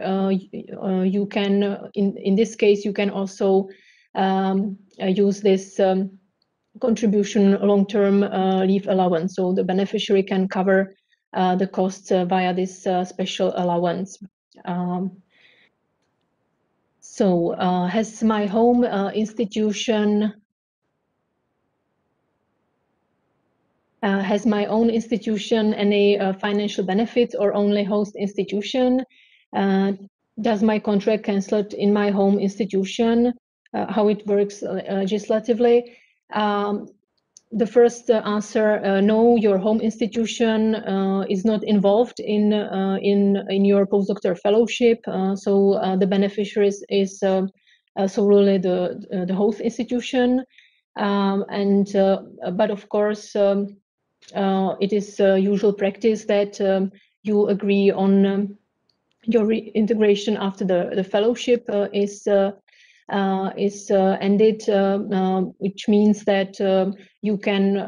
you can, in this case, you can also use this contribution long-term leave allowance. So the beneficiary can cover the costs via this special allowance. Has my home institution has my own institution any financial benefits, or only host institution? Does my contract cancel in my home institution? How it works legislatively? The first answer, no, your home institution is not involved in your postdoctoral fellowship. So the beneficiary is solely the host institution. But of course, it is usual practice that you agree on your reintegration after the fellowship is ended, which means that you can,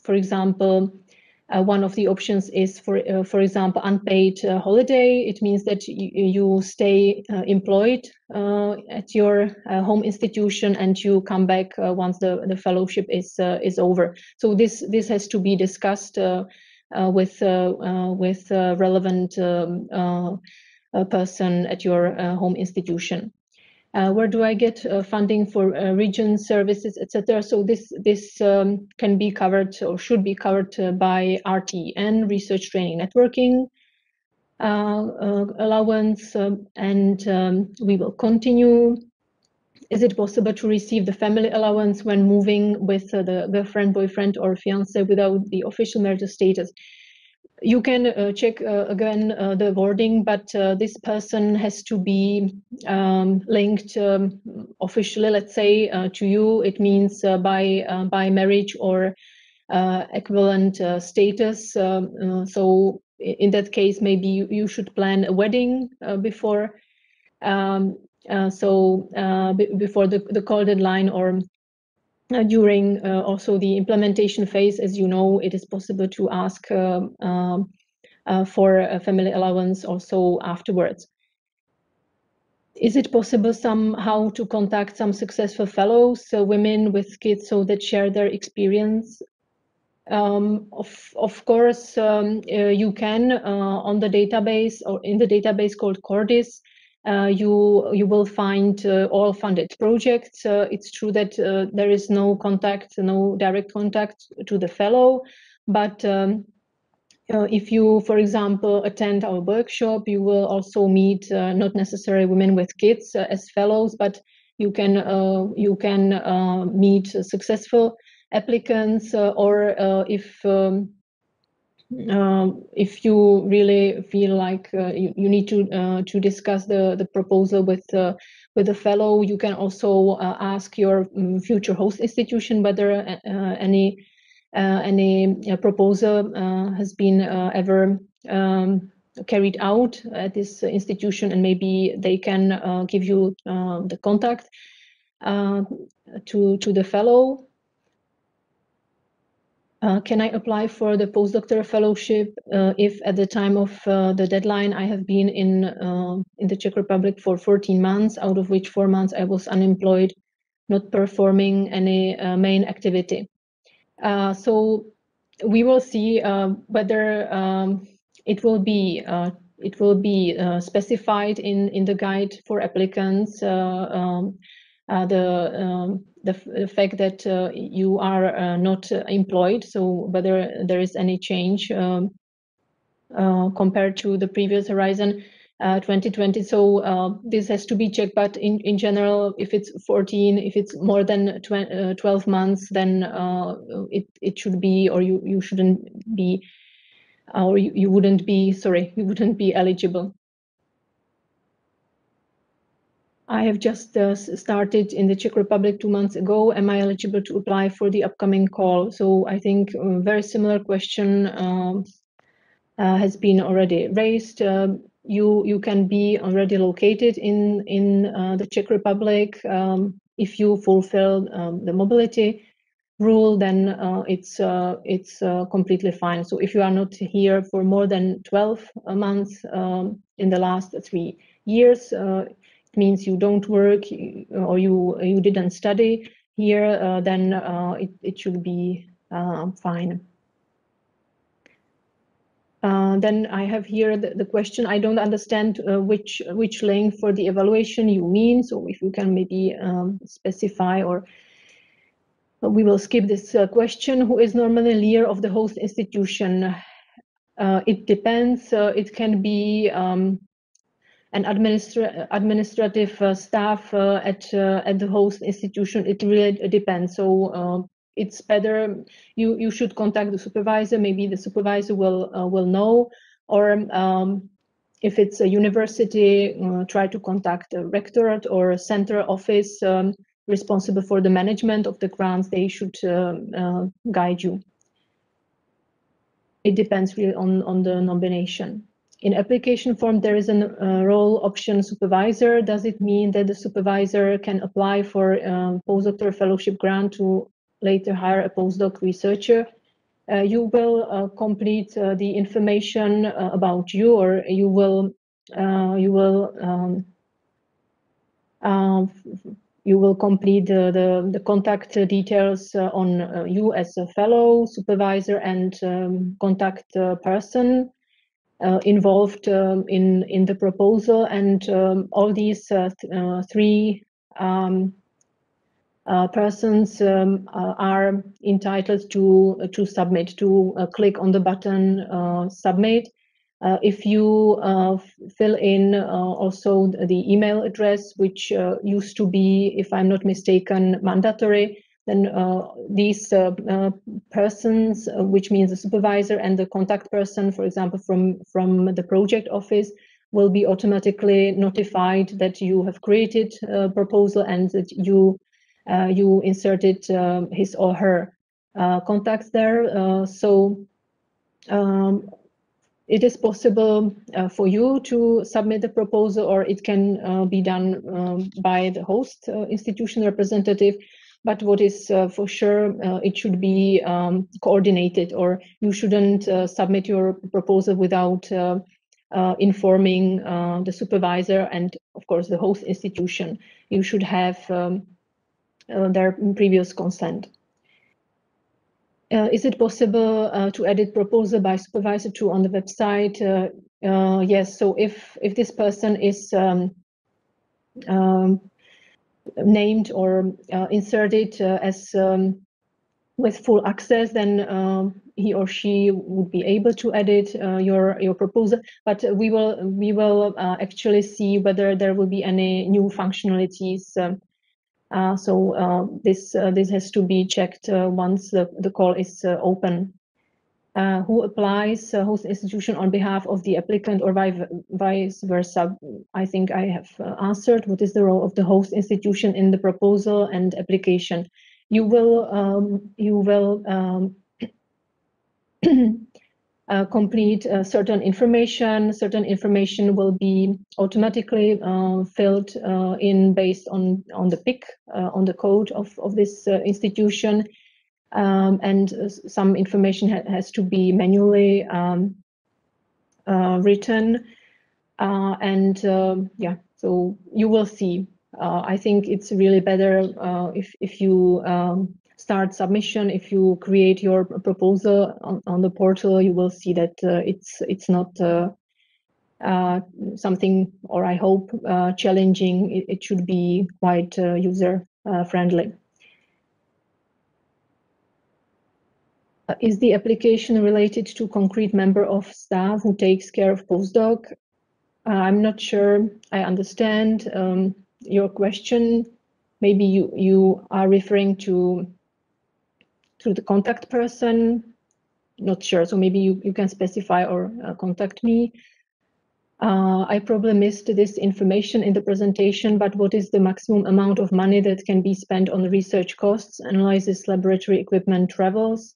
for example, one of the options is, for example, unpaid holiday. It means that you stay employed at your home institution and you come back once the fellowship is over. So this has to be discussed with relevant person at your home institution. Where do I get funding for region services, etc.? So this can be covered or should be covered by RTN, Research Training Networking allowance, and we will continue. Is it possible to receive the family allowance when moving with the girlfriend, boyfriend, or fiance without the official marital status? You can check again the wording, but this person has to be linked officially, let's say, to you. It means by marriage or equivalent status. So in that case, maybe you should plan a wedding before. Before the call deadline or during also the implementation phase. As you know, it is possible to ask for a family allowance also afterwards. Is it possible somehow to contact some successful fellows, women with kids, so that share their experience? Of course, you can on the database or in the database called Cordis. You will find all funded projects. It's true that there is no contact, no direct contact to the fellow, but if you, for example, attend our workshop, you will also meet not necessarily women with kids as fellows, but you can meet successful applicants, or if you really feel like you need to discuss the proposal with the fellow, you can also ask your future host institution whether any proposal has been ever carried out at this institution, and maybe they can give you the contact to the fellow. Can I apply for the postdoctoral fellowship if at the time of the deadline I have been in the Czech Republic for 14 months, out of which 4 months I was unemployed, not performing any main activity? So we will see whether it will be specified in the guide for applicants. The fact that you are not employed, so whether there is any change compared to the previous horizon 2020. So this has to be checked, but in general, if it's 14, if it's more than 12 months, then it should be, or you shouldn't be, or you wouldn't be, sorry, you wouldn't be eligible. I have just started in the Czech Republic 2 months ago. Am I eligible to apply for the upcoming call? So I think a very similar question has been already raised. You can be already located in the Czech Republic. If you fulfill the mobility rule, then it's completely fine. So if you are not here for more than 12 months in the last 3 years, means you don't work or you didn't study here, then it should be fine. Then I have here the question. I don't understand which length for the evaluation you mean. So if you can maybe specify, or we will skip this question. Who is normally leader of the host institution? It depends. It can be an administrative staff at the host institution. It really depends. So it's better you should contact the supervisor. Maybe the supervisor will know, or if it's a university, try to contact the rectorate or a center office responsible for the management of the grants. They should guide you. It depends really on the nomination. In application form, there is a role option supervisor. Does it mean that the supervisor can apply for postdoctoral fellowship grant to later hire a postdoc researcher? You will complete the information about you, or you will complete the contact details on you as a fellow, supervisor, and contact person involved in the proposal, and all these three persons are entitled to submit, to click on the button submit. If you fill in also the email address, which used to be, if I'm not mistaken, mandatory, then these persons, which means the supervisor and the contact person, for example, from the project office, will be automatically notified that you have created a proposal and that you inserted his or her contacts there. So it is possible for you to submit the proposal, or it can be done by the host institution representative. But what is for sure, it should be coordinated, or you shouldn't submit your proposal without informing the supervisor and, of course, the host institution. You should have their previous consent. Is it possible to edit proposal by supervisor too on the website? Yes. So if this person is named or inserted as with full access, then he or she would be able to edit your proposal. But we will actually see whether there will be any new functionalities. So this has to be checked once the call is open. Who applies host institution on behalf of the applicant, or vice versa? I think I have answered. What is the role of the host institution in the proposal and application? You will complete certain information. Certain information will be automatically filled in based on the PIC, on the code of this institution, and some information has to be manually written. Yeah, so you will see. I think it's really better if you start submission. If you create your proposal on the portal, you will see that it's not something, or I hope, challenging. It should be quite user friendly. Is the application related to concrete member of staff who takes care of postdoc? I'm not sure I understand your question. Maybe you are referring to the contact person. Not sure. So maybe you can specify or contact me. I probably missed this information in the presentation, but what is the maximum amount of money that can be spent on research costs, analysis, laboratory equipment, travels?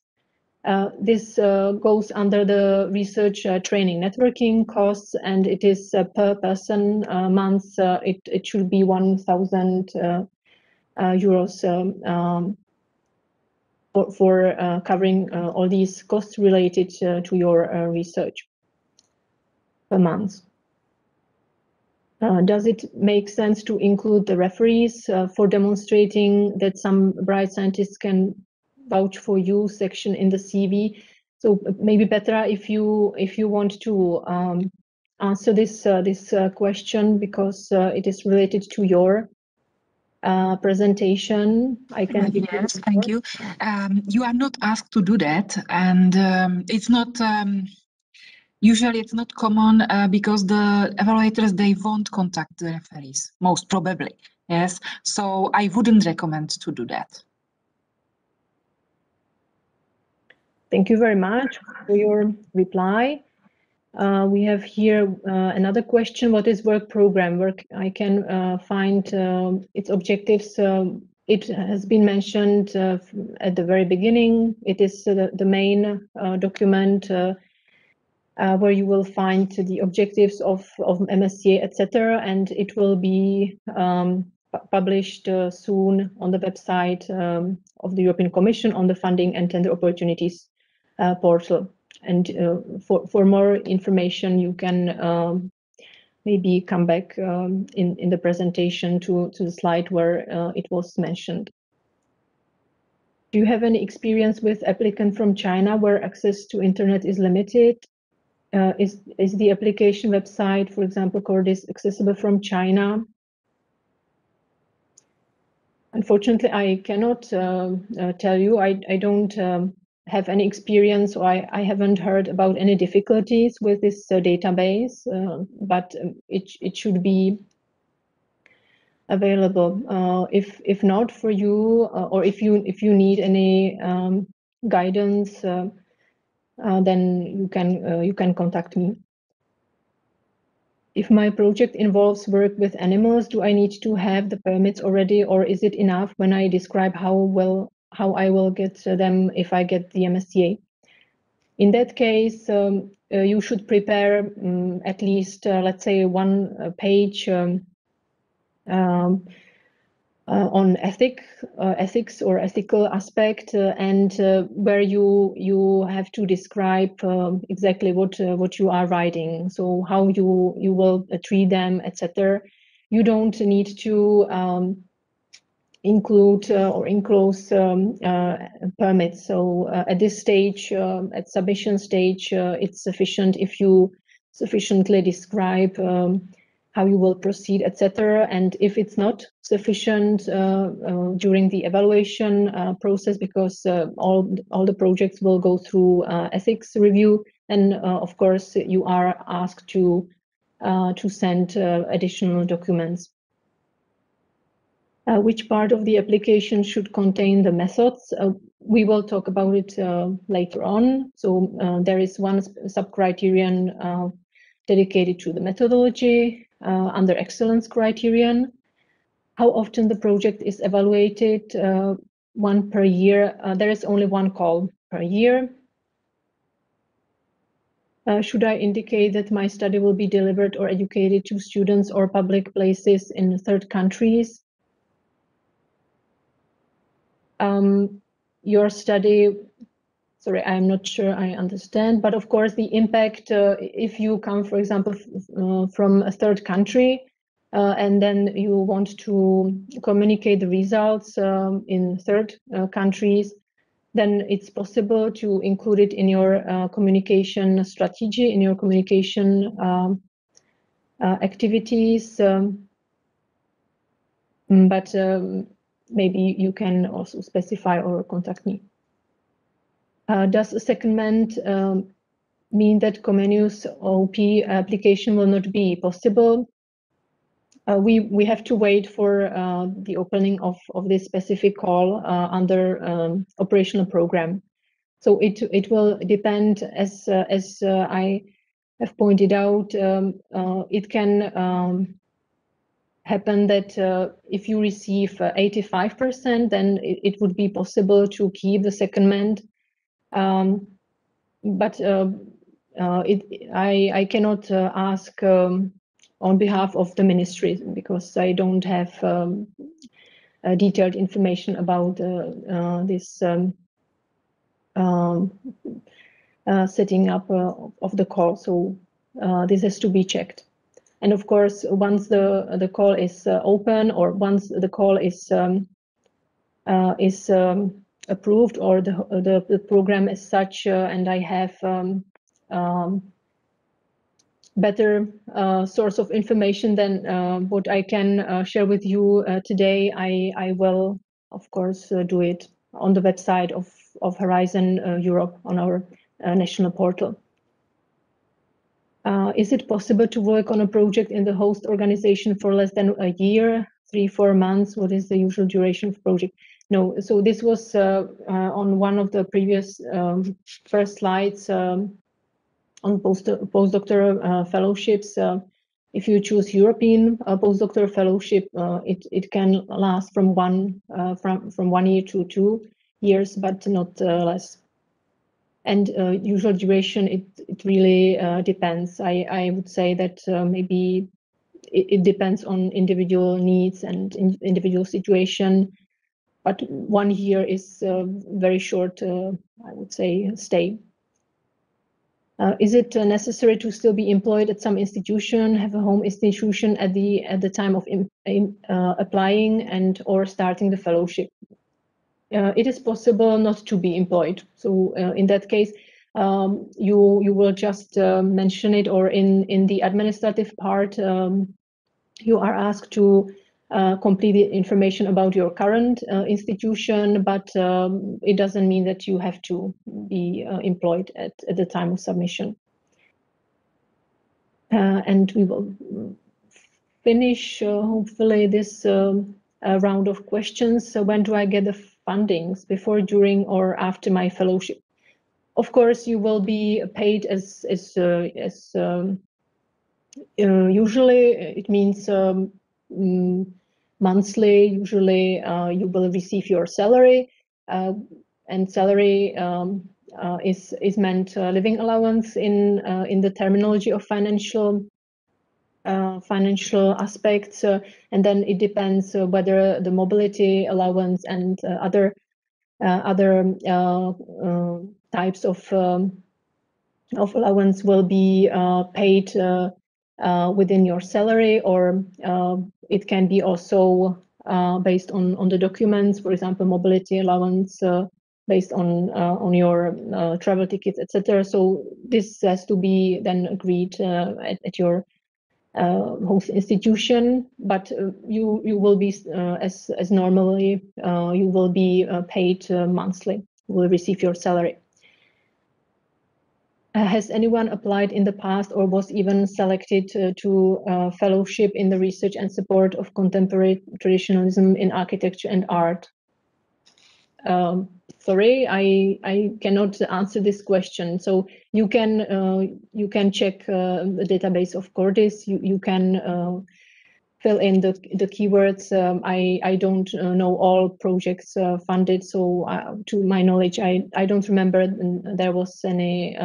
This goes under the research training networking costs, and it is per person month. It should be 1,000 euros for covering all these costs related to your research per month. Does it make sense to include the referees for demonstrating that some bright scientists can vouch for you section in the CV? So maybe Petra, if you want to answer this question, because it is related to your presentation, I can. Yes, thank you. You are not asked to do that, and it's not. Usually it's not common because the evaluators, they won't contact the referees, most probably. Yes, so I wouldn't recommend to do that. Thank you very much for your reply. We have here another question. What is work program? I can find its objectives. It has been mentioned at the very beginning. It is the main document where you will find the objectives of MSc, etc. And it will be published soon on the website of the European Commission on the Funding and Tender Opportunities portal. And for more information, you can maybe come back in the presentation to the slide where it was mentioned. Do you have any experience with applicant from China where access to internet is limited? Is the application website, for example, Cordis, accessible from China? Unfortunately, I cannot tell you. I don't have any experience, or I haven't heard about any difficulties with this database, but it should be available. If not for you, or if you need any guidance, then you can contact me. If my project involves work with animals, do I need to have the permits already, or is it enough when I describe how I will get them if I get the MSCA? In that case, you should prepare at least, let's say, one page on ethics or ethical aspect, and where you have to describe exactly what you are writing, so how you will treat them, etc. You don't need to include or enclose permits. So at this stage, at submission stage, it's sufficient if you sufficiently describe how you will proceed, etc. And if it's not sufficient during the evaluation process, because all the projects will go through ethics review, and of course you are asked to send additional documents. Which part of the application should contain the methods? We will talk about it later on. So there is one sub-criterion dedicated to the methodology under excellence criterion. How often the project is evaluated? One per year. There is only one call per year. Should I indicate that my study will be delivered or educated to students or public places in third countries? Your study, sorry, I'm not sure I understand, but of course the impact, if you come, for example, from a third country, and then you want to communicate the results in third countries, then it's possible to include it in your communication strategy, in your communication activities, but maybe you can also specify or contact me. Does a secondment mean that Comenius OP application will not be possible? We have to wait for the opening of this specific call under operational program. So it will depend, as I have pointed out, it can happen that if you receive 85%, then it would be possible to keep the secondment. But I cannot ask on behalf of the ministry, because I don't have detailed information about this setting up of the call. So this has to be checked. And of course, once the call is open, or once the call is approved, or the program is such, and I have better source of information than what I can share with you today, I will, of course, do it on the website of Horizon Europe, on our national portal. Is it possible to work on a project in the host organization for less than a year, 3-4 months? What is the usual duration of project? No, so this was on one of the previous first slides on postdoctoral fellowships. If you choose European postdoctoral fellowship, it can last from 1 year to 2 years, but not less. And usual duration, it really depends. I would say that maybe it depends on individual needs and individual situation, but 1 year is very short, I would say, stay. Is it necessary to still be employed at some institution, have a home institution at the time of applying and or starting the fellowship? It is possible not to be employed. So in that case, you will just mention it, or in the administrative part, you are asked to complete the information about your current institution, but it doesn't mean that you have to be employed at the time of submission. And we will finish, hopefully, this round of questions. So when do I get the fundings? Before, during, or after my fellowship? Of course, you will be paid as usually. It means monthly. Usually, you will receive your salary, and salary is meant living allowance in the terminology of financial aspects, and then it depends whether the mobility allowance and other types of allowance will be paid within your salary, or it can be also based on the documents, for example, mobility allowance based on your travel tickets, etc. So this has to be then agreed at your host institution, but you will be as normally you will be paid monthly. You will receive your salary. Has anyone applied in the past or was even selected to fellowship in the research and support of contemporary traditionalism in architecture and art? Sorry, I cannot answer this question. So you can check the database of Cordis. You can fill in the keywords. I don't know all projects funded, so to my knowledge, I don't remember there was any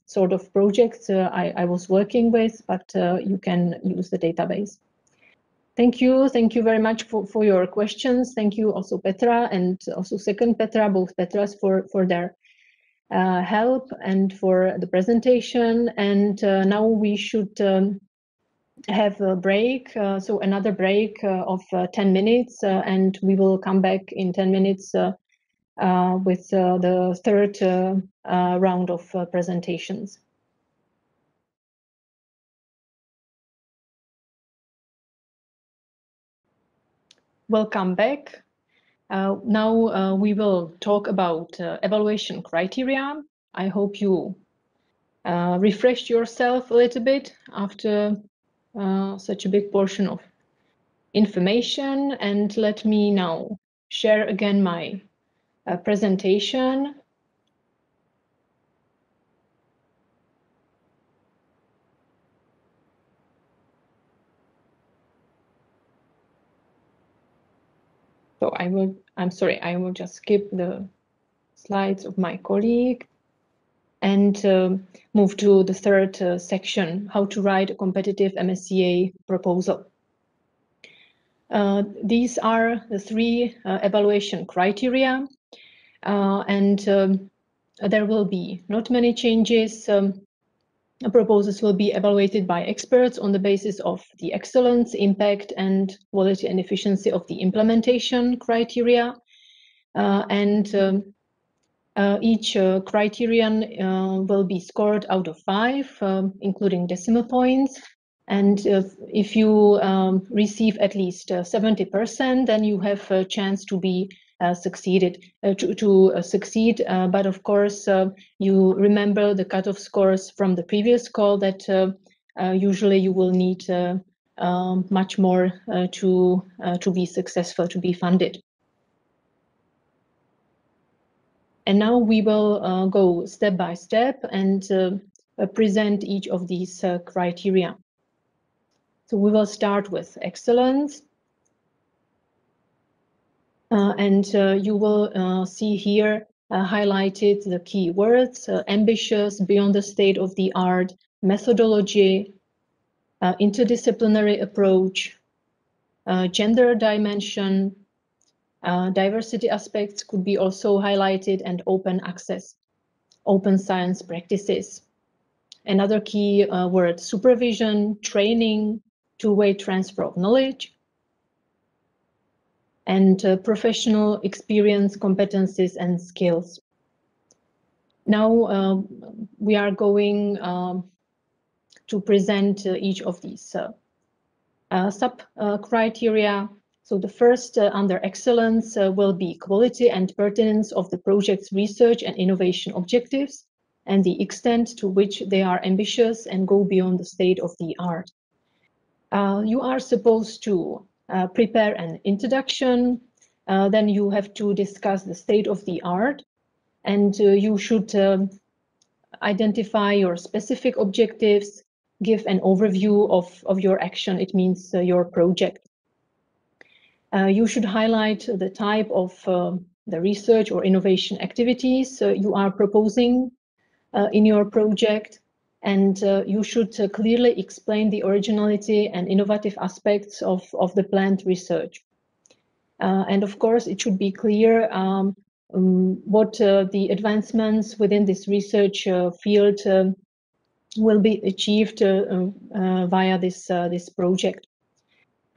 sort of projects I was working with, but you can use the database. Thank you very much for your questions. Thank you also Petra and also second Petra, both Petras for their help and for the presentation. And now we should have a break, so another break of 10 minutes, and we will come back in 10 minutes with the third round of presentations. Welcome back. Now we will talk about evaluation criteria. I hope you refreshed yourself a little bit after such a big portion of information, and let me now share again my presentation. So I'm sorry, I will just skip the slides of my colleague and move to the third section, how to write a competitive MSCA proposal. These are the three evaluation criteria, and there will be not many changes. Proposals will be evaluated by experts on the basis of the excellence, impact, and quality and efficiency of the implementation criteria. And each criterion will be scored out of 5, including decimal points. And if you receive at least 70%, then you have a chance to be succeed. But of course, you remember the cutoff scores from the previous call that usually you will need much more to be successful, to be funded. And now we will go step by step and present each of these criteria. So we will start with excellence. And you will see here highlighted the key words: ambitious, beyond the state of the art, methodology, interdisciplinary approach, gender dimension, diversity aspects could be also highlighted, and open access, open science practices. Another key word, supervision, training, two-way transfer of knowledge, and professional experience, competencies, and skills. Now we are going to present each of these sub-criteria. So the first under excellence will be quality and pertinence of the project's research and innovation objectives and the extent to which they are ambitious and go beyond the state of the art. You are supposed to prepare an introduction, then you have to discuss the state of the art, and you should identify your specific objectives, give an overview of your action, it means your project. You should highlight the type of the research or innovation activities you are proposing in your project, and you should clearly explain the originality and innovative aspects of the planned research. And of course, it should be clear what the advancements within this research field will be achieved via this project.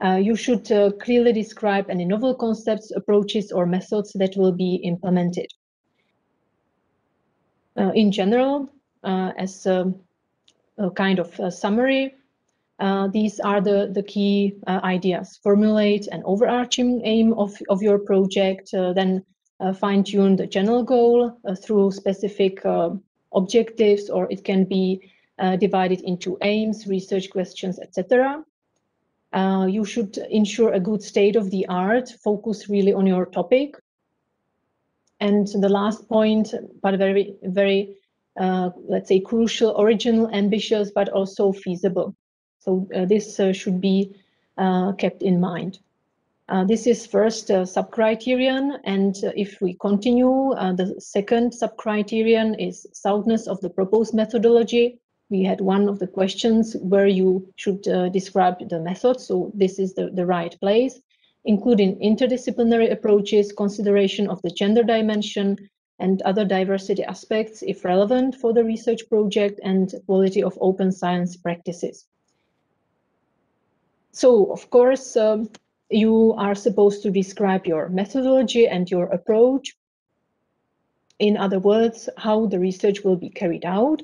You should clearly describe any novel concepts, approaches, or methods that will be implemented. In general, as a kind of summary, these are the key ideas. Formulate an overarching aim of your project, then fine-tune the general goal through specific objectives, or it can be divided into aims, research questions, etc. You should ensure a good state of the art, focus really on your topic. And the last point, but very, let's say, crucial, original, ambitious, but also feasible. So this should be kept in mind. This is first sub-criterion, and if we continue, the second sub-criterion is soundness of the proposed methodology. We had one of the questions where you should describe the method, so this is the right place, including interdisciplinary approaches, consideration of the gender dimension, and other diversity aspects if relevant for the research project, and quality of open science practices. So, of course, you are supposed to describe your methodology and your approach. In other words, how the research will be carried out.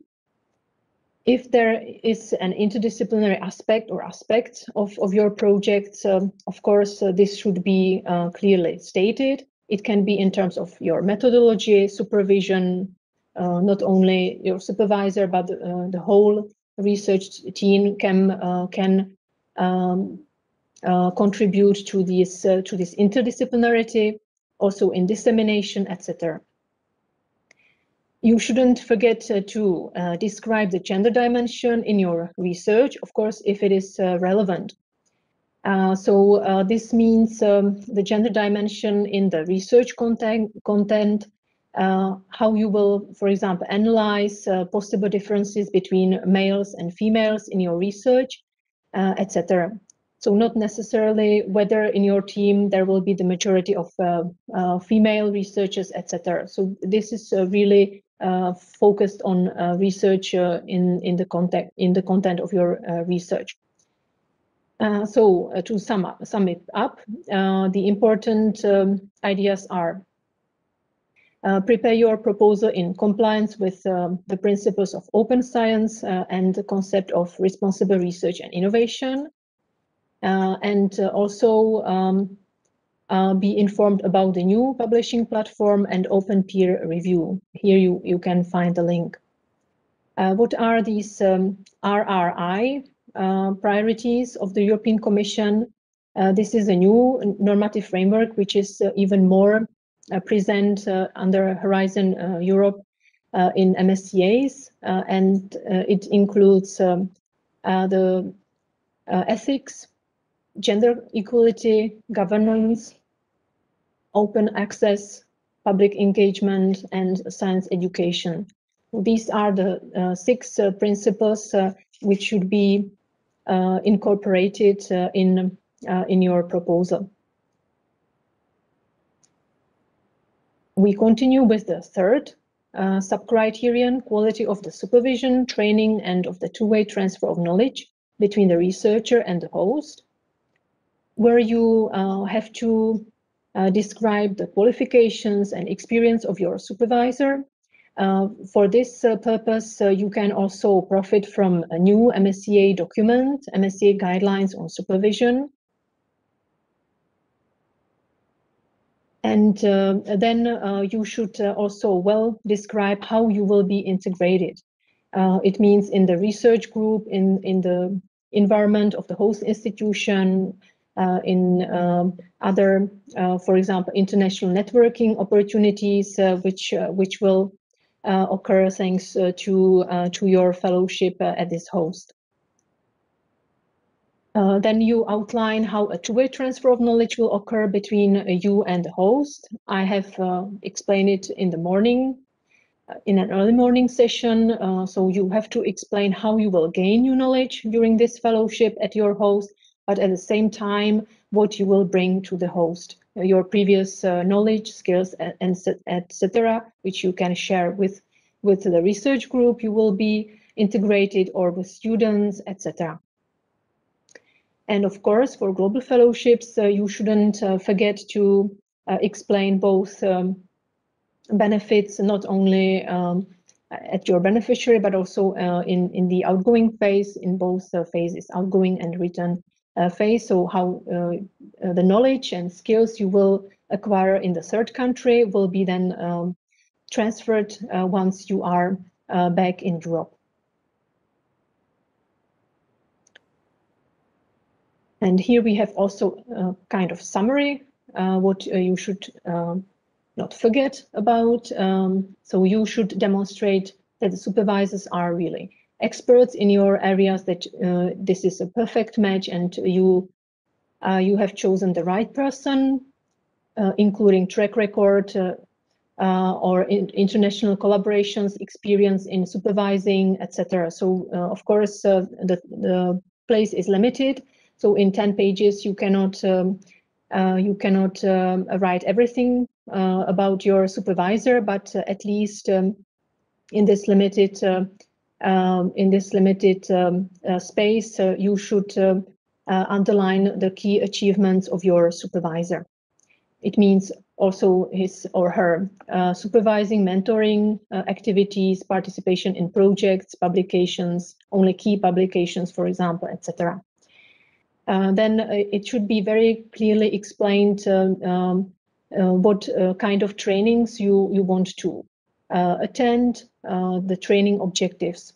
If there is an interdisciplinary aspect or aspects of your project, of course, this should be clearly stated. It can be in terms of your methodology, supervision, not only your supervisor, but the whole research team can contribute to this interdisciplinarity, also in dissemination, etc. You shouldn't forget to describe the gender dimension in your research, of course, if it is relevant. So this means the gender dimension in the research content, how you will, for example, analyze possible differences between males and females in your research, etc. So not necessarily whether in your team there will be the majority of female researchers, etc. So this is really focused on research in the content of your research. So to sum it up, the important ideas are: prepare your proposal in compliance with the principles of open science and the concept of responsible research and innovation. And also be informed about the new publishing platform and open peer review. Here you can find the link. What are these RRI priorities of the European Commission? This is a new normative framework which is even more present under Horizon Europe in MSCAs, and it includes the ethics, gender equality, governance, open access, public engagement, and science education. These are the 6 principles which should be incorporated in your proposal. We continue with the third sub-criterion, quality of the supervision, training, and of the two-way transfer of knowledge between the researcher and the host, where you have to describe the qualifications and experience of your supervisor. For this purpose, you can also profit from a new MSCA document, MSCA Guidelines on Supervision. And then you should also well describe how you will be integrated. It means in the research group, in the environment of the host institution, in other, for example, international networking opportunities, which will occur thanks to your fellowship at this host. Then you outline how a two-way transfer of knowledge will occur between you and the host. I have explained it in the morning, in an early morning session. So you have to explain how you will gain new knowledge during this fellowship at your host, but at the same time, what you will bring to the host, your previous knowledge, skills, etc., which you can share with the research group you will be integrated, or with students, etc. And of course, for global fellowships, you shouldn't forget to explain both benefits, not only at your beneficiary, but also in the outgoing phase, in both phases, outgoing and return phase. So how the knowledge and skills you will acquire in the third country will be then transferred once you are back in Europe. And here we have also a kind of summary, what you should not forget about. So you should demonstrate that the supervisors are really experts in your areas, that this is a perfect match and you have chosen the right person, including track record or international collaborations, experience in supervising, etc. So of course, the place is limited. So in 10 pages, you cannot write everything about your supervisor, but at least in this limited space, you should underline the key achievements of your supervisor. It means also his or her supervising, mentoring activities, participation in projects, publications, only key publications, for example, etc. Then it should be very clearly explained what kind of trainings you want to attend, the training objectives.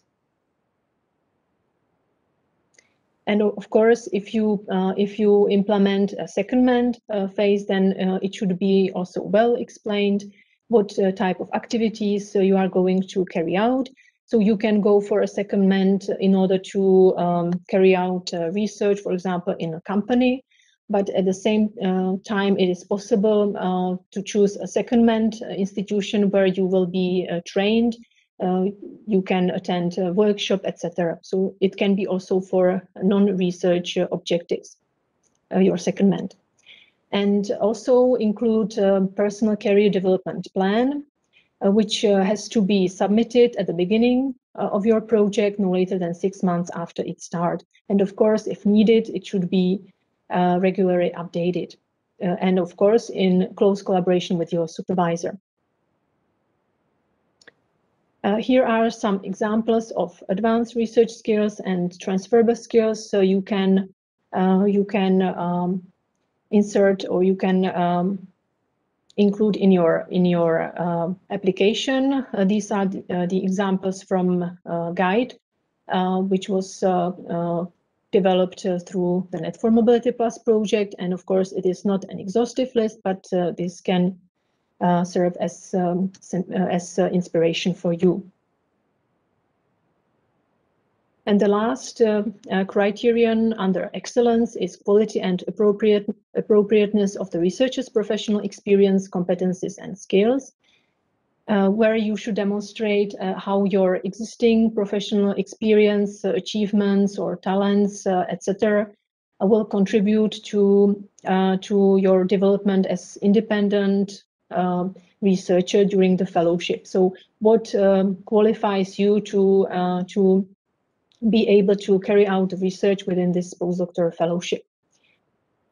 And of course, if you implement a secondment phase, then it should be also well explained what type of activities you are going to carry out. So you can go for a secondment in order to carry out research, for example, in a company. But at the same time, it is possible to choose a secondment institution where you will be trained. You can attend a workshop, etc. So it can be also for non-research objectives, your secondment. And also include personal career development plan, which has to be submitted at the beginning of your project, no later than 6 months after its start. And of course, if needed, it should be regularly updated. And of course, in close collaboration with your supervisor. Here are some examples of advanced research skills and transferable skills. So you can insert, or you can include in your application. These are the examples from guide, which was developed through the Net for Mobility Plus project. And of course, it is not an exhaustive list, but this can serve as inspiration for you. And the last criterion under excellence is quality and appropriateness of the researcher's professional experience, competencies, and skills, where you should demonstrate how your existing professional experience, achievements, or talents, etc., will contribute to your development as independent researcher during the fellowship. So what qualifies you to be able to carry out the research within this postdoctoral fellowship.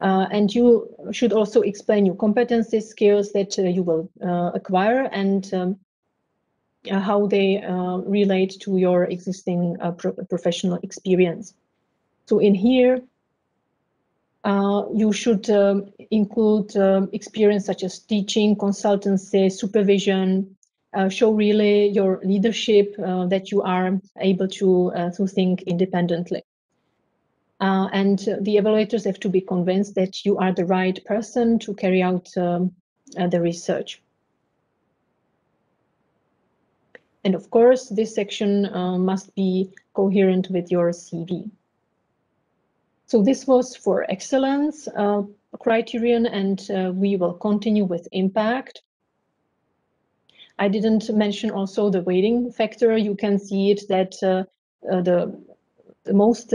And you should also explain your competencies, skills that you will acquire, and how they relate to your existing professional experience. So in here, you should include experience such as teaching, consultancy, supervision, show really your leadership, that you are able to think independently. And the evaluators have to be convinced that you are the right person to carry out the research. And of course, this section must be coherent with your CV. So this was for excellence criterion, and we will continue with impact. I didn't mention also the weighting factor. You can see it that the most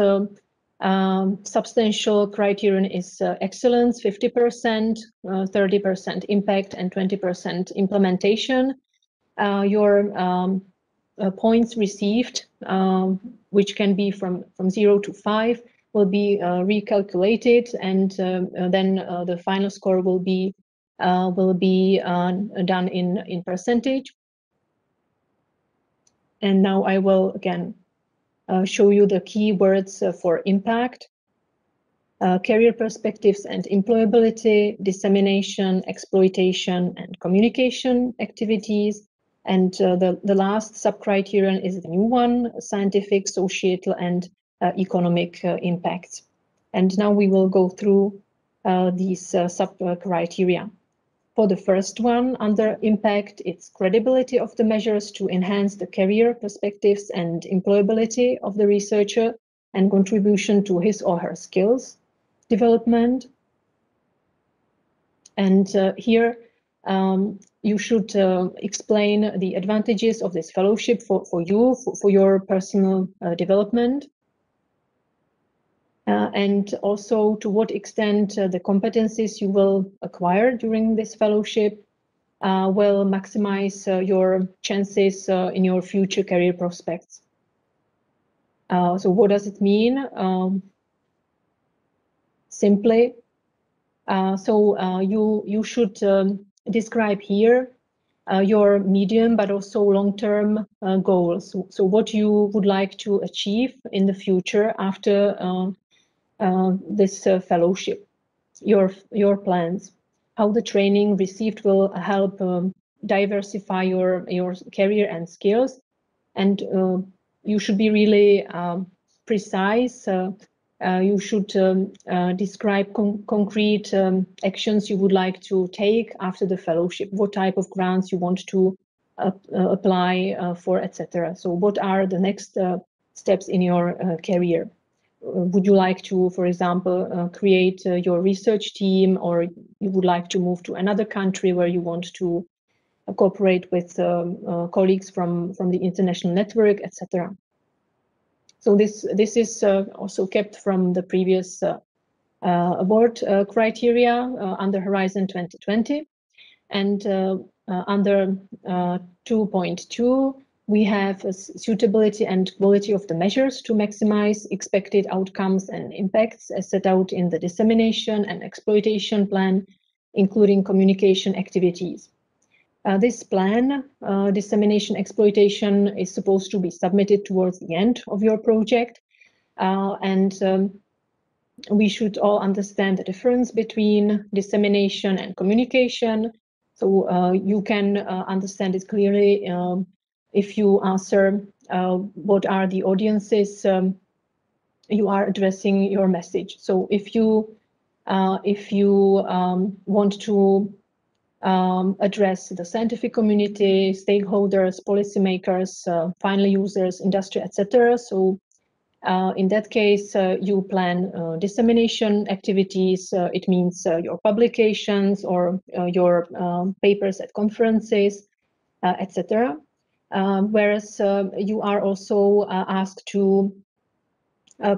substantial criterion is excellence, 50%, 30% impact, and 20% implementation. Your points received, which can be from 0 to 5, will be recalculated, and then the final score will be done in percentage. And now I will again show you the keywords for impact: career perspectives and employability, dissemination, exploitation, and communication activities. And the last sub-criterion is the new one: scientific, societal, and economic impacts. And now we will go through these sub-criteria. For the first one, under impact, it's credibility of the measures to enhance the career perspectives and employability of the researcher and contribution to his or her skills development. And here you should explain the advantages of this fellowship for you, for your personal development. And also to what extent the competencies you will acquire during this fellowship will maximize your chances in your future career prospects. So what does it mean? Simply, you should describe here your medium but also long-term goals. So what you would like to achieve in the future after this fellowship, your plans, how the training received will help diversify your career and skills, and you should be really precise. You should describe concrete actions you would like to take after the fellowship, what type of grants you want to apply for, etc. So what are the next steps in your career? Would you like to, for example, create your research team, or you would like to move to another country where you want to cooperate with colleagues from the international network, etc. So this is also kept from the previous award criteria under Horizon 2020. And under 2.2, we have suitability and quality of the measures to maximize expected outcomes and impacts as set out in the dissemination and exploitation plan, including communication activities. This plan, dissemination exploitation, is supposed to be submitted towards the end of your project. And we should all understand the difference between dissemination and communication. So you can understand it clearly if you answer what are the audiences you are addressing your message. So if you want to address the scientific community, stakeholders, policymakers, final users, industry, etc. So in that case, you plan dissemination activities. It means your publications or your papers at conferences, etc. Whereas you are also asked to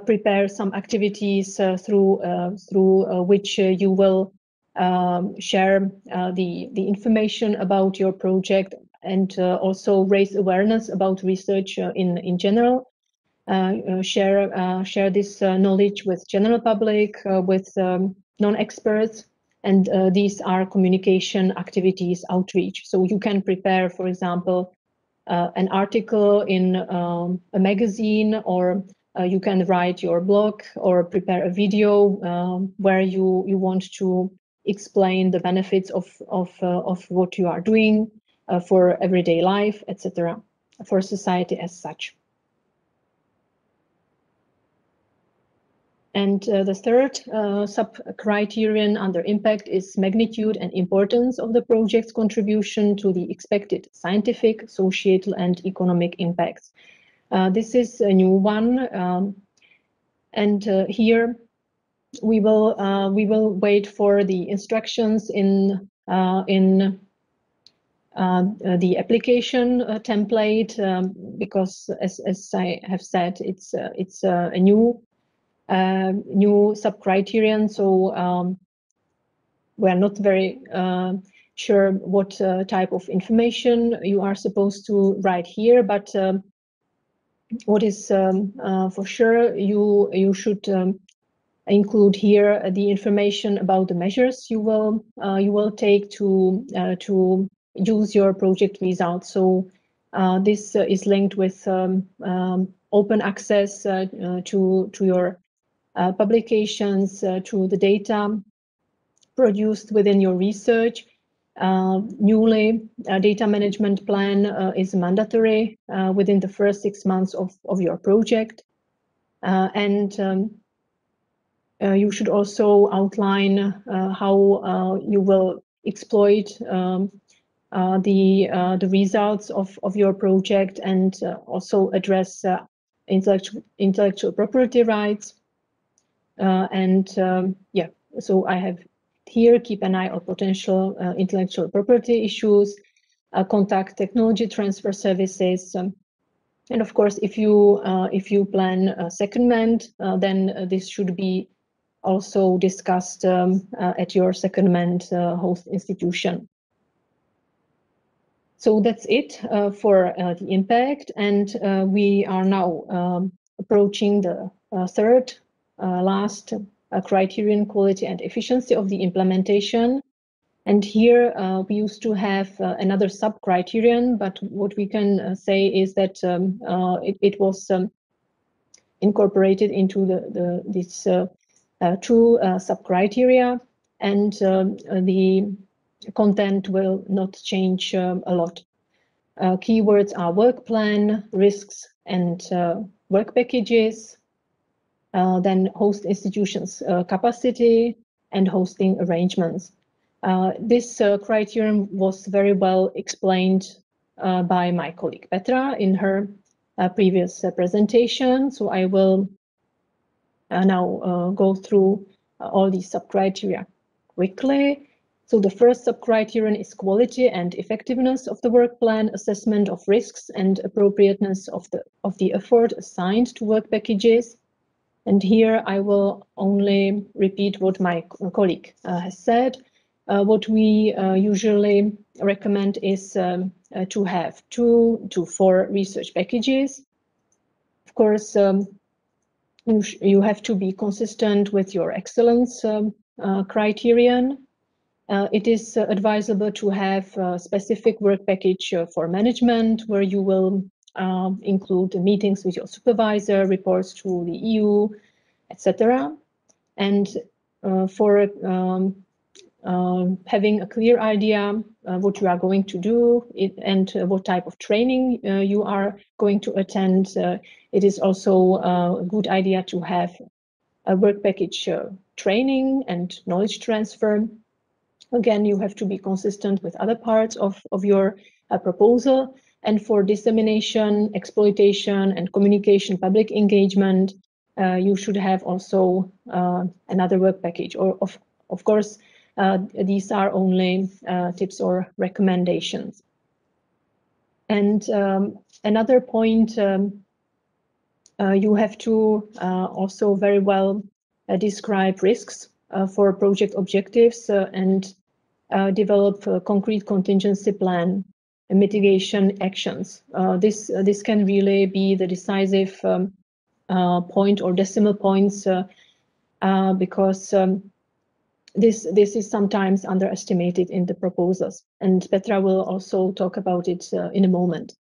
prepare some activities through which you will share the information about your project, and also raise awareness about research in general. Share this knowledge with general public, with non-experts, and these are communication activities, outreach. So you can prepare, for example, an article in a magazine, or you can write your blog or prepare a video where you want to explain the benefits of what you are doing for everyday life, etc., for society as such. And the third sub-criterion under impact is magnitude and importance of the project's contribution to the expected scientific, societal, and economic impacts. This is a new one, and here we will wait for the instructions in the application template, because as I have said, it's a new sub-criterion, so we are not very sure what type of information you are supposed to write here, but what is for sure, you should include here the information about the measures you will take to use your project results. So this is linked with open access to your publications, to the data produced within your research. Newly, a data management plan is mandatory within the first 6 months of your project. And you should also outline how you will exploit the results of your project, and also address intellectual property rights. Yeah, so I have here, keep an eye on potential intellectual property issues, contact technology transfer services, and of course, if you plan a secondment, then this should be also discussed at your secondment host institution. So that's it for the impact, and we are now approaching the third last criterion, quality and efficiency of the implementation. And here we used to have another sub-criterion, but what we can say is that it was incorporated into this two sub-criteria, and the content will not change a lot. Keywords are work plan, risks, and work packages. Then host institutions capacity and hosting arrangements. This criterion was very well explained by my colleague Petra in her previous presentation. So I will now go through all these sub-criteria quickly. So the first sub-criterion is quality and effectiveness of the work plan, assessment of risks and appropriateness of the effort assigned to work packages. And here I will only repeat what my colleague has said. What we usually recommend is to have 2 to 4 research packages. Of course, you have to be consistent with your excellence criterion. It is advisable to have a specific work package for management, where you will include meetings with your supervisor, reports to the EU, etc. And for having a clear idea what you are going to do and what type of training you are going to attend, it is also a good idea to have a work package training and knowledge transfer. Again, you have to be consistent with other parts of your proposal. And for dissemination, exploitation, and communication, public engagement, you should have also another work package. Or of course, these are only tips or recommendations. And another point, you have to also very well describe risks for project objectives and develop a concrete contingency plan and mitigation actions. This can really be the decisive point or decimal points because this is sometimes underestimated in the proposals, and Petra will also talk about it in a moment.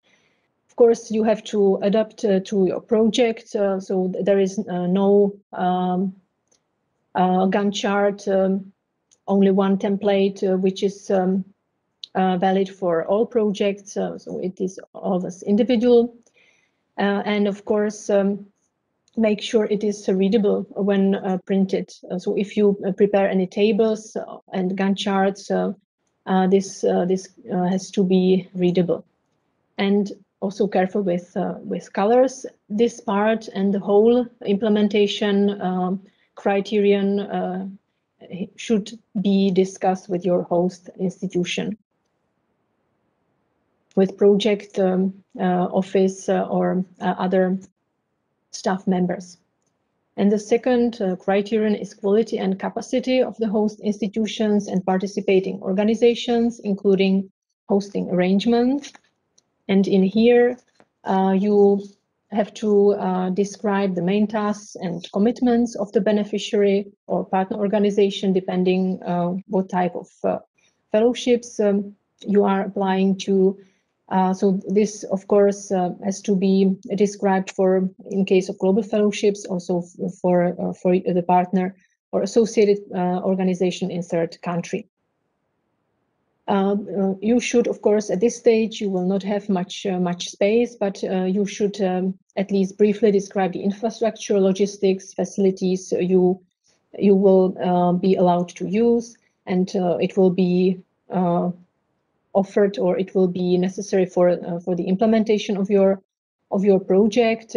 Of course, you have to adapt to your project, so there is no Gantt chart, only one template which is valid for all projects, so it is always individual. And of course, make sure it is readable when printed. So if you prepare any tables and Gantt charts, this has to be readable. And also careful with colors. This part and the whole implementation criterion should be discussed with your host institution, with project office or other staff members. And the second criterion is quality and capacity of the host institutions and participating organizations, including hosting arrangements. And in here, you have to describe the main tasks and commitments of the beneficiary or partner organization, depending what type of fellowships you are applying to. So this, of course, has to be described for, in case of global fellowships, also for the partner or associated organization in third country. You should, of course, at this stage, you will not have much space, but you should at least briefly describe the infrastructure, logistics, facilities you will be allowed to use, and it will be offered, or it will be necessary for the implementation of your project.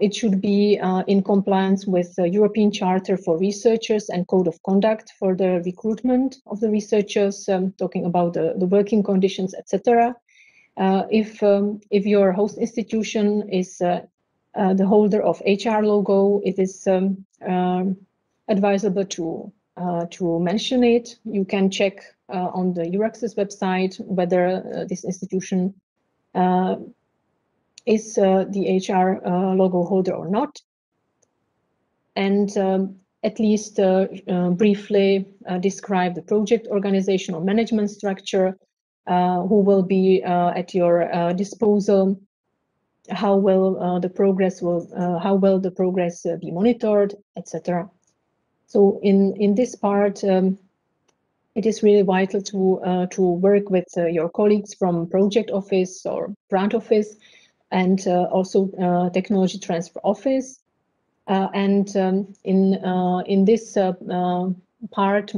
It should be in compliance with the European Charter for Researchers and Code of Conduct for the recruitment of the researchers, talking about the working conditions, etc. If your host institution is the holder of HR logo, it is advisable to mention it. You can check on the Euraccess website whether this institution is the HR logo holder or not. And at least briefly describe the project organizational management structure, who will be at your disposal, how will the progress be monitored, etc. So in this part, it is really vital to work with your colleagues from project office or grant office, and also technology transfer office. And in this part,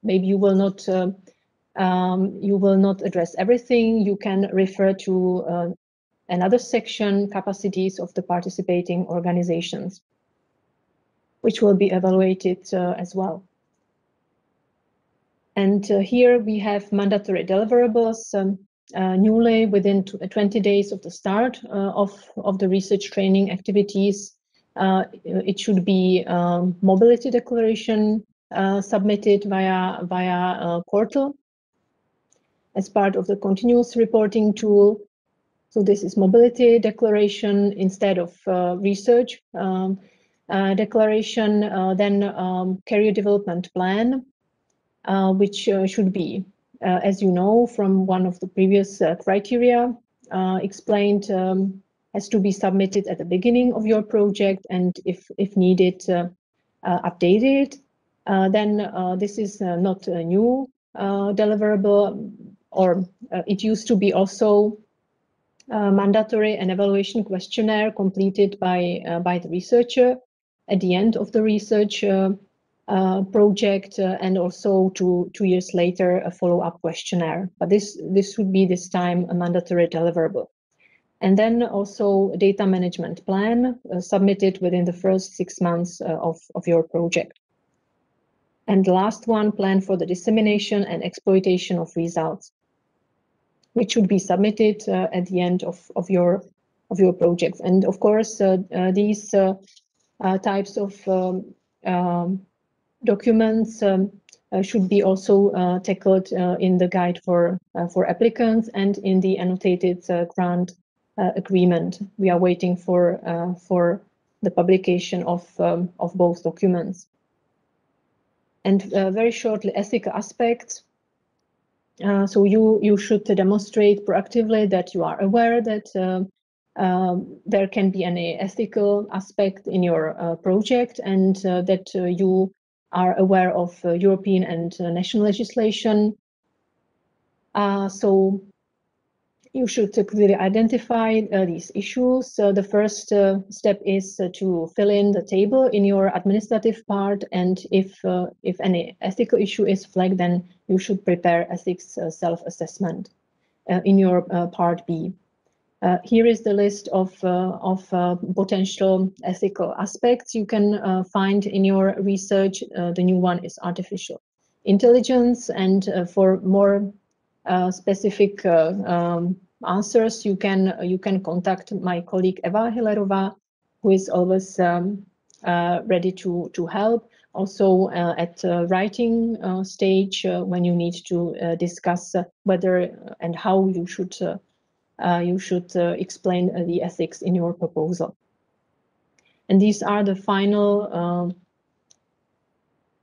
maybe you will not address everything. You can refer to another section, capacities of the participating organizations, which will be evaluated as well. And here we have mandatory deliverables. Newly, within 20 days of the start of the research training activities, it should be mobility declaration submitted via portal as part of the continuous reporting tool. So this is mobility declaration instead of research declaration. Then career development plan, which should be, as you know, from one of the previous criteria explained, has to be submitted at the beginning of your project, and if needed, updated. Then this is not a new deliverable, or it used to be also mandatory, an evaluation questionnaire completed by the researcher at the end of the research project, and also 2 years later a follow-up questionnaire. But this would be this time a mandatory deliverable. And then also data management plan submitted within the first 6 months of your project. And the last one, plan for the dissemination and exploitation of results, which should be submitted at the end of your project. And of course, these types of documents should be also tackled in the guide for applicants and in the annotated grant agreement. We are waiting for the publication of both documents. And very shortly, ethical aspects. So you should demonstrate proactively that you are aware that there can be any ethical aspect in your project, and that you are aware of European and national legislation. So you should clearly identify these issues. The first step is to fill in the table in your administrative part, and if any ethical issue is flagged, then you should prepare ethics self-assessment in your part B. Here is the list of potential ethical aspects you can find in your research. The new one is artificial intelligence, and for more specific answers, you can contact my colleague Eva Hillerova, who is always ready to help. Also at writing stage, when you need to discuss whether and how you should explain the ethics in your proposal. And these are the final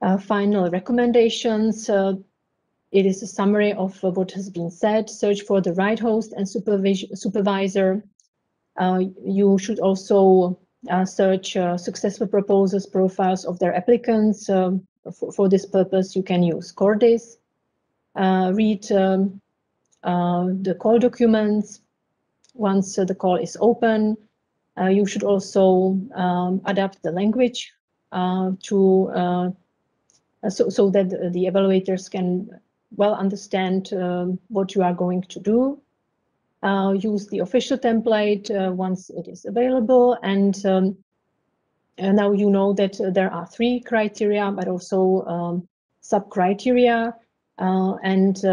recommendations. It is a summary of what has been said. Search for the right host and supervisor. You should also search successful proposals profiles of their applicants. For this purpose, you can use Cordis. Read the call documents. Once the call is open, you should also adapt the language so that the evaluators can well understand what you are going to do. Use the official template once it is available, and now you know that there are 3 criteria, but also sub-criteria, and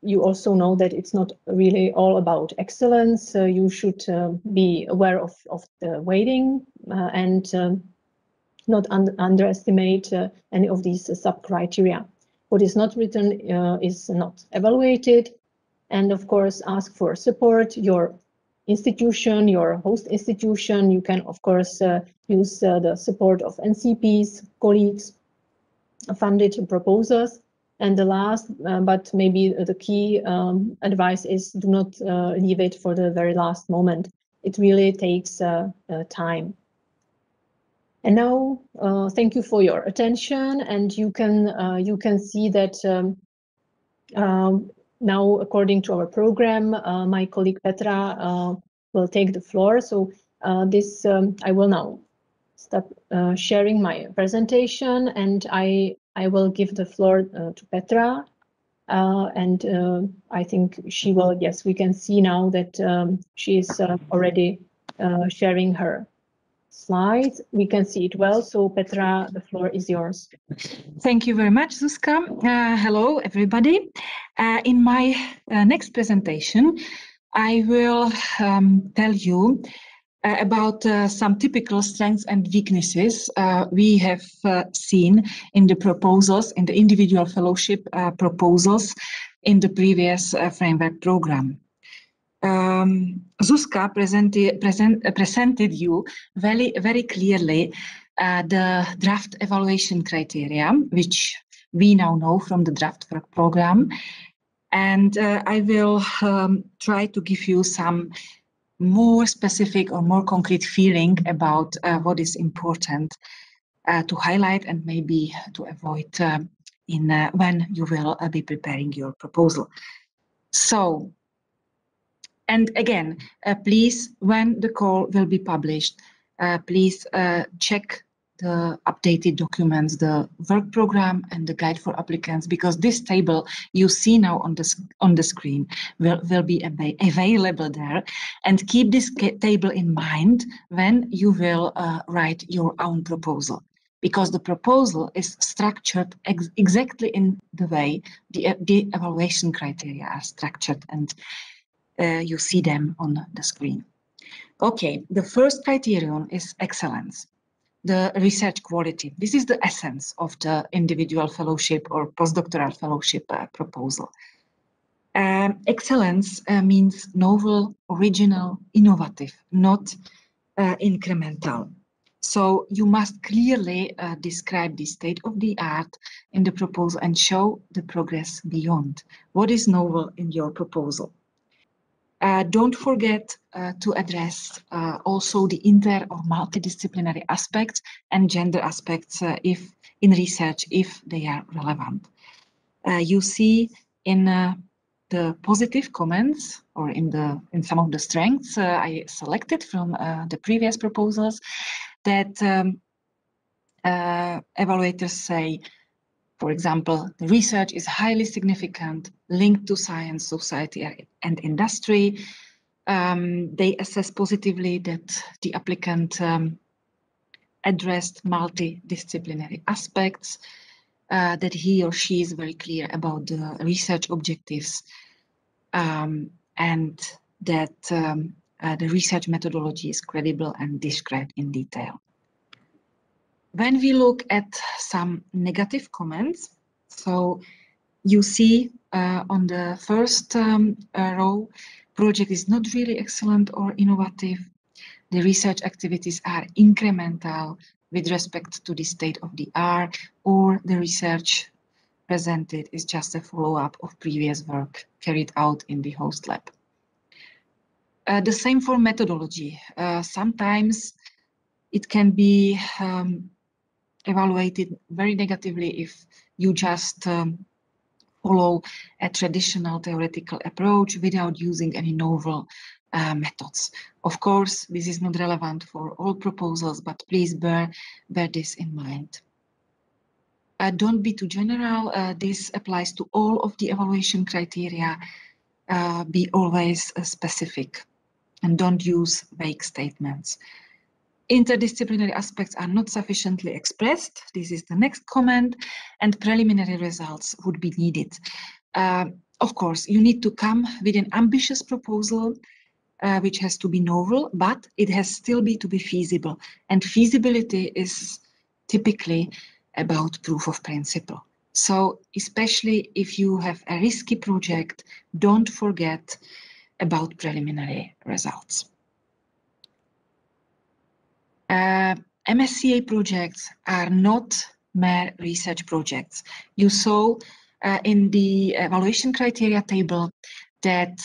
you also know that it's not really all about excellence. You should be aware of the weighting and not underestimate any of these sub-criteria. What is not written is not evaluated. And of course, ask for support. Your institution, your host institution, you can of course use the support of NCPs, colleagues, funded proposals. And the last, but maybe the key advice is do not leave it for the very last moment. It really takes time. And now, thank you for your attention. And you can see that now, according to our program, my colleague Petra will take the floor. So I will now stop sharing my presentation, and I will give the floor to Petra. And I think she will, yes, we can see now that she is already sharing her slides. We can see it well. So Petra, the floor is yours. Thank you very much, Zuzka. Hello, everybody. In my next presentation, I will tell you about some typical strengths and weaknesses we have seen in the proposals, in the individual fellowship proposals in the previous framework program. Zuzka presented you very clearly the draft evaluation criteria, which we now know from the draft work program. And I will try to give you some more specific or more concrete feeling about what is important to highlight and maybe to avoid when you will be preparing your proposal. So, and again, please, when the call will be published, please check the updated documents, the work program and the guide for applicants, because this table you see now on the screen will be available there. And keep this table in mind when you will write your own proposal, because the proposal is structured exactly in the way the evaluation criteria are structured, and you see them on the screen. Okay, the first criterion is excellence. the research quality. This is the essence of the individual fellowship or postdoctoral fellowship proposal. Excellence means novel, original, innovative, not incremental. So you must clearly describe the state of the art in the proposal and show the progress beyond. What is novel in your proposal? Don't forget to address also the inter or multidisciplinary aspects and gender aspects if in research, if they are relevant. You see in the positive comments or in some of the strengths I selected from the previous proposals that evaluators say, for example, the research is highly significant, linked to science, society, and industry. They assess positively that the applicant addressed multidisciplinary aspects, that he or she is very clear about the research objectives, and that the research methodology is credible and described in detail. When we look at some negative comments, so you see on the first row, project is not really excellent or innovative. The research activities are incremental with respect to the state of the art, or the research presented is just a follow-up of previous work carried out in the host lab. The same for methodology. Sometimes it can be evaluated very negatively if you just follow a traditional theoretical approach without using any novel methods. Of course, this is not relevant for all proposals, but please bear this in mind. Don't be too general. This applies to all of the evaluation criteria. Be always specific and don't use vague statements. Interdisciplinary aspects are not sufficiently expressed. This is the next comment, and preliminary results would be needed. Of course, you need to come with an ambitious proposal, which has to be novel, but it has still to be feasible. And feasibility is typically about proof of principle. So especially if you have a risky project, don't forget about preliminary results. MSCA projects are not mere research projects. You saw in the evaluation criteria table that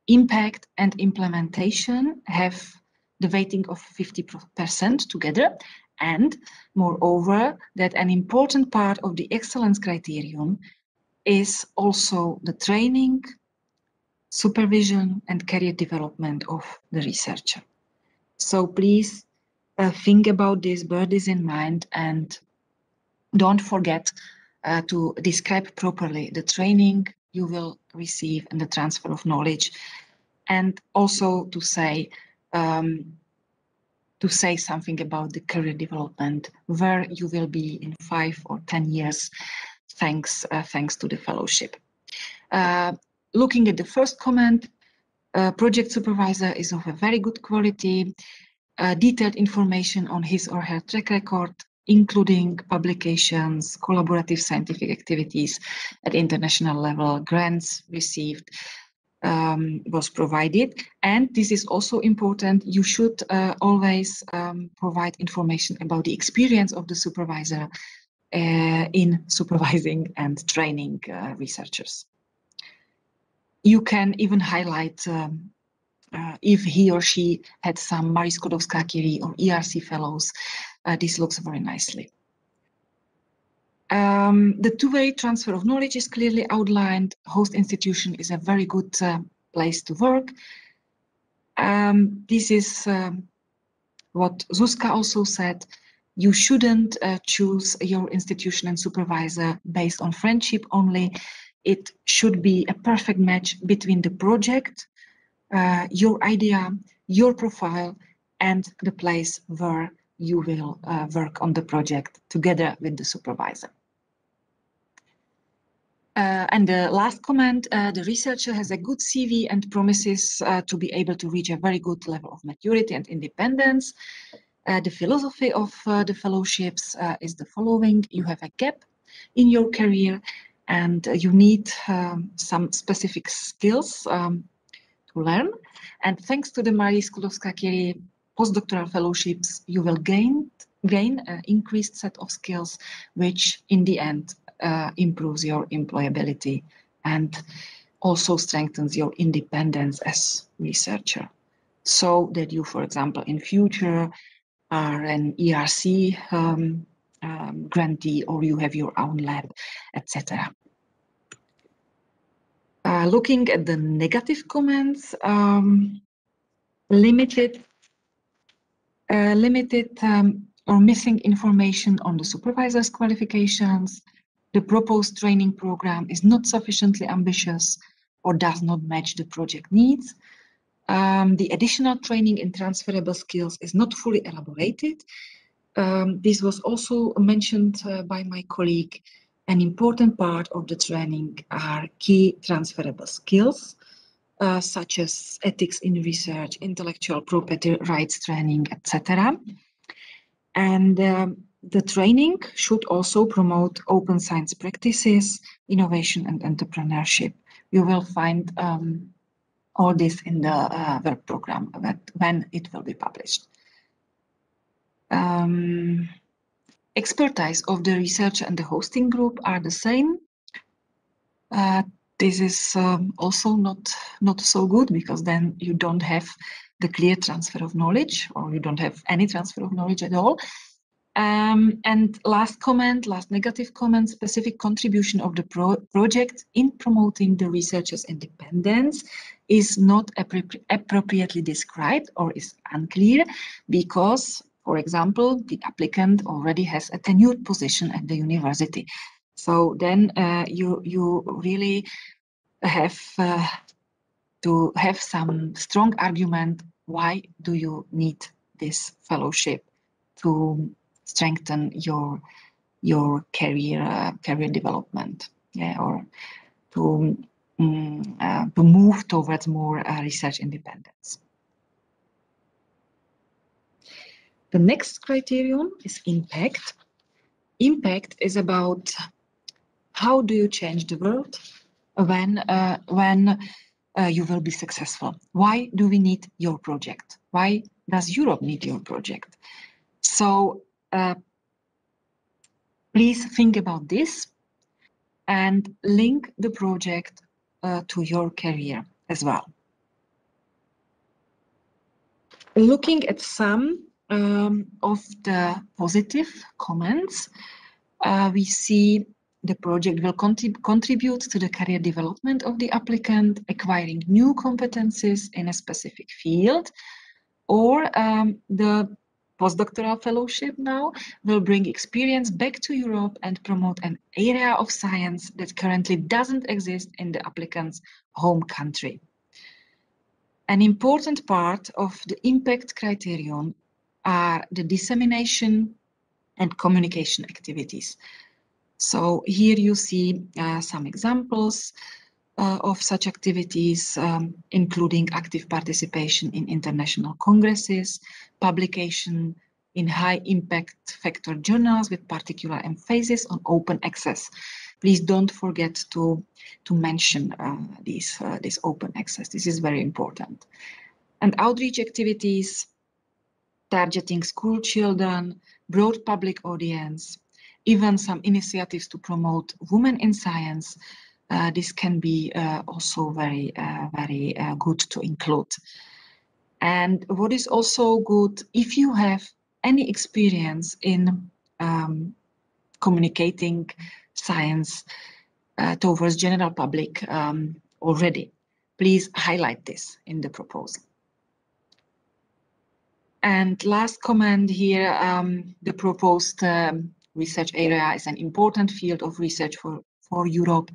impact and implementation have the weighting of 50% together, and moreover, that an important part of the excellence criterion is also the training, supervision, and career development of the researcher. So please think about this, bear this in mind, and don't forget to describe properly the training you will receive and the transfer of knowledge, and also to say something about the career development, where you will be in 5 or 10 years, thanks to the fellowship. Looking at the first comment, project supervisor is of a very good quality. Detailed information on his or her track record, including publications, collaborative scientific activities at international level, grants received, was provided. And this is also important. You should always provide information about the experience of the supervisor in supervising and training researchers. You can even highlight if he or she had some Marie Skłodowska-Curie or ERC fellows. This looks very nicely. The two-way transfer of knowledge is clearly outlined. Host institution is a very good place to work. This is what Zuzka also said. You shouldn't choose your institution and supervisor based on friendship only. It should be a perfect match between the project, your idea, your profile, and the place where you will work on the project together with the supervisor. And the last comment, the researcher has a good CV and promises to be able to reach a very good level of maturity and independence. The philosophy of the fellowships is the following. You have a gap in your career and you need some specific skills to learn. And thanks to the Marie Skłodowska-Curie postdoctoral fellowships, you will gain an increased set of skills, which in the end improves your employability and also strengthens your independence as researcher. So that you, for example, in future are an ERC grantee, or you have your own lab, etc. Looking at the negative comments, limited or missing information on the supervisor's qualifications, the proposed training program is not sufficiently ambitious or does not match the project needs. The additional training in transferable skills is not fully elaborated. This was also mentioned by my colleague. An important part of the training are key transferable skills, such as ethics in research, intellectual property rights training, etc. And the training should also promote open science practices, innovation and entrepreneurship. You will find all this in the work program when it will be published. Expertise of the researcher and the hosting group are the same. This is also not so good, because then you don't have the clear transfer of knowledge, or you don't have any transfer of knowledge at all. And last negative comment, specific contribution of the project in promoting the researcher's independence is not appropriately described or is unclear, because, for example, the applicant already has a tenured position at the university. So then you really have to have some strong argument why do you need this fellowship to strengthen your career development, or to move towards more research independence. The next criterion is impact. Impact is about how do you change the world when you will be successful. Why do we need your project? Why does Europe need your project? So please think about this and link the project to your career as well. Looking at some of the positive comments, we see the project will contribute to the career development of the applicant, acquiring new competencies in a specific field, or the postdoctoral fellowship now will bring experience back to Europe and promote an area of science that currently doesn't exist in the applicant's home country. An important part of the impact criterion are the dissemination and communication activities. So here you see some examples of such activities, including active participation in international congresses, publication in high impact factor journals with particular emphasis on open access. Please don't forget to mention this open access. This is very important. And outreach activities, targeting school children, broad public audience, even some initiatives to promote women in science. This can be also very good to include. And what is also good, if you have any experience in communicating science towards general public already, please highlight this in the proposal. And last comment here, the proposed research area is an important field of research for Europe.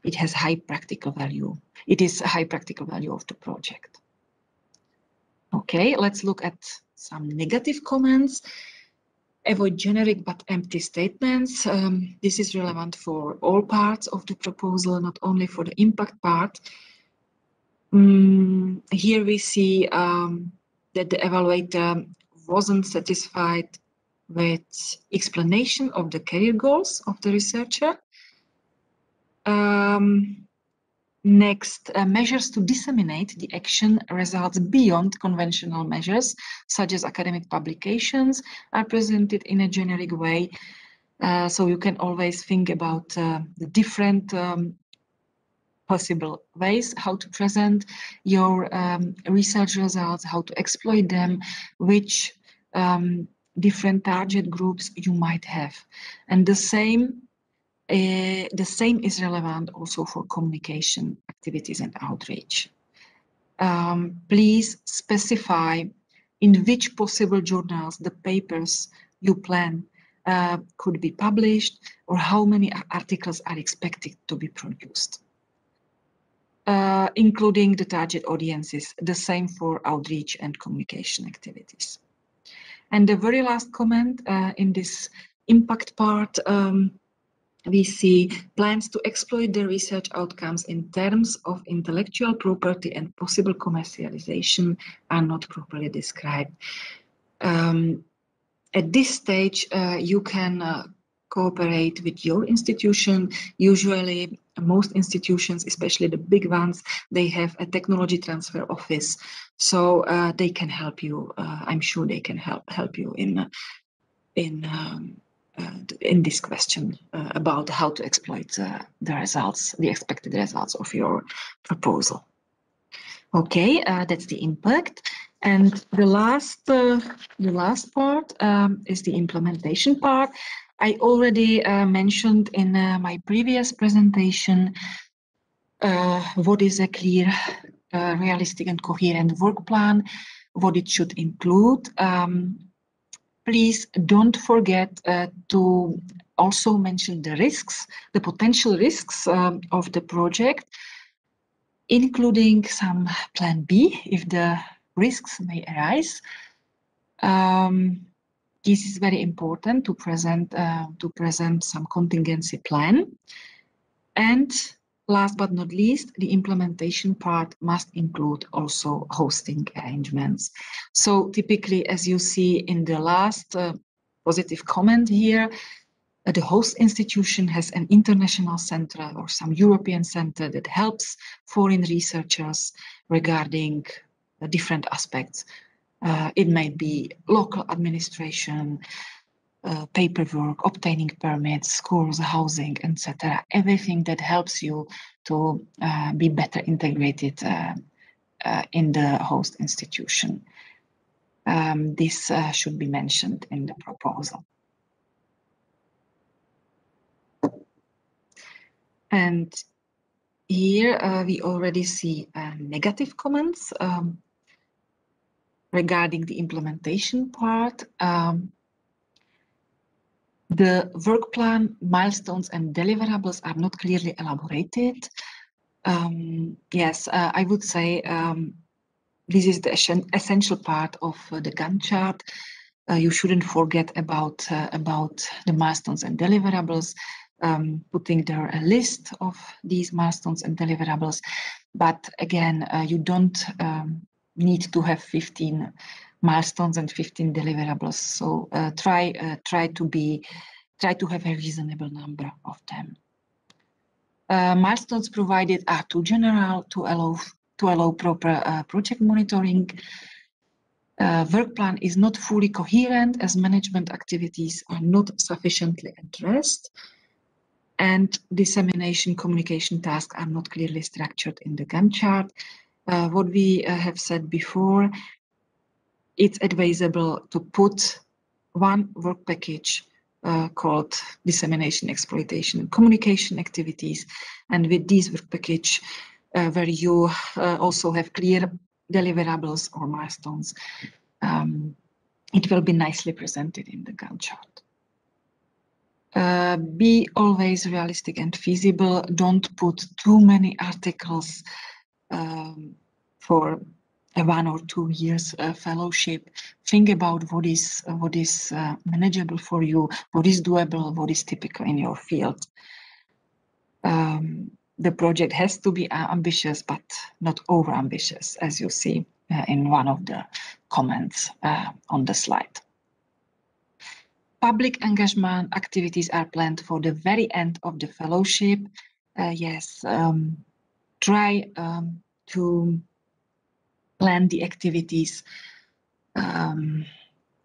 It has high practical value. It is a high practical value of the project. Okay, let's look at some negative comments. Avoid generic but empty statements. This is relevant for all parts of the proposal, not only for the impact part. Here we see that the evaluator wasn't satisfied with explanation of the career goals of the researcher. Next, measures to disseminate the action results beyond conventional measures, such as academic publications, are presented in a generic way. So you can always think about the different possible ways how to present your research results, how to exploit them, which different target groups you might have. And the same is relevant also for communication activities and outreach. Please specify in which possible journals the papers you plan could be published, or how many articles are expected to be produced, including the target audiences, the same for outreach and communication activities. And the very last comment in this impact part, we see plans to exploit the research outcomes in terms of intellectual property and possible commercialization are not properly described. At this stage, you can cooperate with your institution. Usually, most institutions, especially the big ones, they have a technology transfer office, so they can help you. I'm sure they can help you in this question about how to exploit the results, the expected results of your proposal. Okay, that's the impact. And the last part is the implementation part. I already mentioned in my previous presentation what is a clear, realistic and coherent work plan, what it should include. Please don't forget to also mention the risks, the potential risks of the project, including some plan B if the risks may arise. This is very important to present some contingency plan. And last but not least, the implementation part must include also hosting arrangements. So typically, as you see in the last positive comment here, the host institution has an international center or some European center that helps foreign researchers regarding the different aspects. It might be local administration, paperwork, obtaining permits, schools, housing, etc. Everything that helps you to be better integrated in the host institution. This should be mentioned in the proposal. And here we already see negative comments regarding the implementation part. The work plan, milestones and deliverables are not clearly elaborated. Yes, I would say this is the essential part of the Gantt chart. You shouldn't forget about the milestones and deliverables, putting there a list of these milestones and deliverables. But again, you don't need to have 15 milestones and 15 deliverables. So try to have a reasonable number of them. Milestones provided are too general to allow proper project monitoring. Work plan is not fully coherent as management activities are not sufficiently addressed, and dissemination communication tasks are not clearly structured in the Gantt chart. What we have said before, it's advisable to put one work package called dissemination, exploitation, and communication activities. And with this work package, where you also have clear deliverables or milestones, it will be nicely presented in the Gantt chart. Be always realistic and feasible. Don't put too many articles for a 1 or 2 years fellowship. Think about what is manageable for you, what is doable, what is typical in your field. The project has to be ambitious, but not over ambitious, as you see in one of the comments on the slide. Public engagement activities are planned for the very end of the fellowship. Yes, try to plan the activities,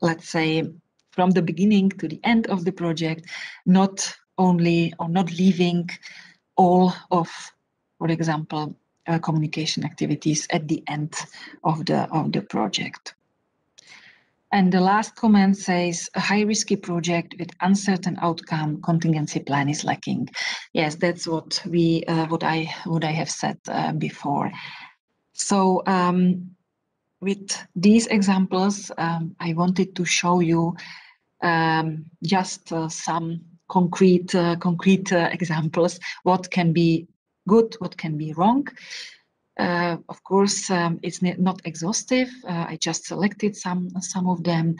let's say, from the beginning to the end of the project, not only or not leaving all of, for example, communication activities at the end of the project. And the last comment says, a high-risky project with uncertain outcome, contingency plan is lacking. Yes, that's what I have said before. So with these examples, I wanted to show you just some concrete examples. What can be good, what can be wrong. Of course, it's not exhaustive. I just selected some of them,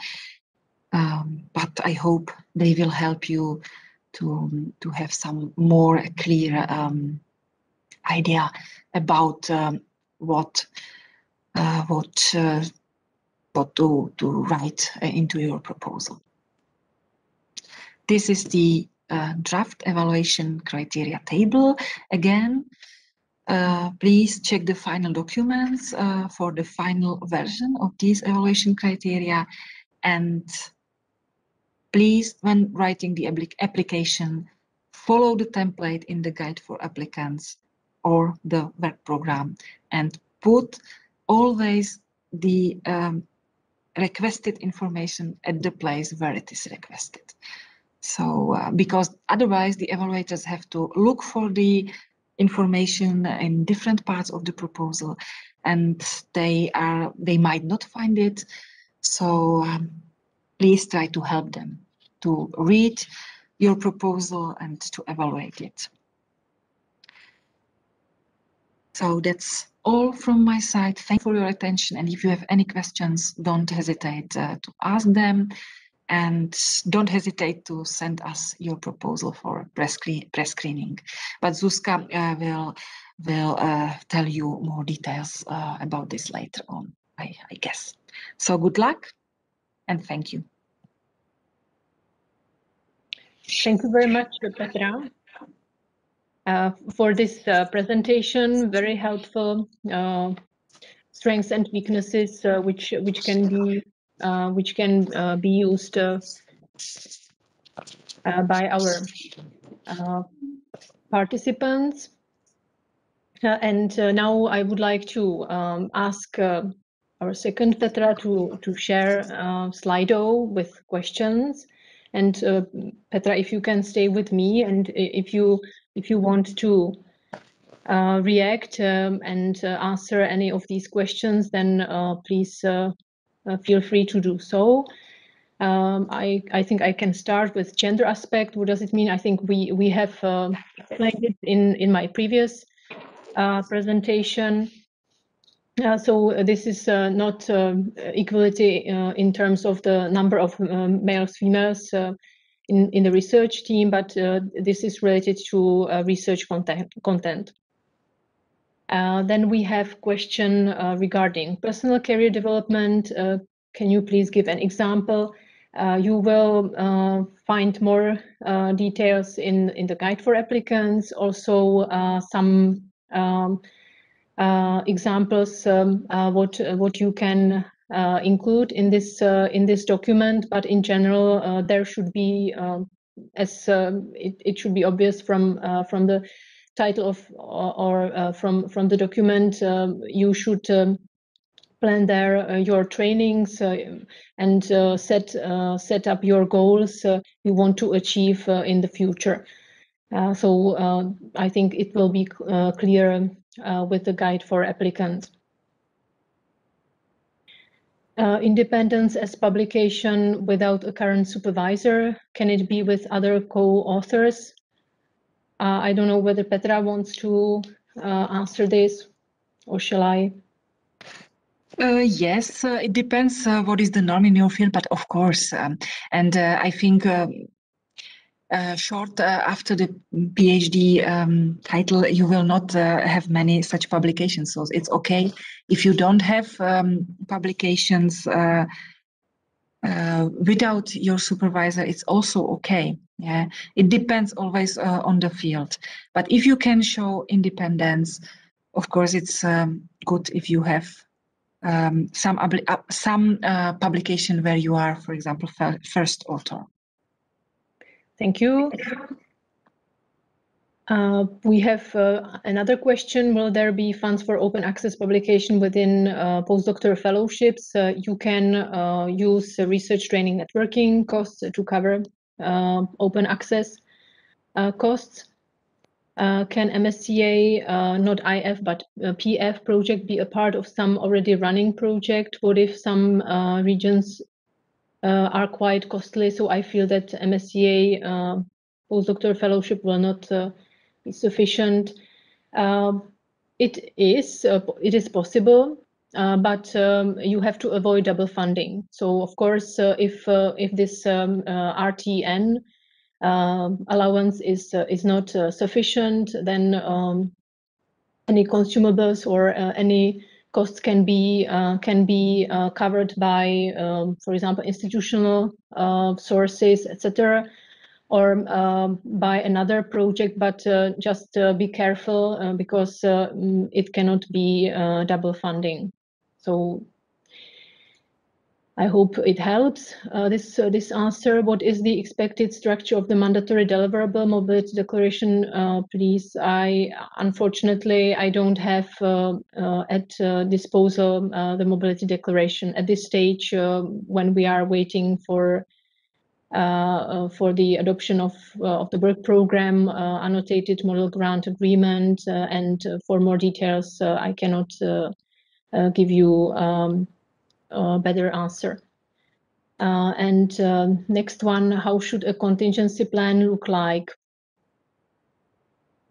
but I hope they will help you to have some more clear idea about what to write into your proposal. This is the draft evaluation criteria table. Again, please check the final documents for the final version of these evaluation criteria, and please, when writing the application, follow the template in the guide for applicants or the work program, and put always the requested information at the place where it is requested. So, because otherwise the evaluators have to look for the information in different parts of the proposal, and they might not find it. So please try to help them to read your proposal and to evaluate it. So that's all from my side. Thank you for your attention, and if you have any questions, don't hesitate to ask them, and don't hesitate to send us your proposal for press screening. But Zuzka will tell you more details about this later on, I guess. So good luck, and thank you. Thank you very much, Petra, for this presentation. Very helpful. Strengths and weaknesses, which can be used by our participants. And now I would like to ask our second Petra to share Slido with questions. And Petra, if you can stay with me, and if you want to react and answer any of these questions, then please feel free to do so. I think I can start with gender aspect. What does it mean? I think we have explained it in my previous presentation. So this is not equality in terms of the number of males, females in the research team, but this is related to research content. Then we have question regarding personal career development. Can you please give an example? You will find more details in the guide for applicants. Also, some examples what you can include in this document. But in general, there should be it should be obvious from the title of or from the document. You should plan there your trainings and set up your goals you want to achieve in the future. So I think it will be clear with the guide for applicants. Independence as publication without a current supervisor. Can it be with other co-authors? I don't know whether Petra wants to answer this, or shall I? Yes, it depends what is the norm in your field, but of course, and I think short after the PhD title, you will not have many such publications. So it's okay if you don't have publications without your supervisor. It's also okay. Yeah, it depends always on the field. But if you can show independence, of course, it's good if you have some publication where you are, for example, first author. Thank you. We have another question. Will there be funds for open access publication within postdoctoral fellowships? You can use research training networking costs to cover open access costs. Can MSCA, not IF, but PF project be a part of some already running project? What if some regions are quite costly? So I feel that MSCA postdoctoral fellowship will not be sufficient. It is possible, but you have to avoid double funding. So of course, if this RTN allowance is not sufficient, then any consumables or any costs can be covered by, for example, institutional sources, etc., or by another project. But just be careful because it cannot be double funding. So I hope it helps. This answer. What is the expected structure of the mandatory deliverable mobility declaration? Please, unfortunately I don't have at disposal the mobility declaration at this stage when we are waiting for the adoption of the work program, annotated model grant agreement, and for more details I cannot give you a better answer. And next one, how should a contingency plan look like?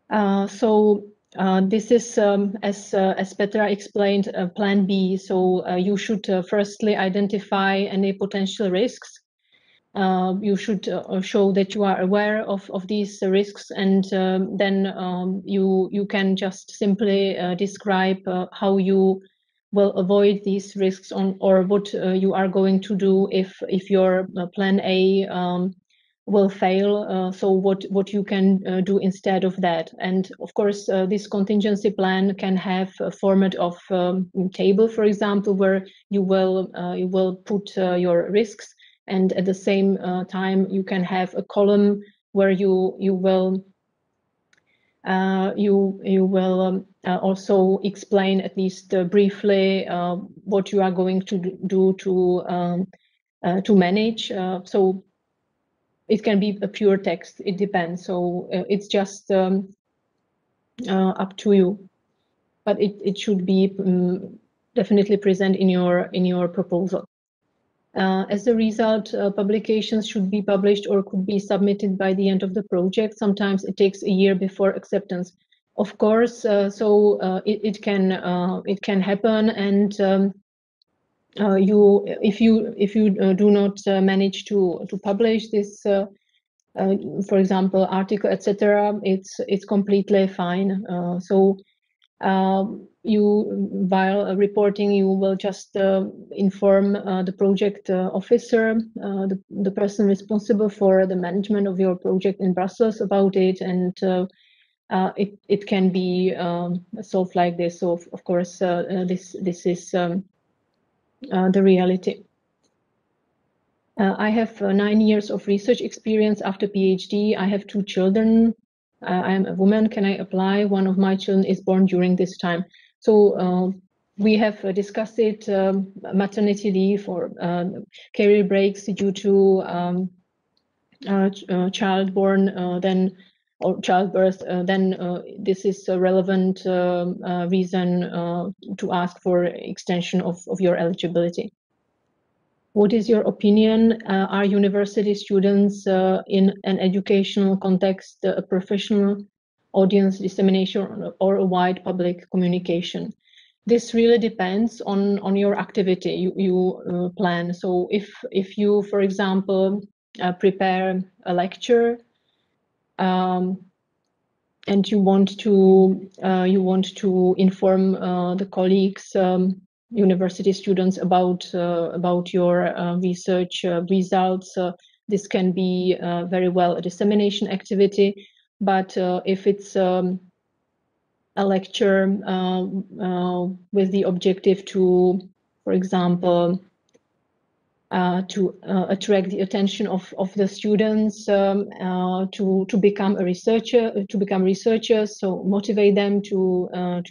This is, as Petra explained, plan B. So you should firstly identify any potential risks. You should show that you are aware of these risks, and then you can just simply describe how you will avoid these risks or what you are going to do if your plan A will fail. So what you can do instead of that. And of course, this contingency plan can have a format of table, for example, where you will put your risks, and at the same time you can have a column where you will also explain, at least briefly, what you are going to do to manage. So it can be a pure text. It depends. So it's just up to you. But it should be definitely present in your proposal. As a result, publications should be published or could be submitted by the end of the project. Sometimes it takes a year before acceptance. Of course, it can happen, and if you do not manage to publish this, for example, article, etc., it's completely fine. While reporting, you will just inform the project officer, the person responsible for the management of your project in Brussels about it, and it can be solved like this. So of course, this is the reality. I have 9 years of research experience after PhD. I have 2 children. I am a woman. Can I apply? One of my children is born during this time. So we have discussed it, maternity leave or career breaks due to childbirth, then this is a relevant reason to ask for extension of your eligibility. What is your opinion? Are university students in an educational context a professional audience dissemination or a wide public communication? This really depends on your activity you plan. So if you, for example, prepare a lecture and you want to inform the colleagues, university students about your research results. This can be very well a dissemination activity, but if it's a lecture with the objective to, for example, to attract the attention of the students to become a researcher, researchers, so motivate them to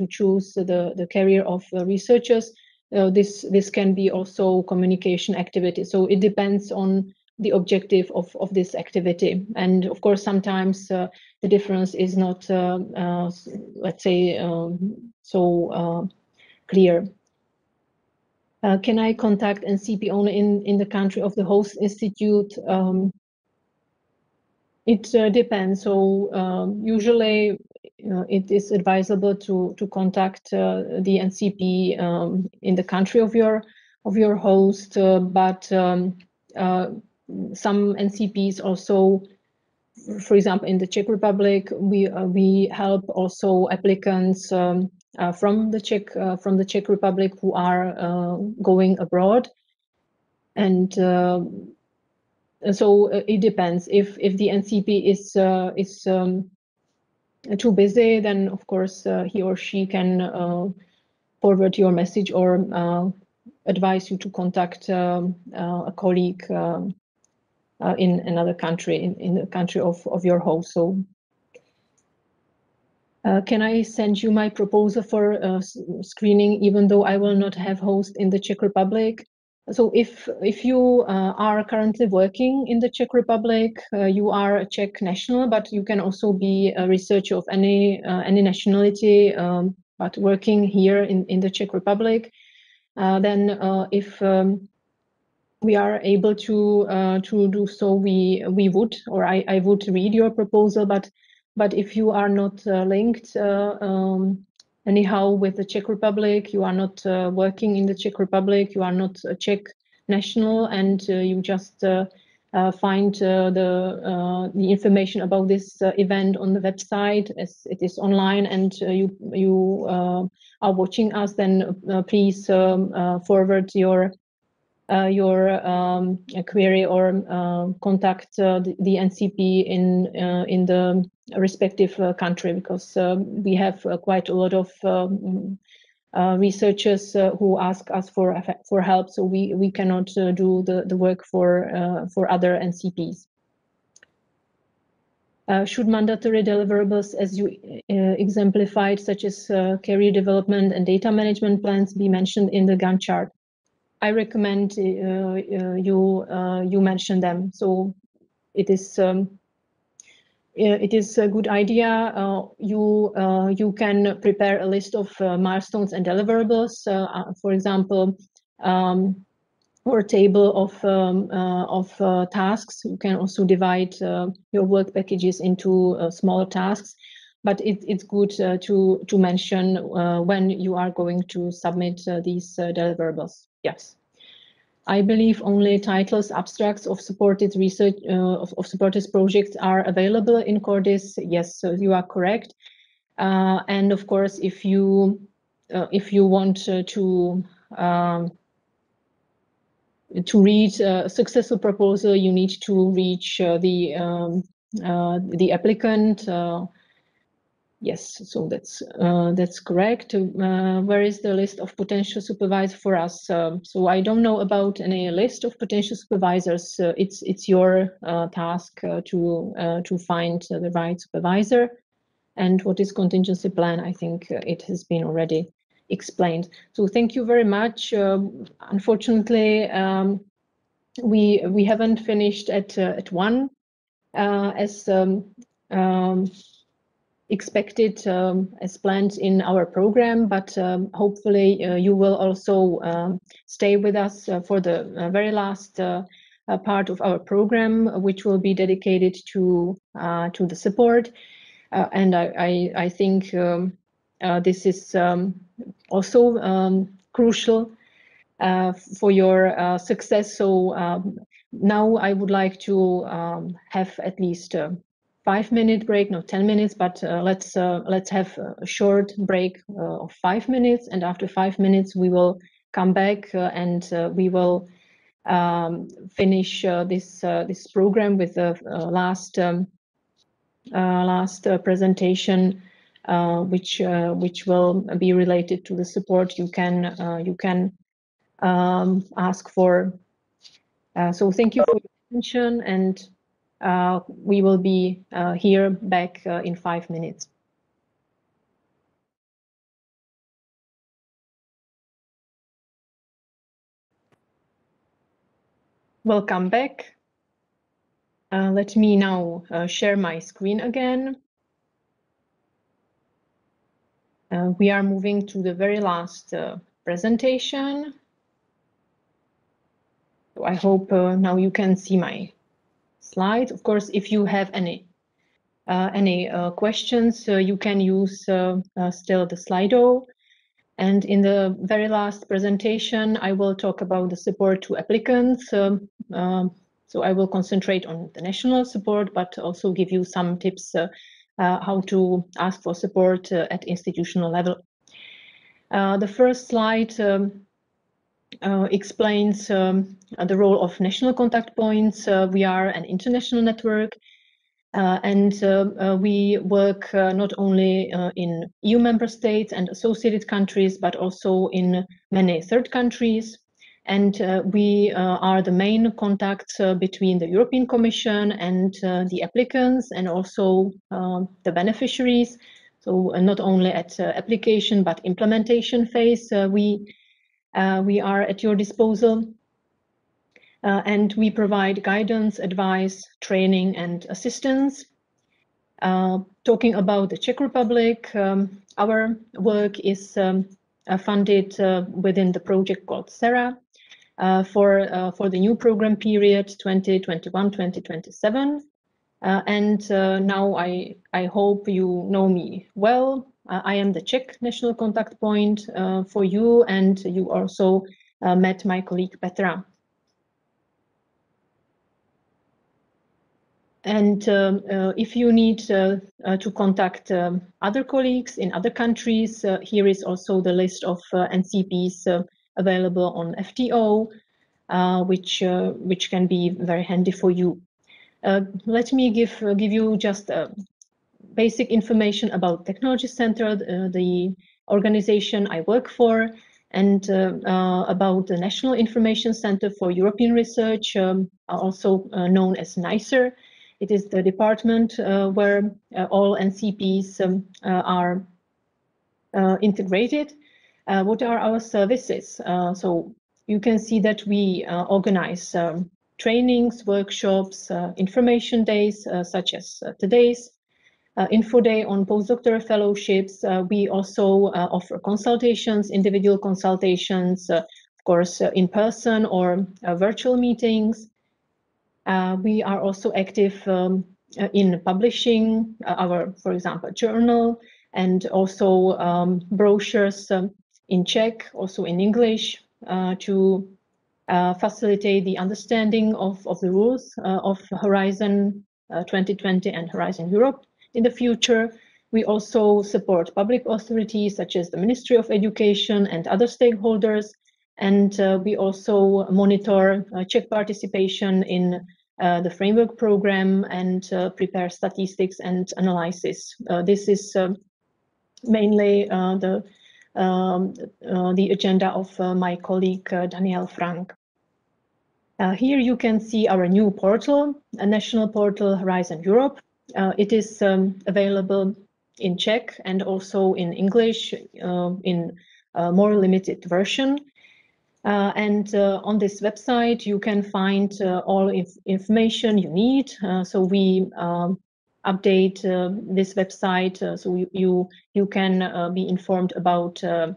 choose the career of researchers. This can be also communication activity. So it depends on the objective of this activity, and of course sometimes the difference is not, let's say, so clear. Can I contact NCP only in the country of the host institute? It depends. So usually it is advisable to contact the NCP in the country of your host, but some NCPs also, for example, in the Czech Republic, we help also applicants from the Czech Republic who are going abroad, and so it depends. If the NCP is too busy, then of course he or she can forward your message or advise you to contact a colleague in another country, in the country of your host. So can I send you my proposal for screening, even though I will not have host in the Czech Republic? So if you are currently working in the Czech Republic, you are a Czech national, but you can also be a researcher of any nationality, but working here in the Czech Republic, then if we are able to do so, we would, or I would read your proposal. But if you are not linked anyhow with the Czech Republic, you are not working in the Czech Republic, you are not a Czech national, and you just find the information about this event on the website as it is online, and you are watching us, then please forward your query or contact the NCP in the respective country, because we have quite a lot of researchers who ask us for help, so we cannot do the work for other NCPs. Should mandatory deliverables, as you exemplified, such as career development and data management plans, be mentioned in the Gantt chart? I recommend you mention them. So it is a good idea. You can prepare a list of milestones and deliverables, for example, or a table of tasks. You can also divide your work packages into smaller tasks. But it's good to mention when you are going to submit these deliverables. Yes, I believe only titles, abstracts of supported research of supported projects are available in Cordis. Yes, so you are correct. And of course, if you want to read a successful proposal, you need to reach the applicant. Yes, so that's correct. Where is the list of potential supervisors for us? So I don't know about any list of potential supervisors. It's your task to find the right supervisor. And what is contingency plan? I think it has been already explained. So thank you very much. Unfortunately, we haven't finished at 1 as expected, as planned in our program, but hopefully you will also stay with us for the very last part of our program, which will be dedicated to the support. And I think this is also crucial for your success. So now I would like to have at least 5-minute break, not 10 minutes, but let's have a short break of 5 minutes, and after 5 minutes we will come back and we will finish this program with the last presentation, which will be related to the support you can ask for. So thank you for your attention, and we will be here back in 5 minutes. Welcome back. Let me now share my screen again. We are moving to the very last presentation. So I hope now you can see my slides. Of course, if you have any questions, you can use still the Slido. And in the very last presentation, I will talk about the support to applicants. So I will concentrate on the national support, but also give you some tips how to ask for support at institutional level. The first slide explains the role of national contact points. We are an international network, and we work not only in EU member states and associated countries, but also in many third countries. And we are the main contacts between the European Commission and the applicants, and also the beneficiaries. So not only at application, but implementation phase, we are at your disposal. And we provide guidance, advice, training, and assistance. Talking about the Czech Republic, our work is funded within the project called SERA for the new program period 2021-2027. And now I hope you know me well. I am the Czech national contact point for you, and you also met my colleague Petra. And if you need to contact other colleagues in other countries, here is also the list of NCPs available on FTO, which can be very handy for you. Let me give you just basic information about Technology Center, the organization I work for, and about the National Information Center for European Research, also known as NICER. It is the department where all NCPs are integrated. What are our services? So you can see that we organize trainings, workshops, information days, such as today's Info Day on Postdoctoral Fellowships. We also offer consultations, individual consultations, of course, in person or virtual meetings. We are also active in publishing our, for example, journal, and also brochures in Czech, also in English, to facilitate the understanding of the rules of Horizon 2020 and Horizon Europe in the future. We also support public authorities such as the Ministry of Education and other stakeholders. And we also monitor Czech participation in the framework program and prepare statistics and analysis. This is mainly the agenda of my colleague Daniel Frank. Here you can see our new portal, a national portal, Horizon Europe. It is available in Czech and also in English in a more limited version. And on this website, you can find all information you need. So we update this website so you can be informed about the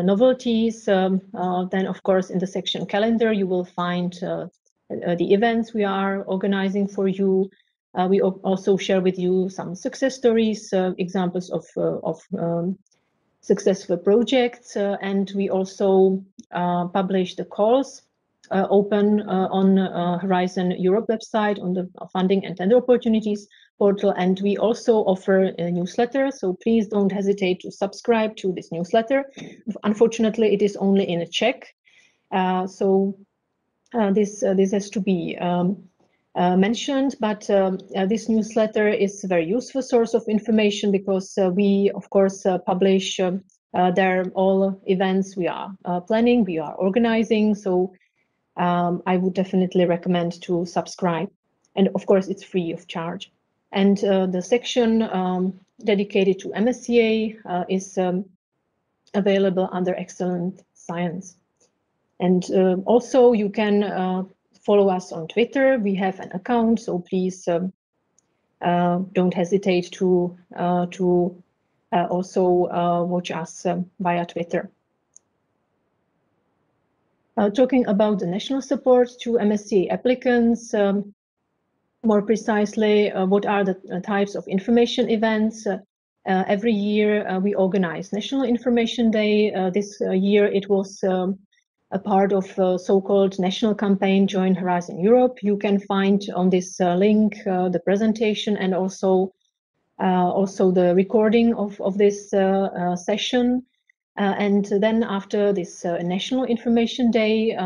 novelties. Then, of course, in the section calendar, you will find the events we are organizing for you. We also share with you some success stories, examples of successful projects, and we also publish the calls open on Horizon Europe website on the funding and tender opportunities portal, and we also offer a newsletter, so please don't hesitate to subscribe to this newsletter. Unfortunately, it is only in Czech, so this has to be mentioned, but this newsletter is a very useful source of information because we, of course, publish there all events we are planning, we are organizing, so I would definitely recommend to subscribe. And of course, it's free of charge. And the section dedicated to MSCA is available under Excellent Science. And also you can follow us on Twitter. We have an account, so please don't hesitate to also watch us via Twitter. Talking about the national support to MSCA applicants, more precisely, what are the types of information events? Every year we organize National Information Day. This year it was a part of so-called national campaign Join Horizon Europe. You can find on this link the presentation and also the recording of this session. And then after this National Information Day,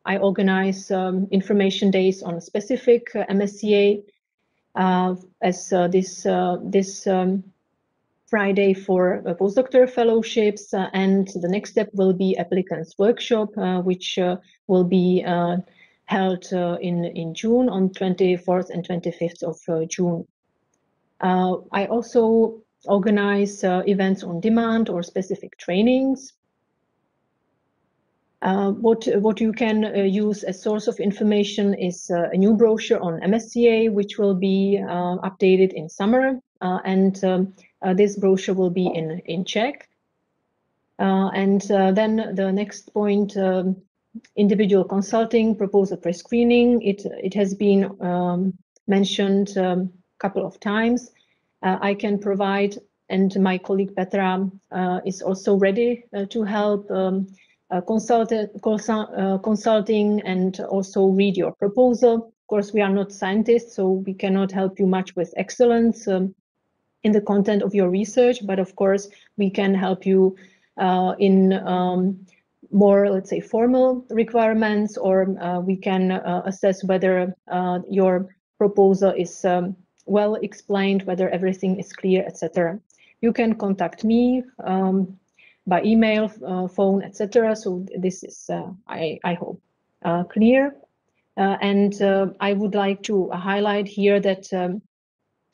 I organize information days on specific MSCA, as this Friday for postdoctoral fellowships, and the next step will be applicants workshop, which will be held in June on 24th and 25th of June. I also organize events on demand or specific trainings. What you can use as source of information is a new brochure on MSCA, which will be updated in summer, and this brochure will be in Czech. And then the next point, individual consulting, proposal pre-screening. It has been mentioned a couple of times. I can provide, and my colleague Petra is also ready to help consulting and also read your proposal. Of course, we are not scientists, so we cannot help you much with excellence in the content of your research, but of course, we can help you in more, let's say, formal requirements, or we can assess whether your proposal is well explained, whether everything is clear, etc. You can contact me by email, phone, etc. So this is, I hope, clear. And I would like to highlight here that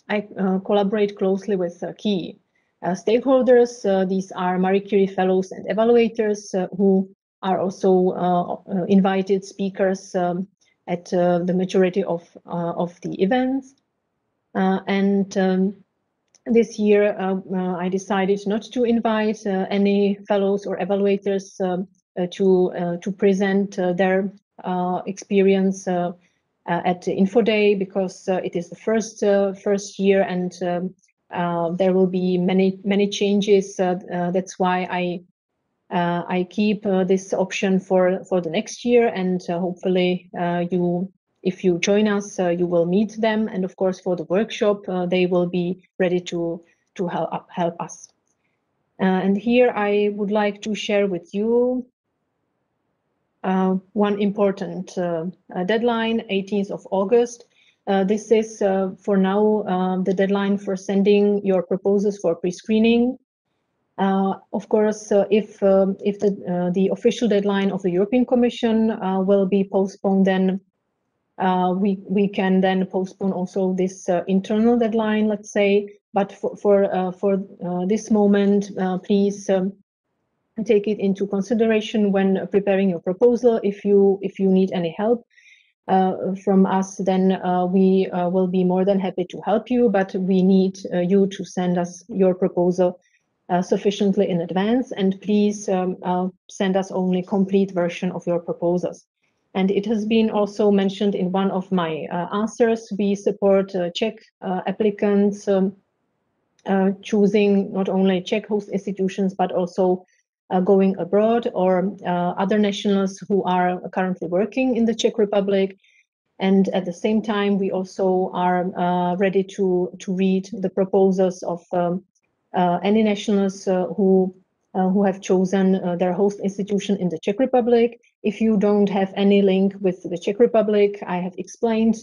I collaborate closely with key stakeholders. These are Marie Curie fellows and evaluators who are also invited speakers at the majority of the events. And this year, I decided not to invite any fellows or evaluators to present their experience at Info Day, because it is the first year, and there will be many changes. That's why I keep this option for the next year, and hopefully if you join us, you will meet them, and of course for the workshop, they will be ready to help us. And here I would like to share with you one important deadline, 18th of August. This is for now the deadline for sending your proposals for pre-screening. Of course, if the official deadline of the European Commission will be postponed, then we can then postpone also this internal deadline, let's say. But for this moment, please take it into consideration when preparing your proposal. If you need any help from us, then we will be more than happy to help you. But we need you to send us your proposal sufficiently in advance, and please send us only complete version of your proposals. And it has been also mentioned in one of my answers, we support Czech applicants choosing not only Czech host institutions, but also going abroad, or other nationals who are currently working in the Czech Republic. And at the same time, we also are ready to read the proposals of any nationals who have chosen their host institution in the Czech Republic. If you don't have any link with the Czech Republic, I have explained,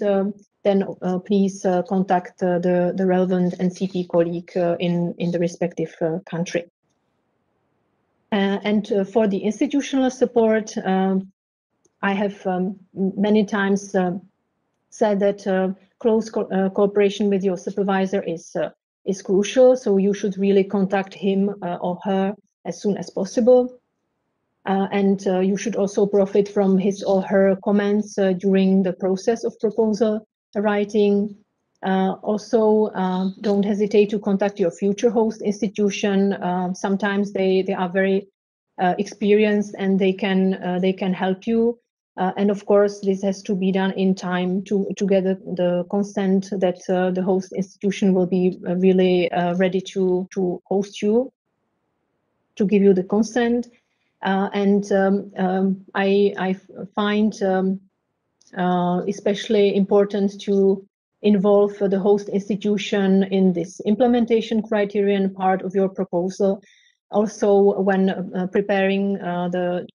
then please contact the relevant NCP colleague in the respective country. And for the institutional support, I have many times said that close cooperation with your supervisor is crucial. So you should really contact him or her as soon as possible. And you should also profit from his or her comments during the process of proposal writing. Also, don't hesitate to contact your future host institution. Sometimes they are very experienced and they can help you. And of course, this has to be done in time to get the consent that the host institution will be really ready to host you, to give you the consent. And I find especially important to involve the host institution in this implementation criterion part of your proposal. Also, when preparing the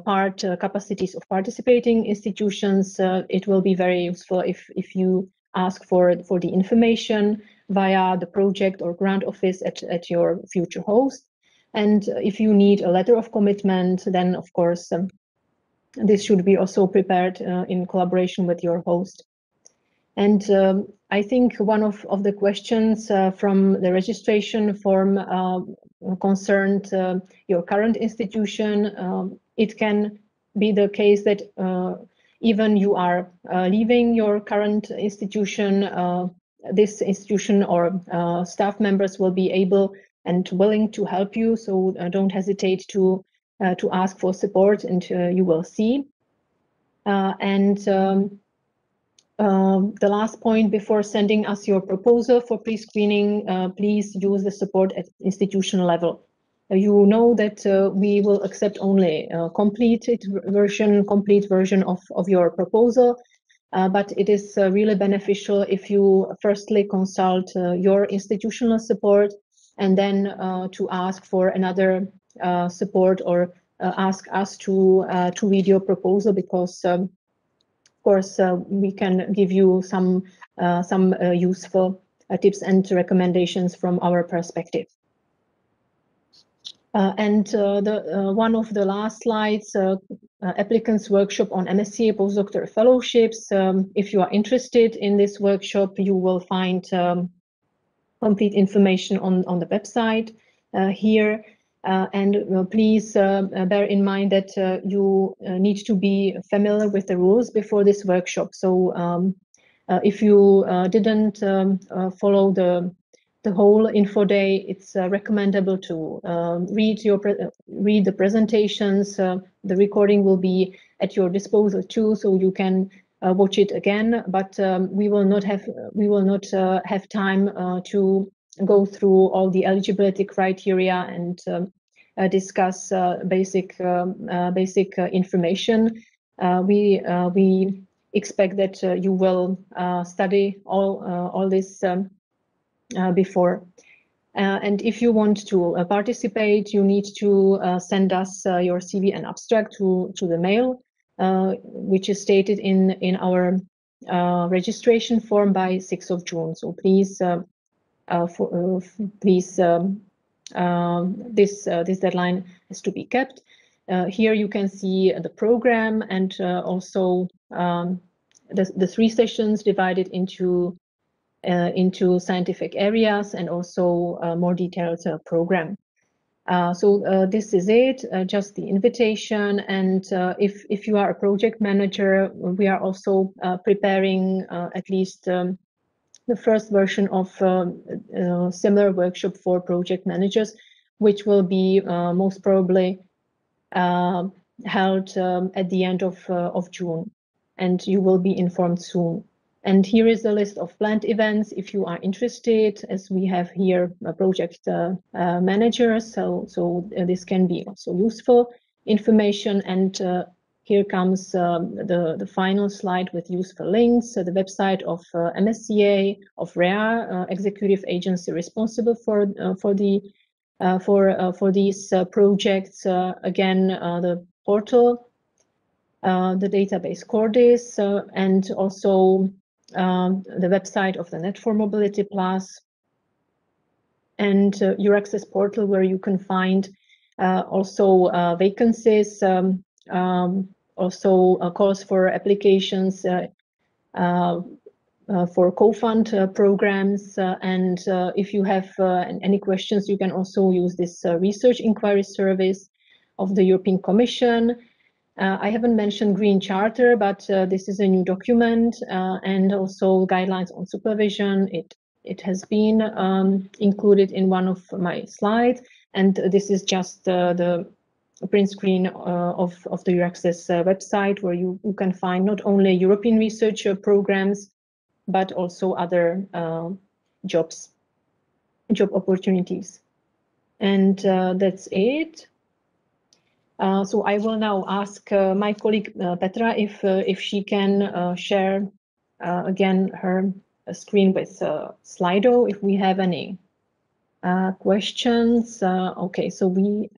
part capacities of participating institutions, it will be very useful if you ask for the information via the project or grant office at your future host. And if you need a letter of commitment, then of course this should be also prepared in collaboration with your host. And I think one of the questions from the registration form concerned your current institution. It can be the case that even you are leaving your current institution, this institution or staff members will be able and willing to help you. So don't hesitate to ask for support, and you will see. The last point before sending us your proposal for pre-screening, please use the support at institutional level. You know that we will accept only complete version of your proposal, but it is really beneficial if you firstly consult your institutional support and then to ask for another support or ask us to read your proposal, because of course, we can give you some useful tips and recommendations from our perspective. One of the last slides, applicants workshop on MSc Postdoctoral Fellowships. If you are interested in this workshop, you will find complete information on the website here. Please bear in mind that you need to be familiar with the rules before this workshop. So if you didn't follow the whole info day, it's recommendable to read the presentations. The recording will be at your disposal too, so you can watch it again. But we will not have time to go through all the eligibility criteria and discuss basic information. We expect that you will study all this before. And if you want to participate, you need to send us your CV and abstract to the mail, which is stated in our registration form by 6th of June. So please, this deadline has to be kept. Here you can see the program and also the 3 sessions divided into scientific areas and also more detailed program. So this is it, just the invitation. And if you are a project manager, we are also preparing at least the first version of similar workshop for project managers, which will be most probably held at the end of June, and you will be informed soon. And here is the list of planned events if you are interested, as we have here project managers. So this can be also useful information. And here comes the final slide with useful links, the website of MSCA, of REA, executive agency responsible for these projects. Again, the portal, the database Cordis, and also the website of the Net for Mobility Plus, and your access portal, where you can find also vacancies, also calls for applications for co-fund programs, and if you have any questions, you can also use this research inquiry service of the European Commission. I haven't mentioned Green Charter, but this is a new document, and also guidelines on supervision. It has been included in one of my slides, and this is just the print screen of the Euraccess website, where you can find not only European research programs, but also other job opportunities. And that's it. So I will now ask my colleague Petra if she can share again her screen with Slido, if we have any questions. Okay, so we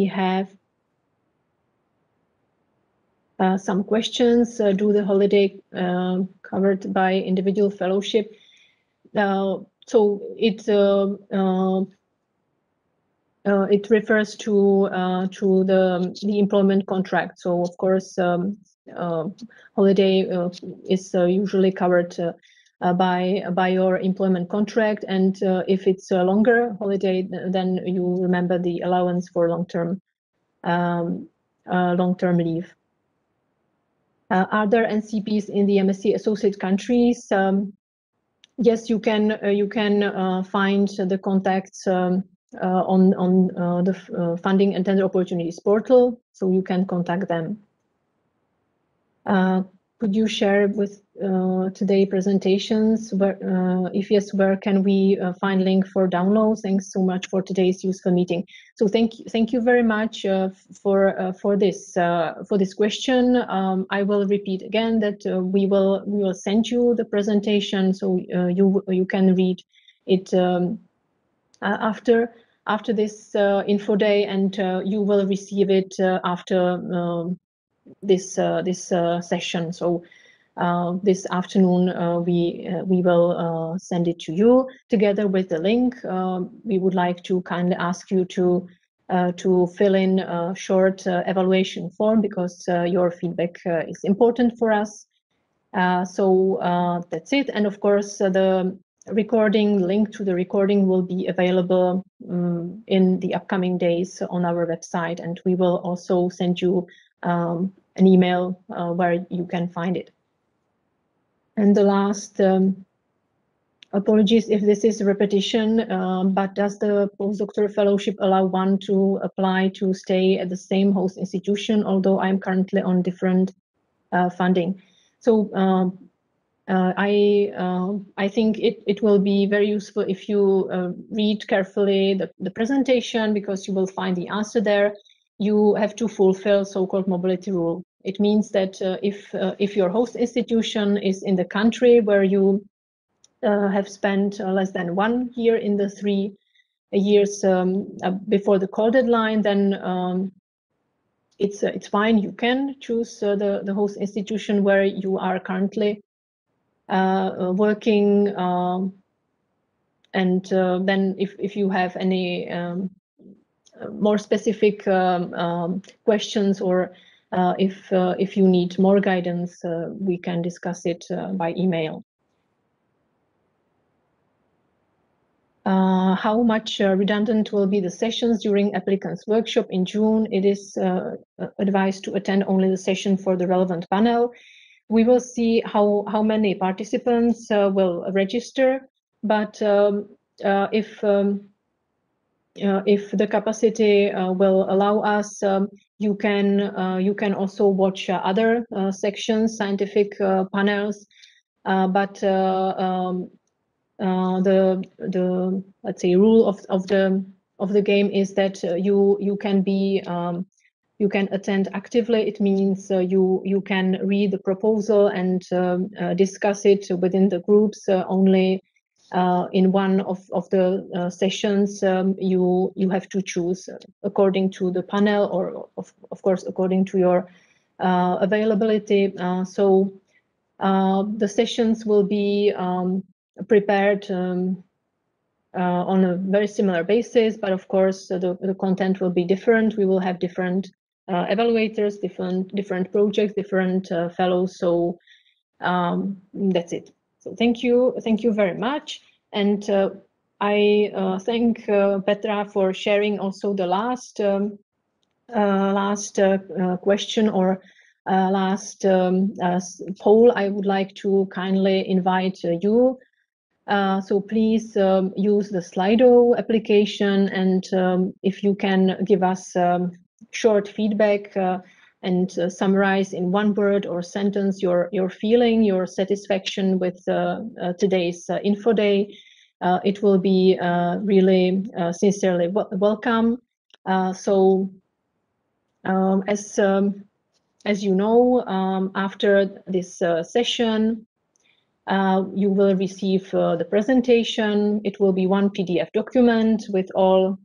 have some questions. Do the holiday covered by individual fellowship? So it refers to the employment contract. So of course, holiday is usually covered by your employment contract, and if it's a longer holiday, then you remember the allowance for long-term leave. Are there NCPs in the MSc associate countries? Yes, you can find the contacts on the funding and tender opportunities portal, so you can contact them. Could you share with today presentations? Where, if yes, where can we find link for downloads? Thanks so much for today's useful meeting. So thank you very much for this question. I will repeat again that we will send you the presentation, so you can read it after this info day, and you will receive it after this session. So this afternoon we will send it to you together with the link. We would like to kindly ask you to fill in a short evaluation form, because your feedback is important for us. So that's it. And of course, the link to the recording will be available in the upcoming days on our website, and we will also send you an email where you can find it. And the last, apologies if this is a repetition, but does the postdoctoral fellowship allow one to apply to stay at the same host institution, although I'm currently on different funding? So I think it will be very useful if you read carefully the presentation, because you will find the answer there. You have to fulfill so-called mobility rule. It means that if your host institution is in the country where you have spent less than 1 year in the 3 years before the call deadline, then it's fine. You can choose the host institution where you are currently working, and then if you have any more specific questions, or if you need more guidance, we can discuss it by email. How much redundant will be the sessions during applicants workshop in June? It is advised to attend only the session for the relevant panel. We will see how many participants will register, but if the capacity will allow us, you can also watch other sections, scientific panels, but the let's say rule of the game is that you you can attend actively. It means you can read the proposal and discuss it within the groups. Only in one of the sessions you have to choose according to the panel, or of course according to your availability. So the sessions will be prepared on a very similar basis, but of course the content will be different. We will have different evaluators, different projects, different fellows. So that's it. So thank you very much, and I thank Petra for sharing also the last question or last poll. I would like to kindly invite you. So please use the Slido application, and if you can give us short feedback and summarize in one word or sentence your feeling, your satisfaction with today's info day, it will be really sincerely welcome. So as you know, after this session, you will receive the presentation. It will be one PDF document with all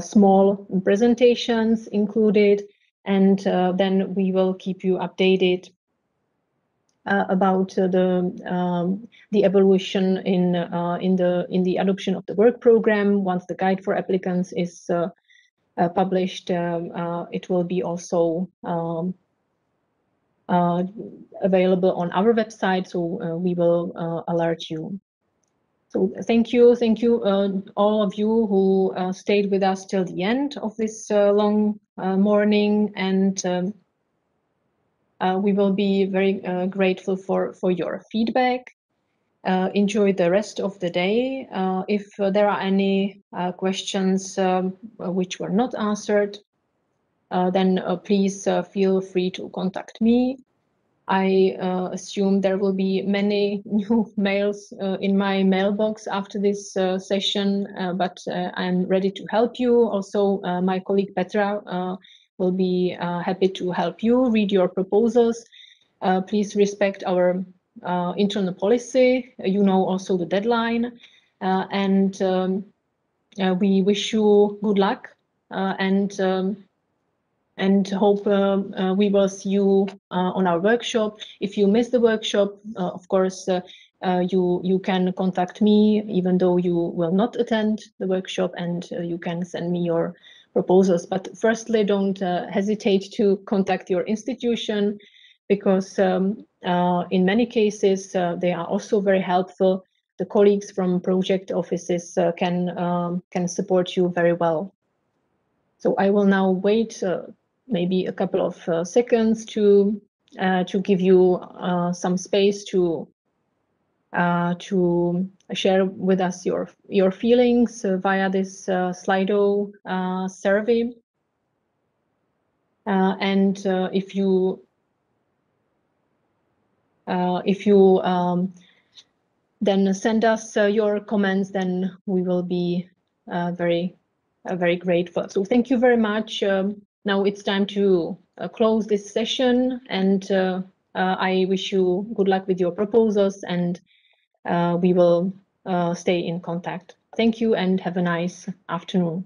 small presentations included, and then we will keep you updated about the evolution in the adoption of the work program. Once the guide for applicants is published, it will be also available on our website, so we will alert you. So thank you all of you who stayed with us till the end of this long morning, and we will be very grateful for your feedback. Enjoy the rest of the day. If there are any questions which were not answered, then please feel free to contact me. I assume there will be many new mails in my mailbox after this session, but I'm ready to help you. Also, my colleague Petra will be happy to help you read your proposals. Please respect our internal policy. You know also the deadline, and we wish you good luck and hope we will see you on our workshop. If you miss the workshop, of course, you can contact me, even though you will not attend the workshop, and you can send me your proposals. But firstly, don't hesitate to contact your institution, because in many cases, they are also very helpful. The colleagues from project offices can support you very well. So I will now wait maybe a couple of seconds to give you some space to share with us your feelings via this Slido survey. And if you then send us your comments, then we will be very grateful. So thank you very much. Now it's time to close this session, and I wish you good luck with your proposals, and we will stay in contact. Thank you and have a nice afternoon.